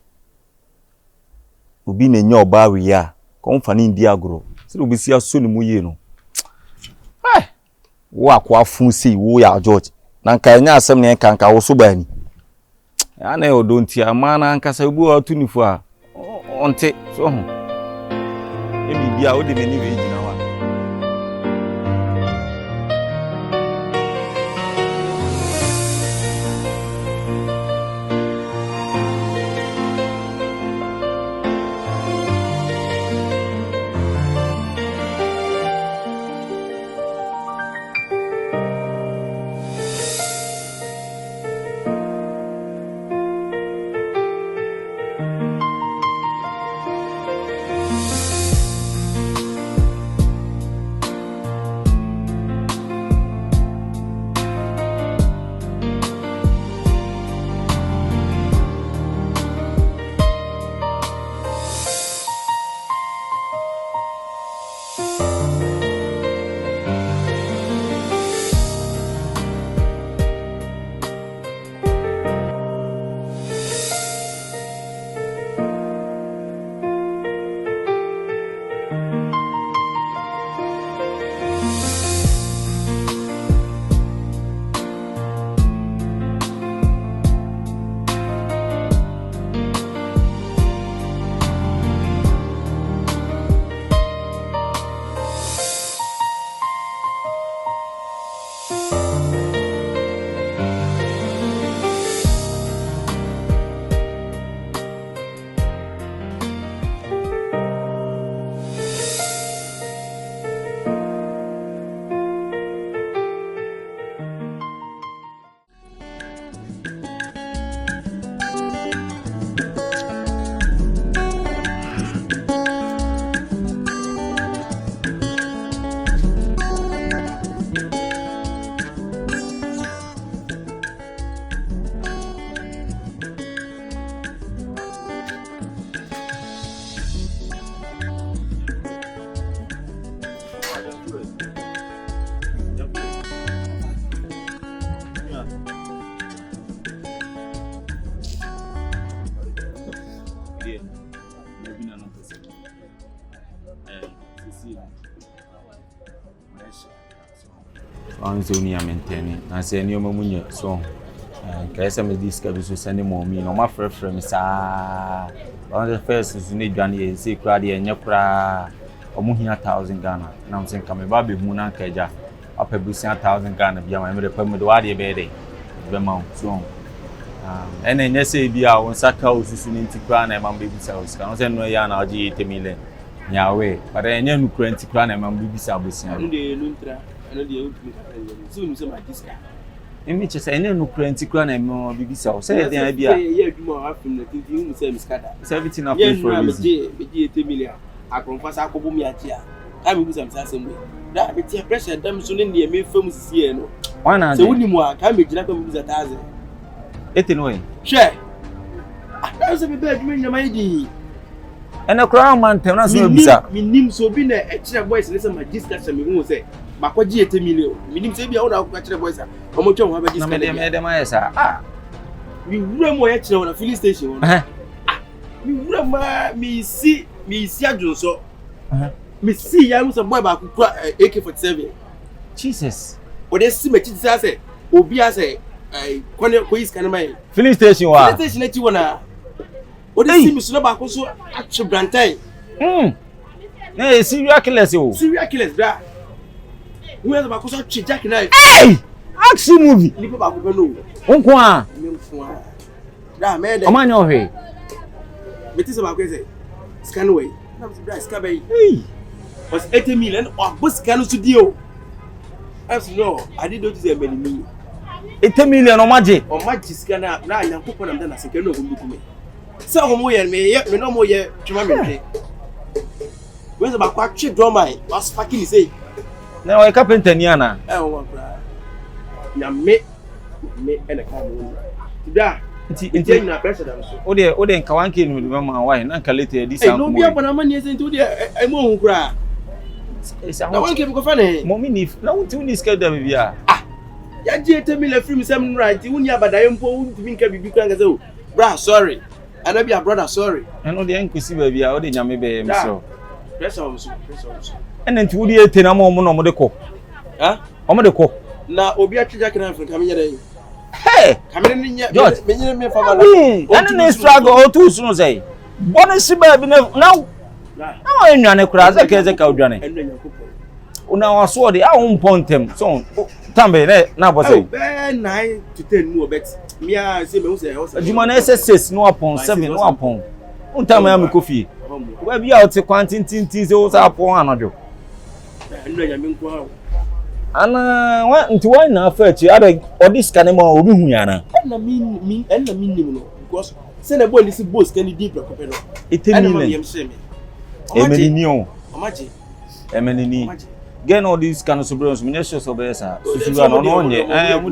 obi na nyoba wi a konfa ni ndi agro se obi si aso ni mu ye no hey wo akwa fun si wo ya George na nka nya asem ne nka wo so ba ni ana odonti amana ankasa bu atunifo a onte so ho e bibia o de mani we gina wa so ni amenteni na se ni omamunye so kaisa me diska bi so send mommy no ma frefre me sa on the first is ni dwane e se kura de enye kura omuhia 1000 Ghana na msen ka me ba be hu na nkaja apabusia 1000 Ghana bia ma me de pam de wa de be de be ma so ene enye se bia won saka osusu ni ntikura na ma be bisa oska no se no ya na oji 8 million nyawe para enye nukura ntikura na ma be bisa abosia nde nuntra ano de so nu se ma diska emi che se ene nukura ntikura na ma be bisa o se de bia ye aduma afim na tinti hu se miskada 17 of for reason ye beji 8 million akronfa sa akobo mi atia ka me bisa msa semwe da be tie pressure dam so ne ne me fam sisie no wana se wuni mu aka me gina ka me bisa 1000 etino e hwe na se be be aduma nyama yi ene kura man tem na so bisa minim so bi na e kire boys ne se magister se me hu se makwaji 8 million minim se bia wo na akwa kire boys a omo twa ho ba magister na me de ma yesa mi wura mo ya kire wo na filling station wo mi wura ma mi si adwonso mi si ya mu se boy ba kukura AK47 Jesus o de si me chi sa se obi ase kwane ko is kan mai filling station wa filling station eti wona o de si mi so na ba ko so atwe brantai na serial killers o serial killers bra we ba ko so atwe jack knife action movie ni ba ko no onko a da me de o ma nya ohwe meti se ba ko se scan way na se bra scan bay was 80 million o bo scan so dio as no I did not say many 80 million o maji scan na nyankopɔ na mda na scan no go me se ho mo ye me no mo ye twema me hwe we se ba kwa twe do mai was fucking say na o carpenter ni ana o kra na me ene ka mo da nti na pressure dam so o de nka wanke no de ma why na nka later di sa no bia bana mani ese nti o de mo hu kra na wanke bi ko fa ne mommy ni na wonti ni schedule me bia ya je 8 million free me sem right woni abadaye mpo wonti mi nka bibi kran ga say bra sorry and be a brother sorry eno de enkusi ba bia o de nyame be me so pressure on so ene nti wodi ete na mo no mo de ko ha o mo de ko na obi atija kran fun kam nyere Hey, George, any struggle or two soon say. Bonus baby now. Now I know the crowd that cares a cow journey. Una was so the own point him. So, Tambe, now was it 9 to 10 more bets. Me, I say, Jumana SS no upon 7 no upon. Un time I am coffee. Where be out a quantity those upon another. And went to one now first. You other or this canema or Mumiana. And I mean, because send a boy this boss can deep. It Emily, get all these kind of sobrios, ministers of Bessa. So you are not on yet. We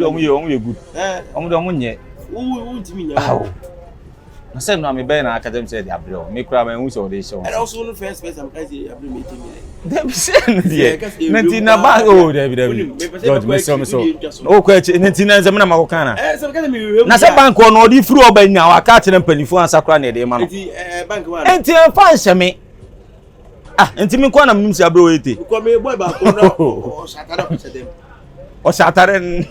good. On yet. How? I said, no, I'm a academy said, Abro, make crab and who's all this show. And also, the first person I'm meeting. Them send the Natina Bago, David. No question, Natina Zamanamacana. Nasa bank on all the fruit by now. I catch them penny for Sacrane, the man. Until fancy me. Ah, until me quite a means abroad. Come a boy back or Saturday.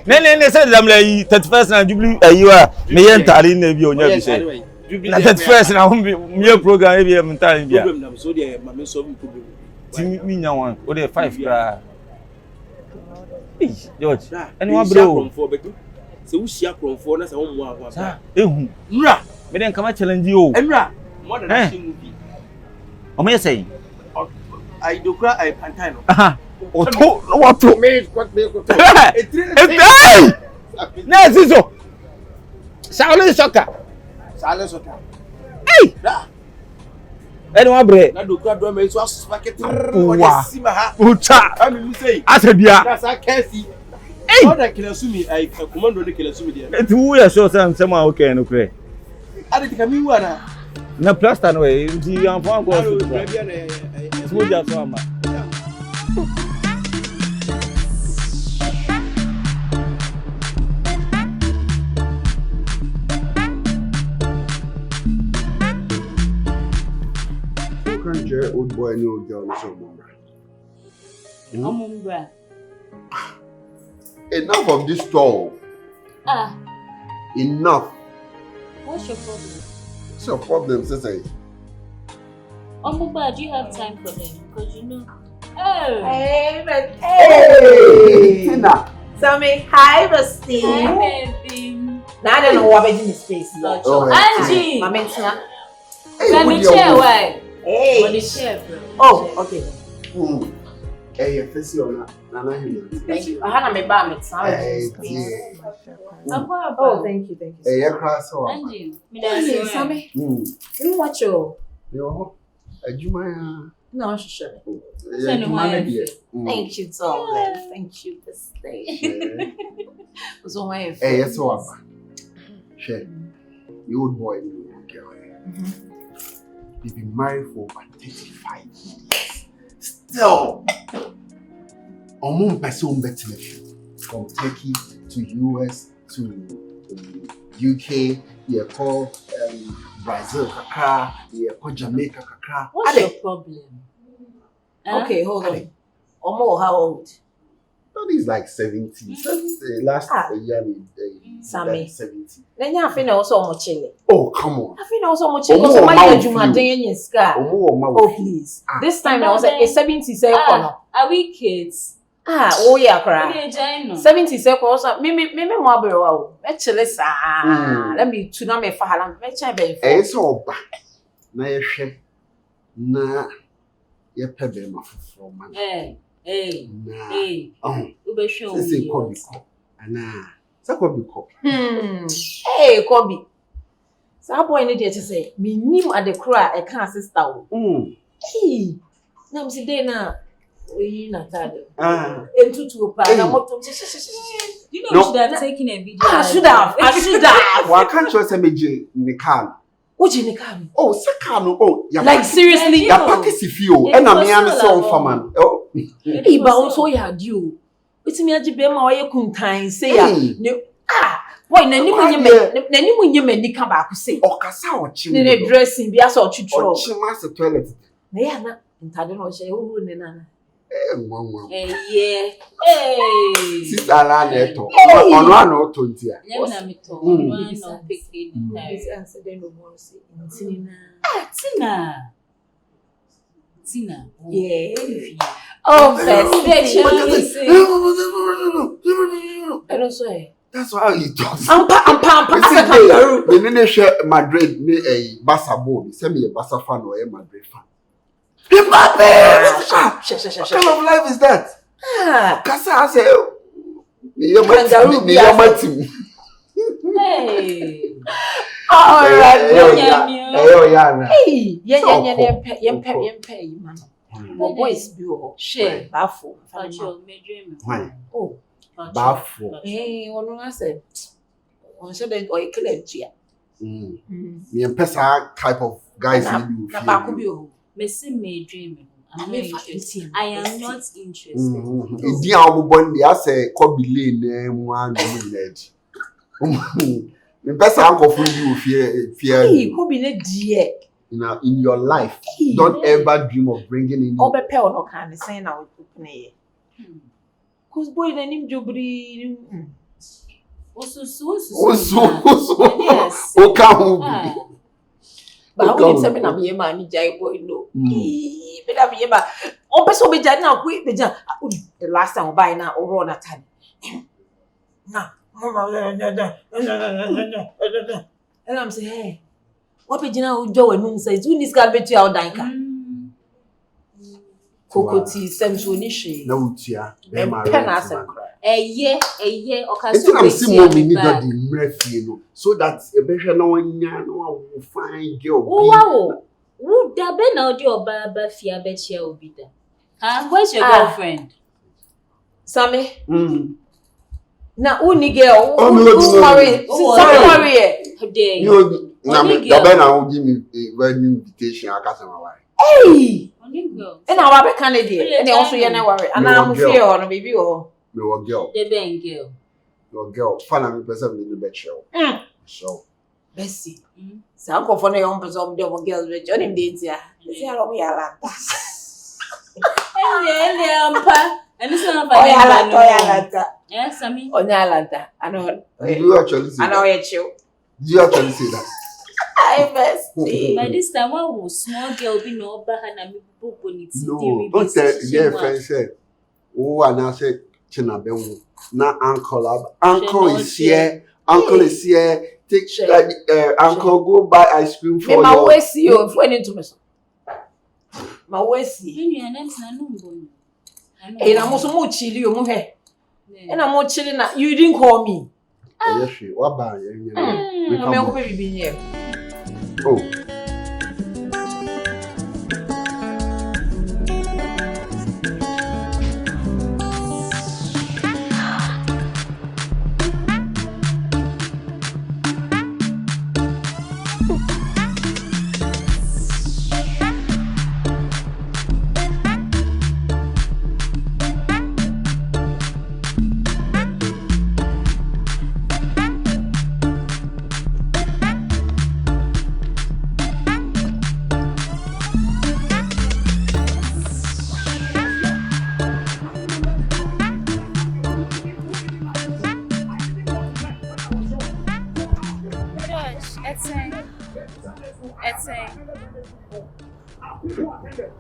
Nene said, I'm like 31st and Jubilee. You are me and Tarine, you never say. 31st and I won't be your program. I'm telling you. So, dear, my so me now one. What are 5 cry? George, and one bro. So, we share from 4 as a home one. Mra, but then come and challenge you. Mra, more than a movie. O me say? I do cry I pantano. Aha. O to what to me what me go to. Hey! Na zizo. Sale soka. Hey! Anyone bre. Na do cry do me so spaghetti. Wa. Ucha. Am say. Asebia. That's a kesi. Hey! All that kill sumi I command the kill sumi there. It who ya so say okay no cry. Ade tika mi wana. Na plaster no e ndi anfan go so. Smo ja so ama. Can't old boy and old girl so Mumbra. Enough of this talk. Enough. What's your problem? What's your problem, sister? Mumbra, do you have time for them? Because you know. Oh. Hey, Tina. Tell me, hi, Rusty. Hi, baby. Now I don't know what I'm in this space. Angie. My mentor. Let me chair, why? Hey. On the chair, bro. Oh, okay. Hey, you're facing on that. Thank you. I had a bam. It's now. Oh, thank you. Hey, you're cross. Angie. Hey, Sammy. You watch your. Jumaya. No, sure. Thank you, darling. Thank you this day. Was on my face. Hey, yes, what? Share. You old boy, girl. They've been married for over 35 years. Still, from Turkey to US to UK, you call Brazil, Kakra, you call Jamaica, Kakra. What's your problem? Okay, hold on. Omo, how old? He's like 70. Last year, Sammy. 70. Then you have also much chili. Oh, come on. I think also much chili. Because my Juma day in scar. Oh, please. This time I was a 70 second. Are we kids? Oh yeah, cry. 70 seconds. Me more bro. Actually, let me tuna me fahala. Me try be. Eh, so ba. Na ye hwe. Na ye pebe ma foforo man. Hey. Ube show me. Say Kobby. Ana. Say Kobby ko. Hey, Kobby. Sa boy need to say, me nim at the cry I can't sister. Hey. Na me say dey na. We na tado. Entutu pa na moto. You know, you should have taken a video. I should have. Why can't you say me in the car? What in the car? Oh, second. Oh, like seriously? Ya package if you. And I'm here so farman. Oh. Hey, but also ya do. It's me aji be ma oye kuntan say ya. Boy na ni munye me ni ka ba ku say. Okasa ochi. Ni dressing bi asa ochuchuro. Ochi ma se toilet. Na ya na ntade no she hu ne na. Yeah. Hey. Sister Alaneto. On one or 20. Tina. Yeah. Oh, perfection. I don't say. That's how he talks. I'm the nene share Madrid me a Barca boy. Send me a Barca fan or a Madrid fan. What kind of life is that? Kasa I say, hey. Boys bio share bafo oh bafo ono ase on say that o ekele me pesa type of guys you na ba ko bio Messi may dream. I am not interested. Idi awon bondi ase Kobby lane mu an village. Me pesa anko fu you fear. Kobby ne die. In your life, don't ever dream of bringing in. Obepe no can say na open here. Cause boy na nim jobri. Oso. O ka hu bi. Ba o nim se me na me ma ni jai boy no. Be da me ma. On person be jai na ku be jai. The last time we buy na o run at time. Na. And I'm saying, hey. What be jina ujo wenum says you need to bet you out danka. Kokoti semso ni hwe. Na utia. Be ma re. Eye okaso. It's not see more we need that the mrefie no so that e be hwe na wanya no fine girl. Wow. Wo da be na odi oba ba fia be chia obi da. Huh? Where's your girlfriend? Sammy. Na uni girl. Who marry? Sammy marry. You na be na give me wedding invitation akasema why. Hey. And I be Canadian. And also you na worry. And I'm fear on baby or. Me wa girl. The ben girl. Your girl. Fana me person in the bed show. So. Bessie. So I'm going for the young person of the girls with Johnny Dintia. See how we are like that. And this one Oyalanta. Yes, I mean. Oyalanta. I know. Do you actually say I know it's you. Do you actually say that? I Bessie. By this time, I was small girl be no bahana me buboniti. No, don't tell your friend said. Oh, and I said, Chinabe, na uncle. Uncle is here. Uncle is here. Take uncle go buy ice cream for you. My way see you when into me. My way see. Your name's Nanumbo. And I'm also more chilly, you move. And I'm more chilly now. You didn't call me. Yes, she. What about you? I'm going to be here. Oh.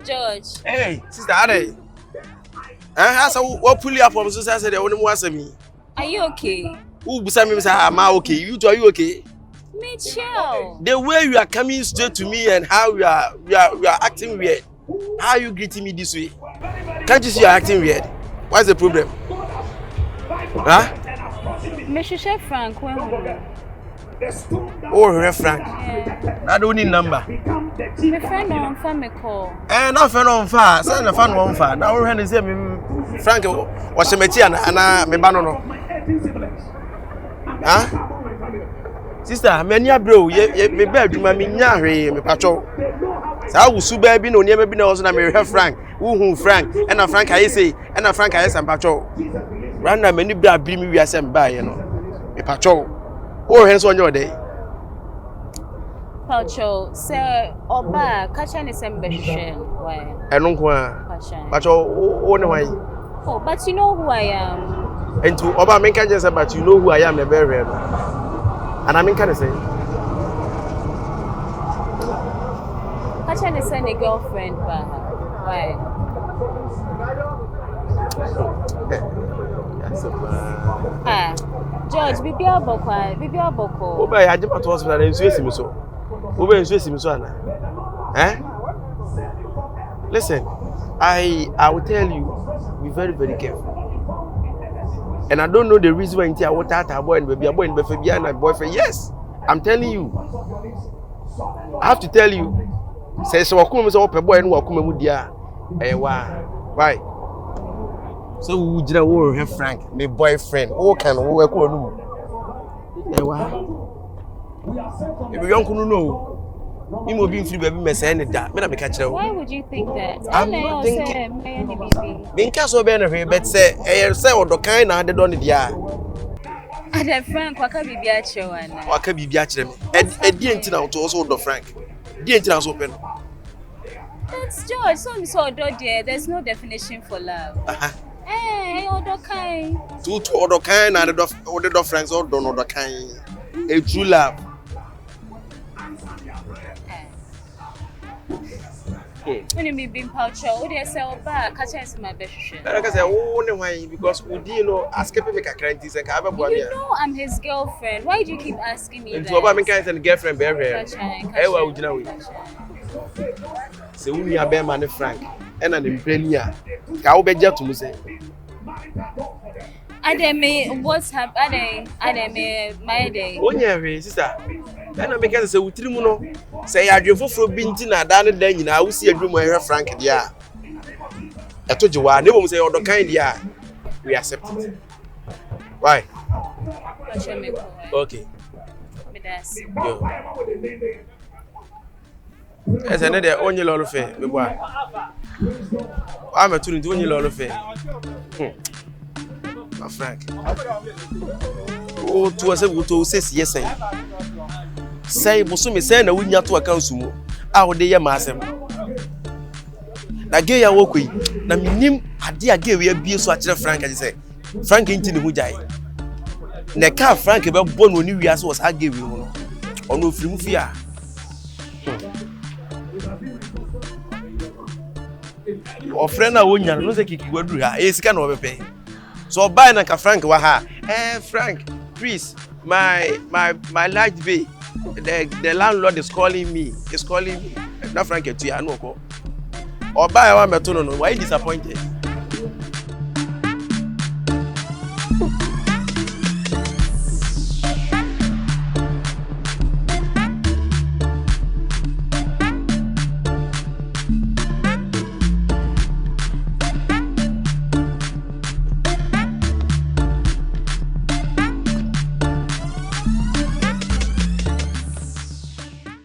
George. Hey, sister Ade. What pull you up from society? They only want me. Are you okay? Who beside me say, am I okay? You two, are you okay? Mitchell. The way you are coming straight to me and how you are acting weird. How are you greeting me this way? Can't you see you are acting weird? What's the problem? Huh? Mr. Frank, oh, Frank. I don't need number. My friend on family call. Not friend on fire. Send a fan on fire. Now we're say Frank was a metian and I me banono. Huh? Sister, many bro, ye me bed to my minyare, me patrol. So I will sue baby no never been also na me Frank. Who Frank? And a Frank I say, and a Frank I say patrol. Random many bra bring me we are sent by, you know. Me patrol. Oh, hands on your day. Pacho, sir, Oba, catch any sembration. Why? I don't want. Pacho, why? Oh, but you know who I am. And to Oba, make just say, but you know who I am, the very and I mean, can I say? Catch any send a girlfriend, but why? Ah, George, Bibi Aboko. Oba, I just was that in Swiss, so. Oba in Swiss, so. Eh? Listen, I will tell you, be very, very careful. And I don't know the reason why I want a boy and baby, a boy and baby, and a boyfriend. Yes, I'm telling you. I have to tell you. Say so, I come so open boy and walk come with dia. Why? So we just want to have Frank, my boyfriend. Oh, can we work on him? If you don't know. Why would you think that? I'm not thinking. Because of benefit, but say or the kind I did on it. Yeah. And Frank, what can be a show? What can be a chim? And didn't know to also the Frank. Didn't open. That's George. So dear. There's no definition for love. Hey, other kind. Two other kind and the Franks or don't other kind. A true love. When you being Pacho, would you sell back? Catch us my best. Like I said, why? Because we know ask me make a crisis and have a boy. You know I'm his girlfriend. Why do you keep asking me that? Into about me and girlfriend bear. Hey, what would you know? So we are bear man Frank and an imprenia. Cow be jet to say. Ademe, what's happening? Ademe, my day. Oh, yeah, sister. And I because say Utrimuno say I drove for binting a done then I will see a room where Frank. Yeah. I told you why never say all the kind. Yeah, we accept it. Why? Okay. As another only lot of fair. I'm a tuning to only lot of fair. My Frank. Oh, to us, to say yes. Say, Bosumi send a winner to a council. Our dear Massam. Na gay a walkway. Na minim, a dear gay, we be so much Frank, I say. Frank into the Mujai. Na car Frank about born when you was I gave you. Or no film fear. Or friend, I won't know the kick go do her. It's kind of a pay. So buy na Frank waha. Frank, please, my large bay. The landlord is calling me. Not Frank to you, I know. Or buy one metono. Why disappointed?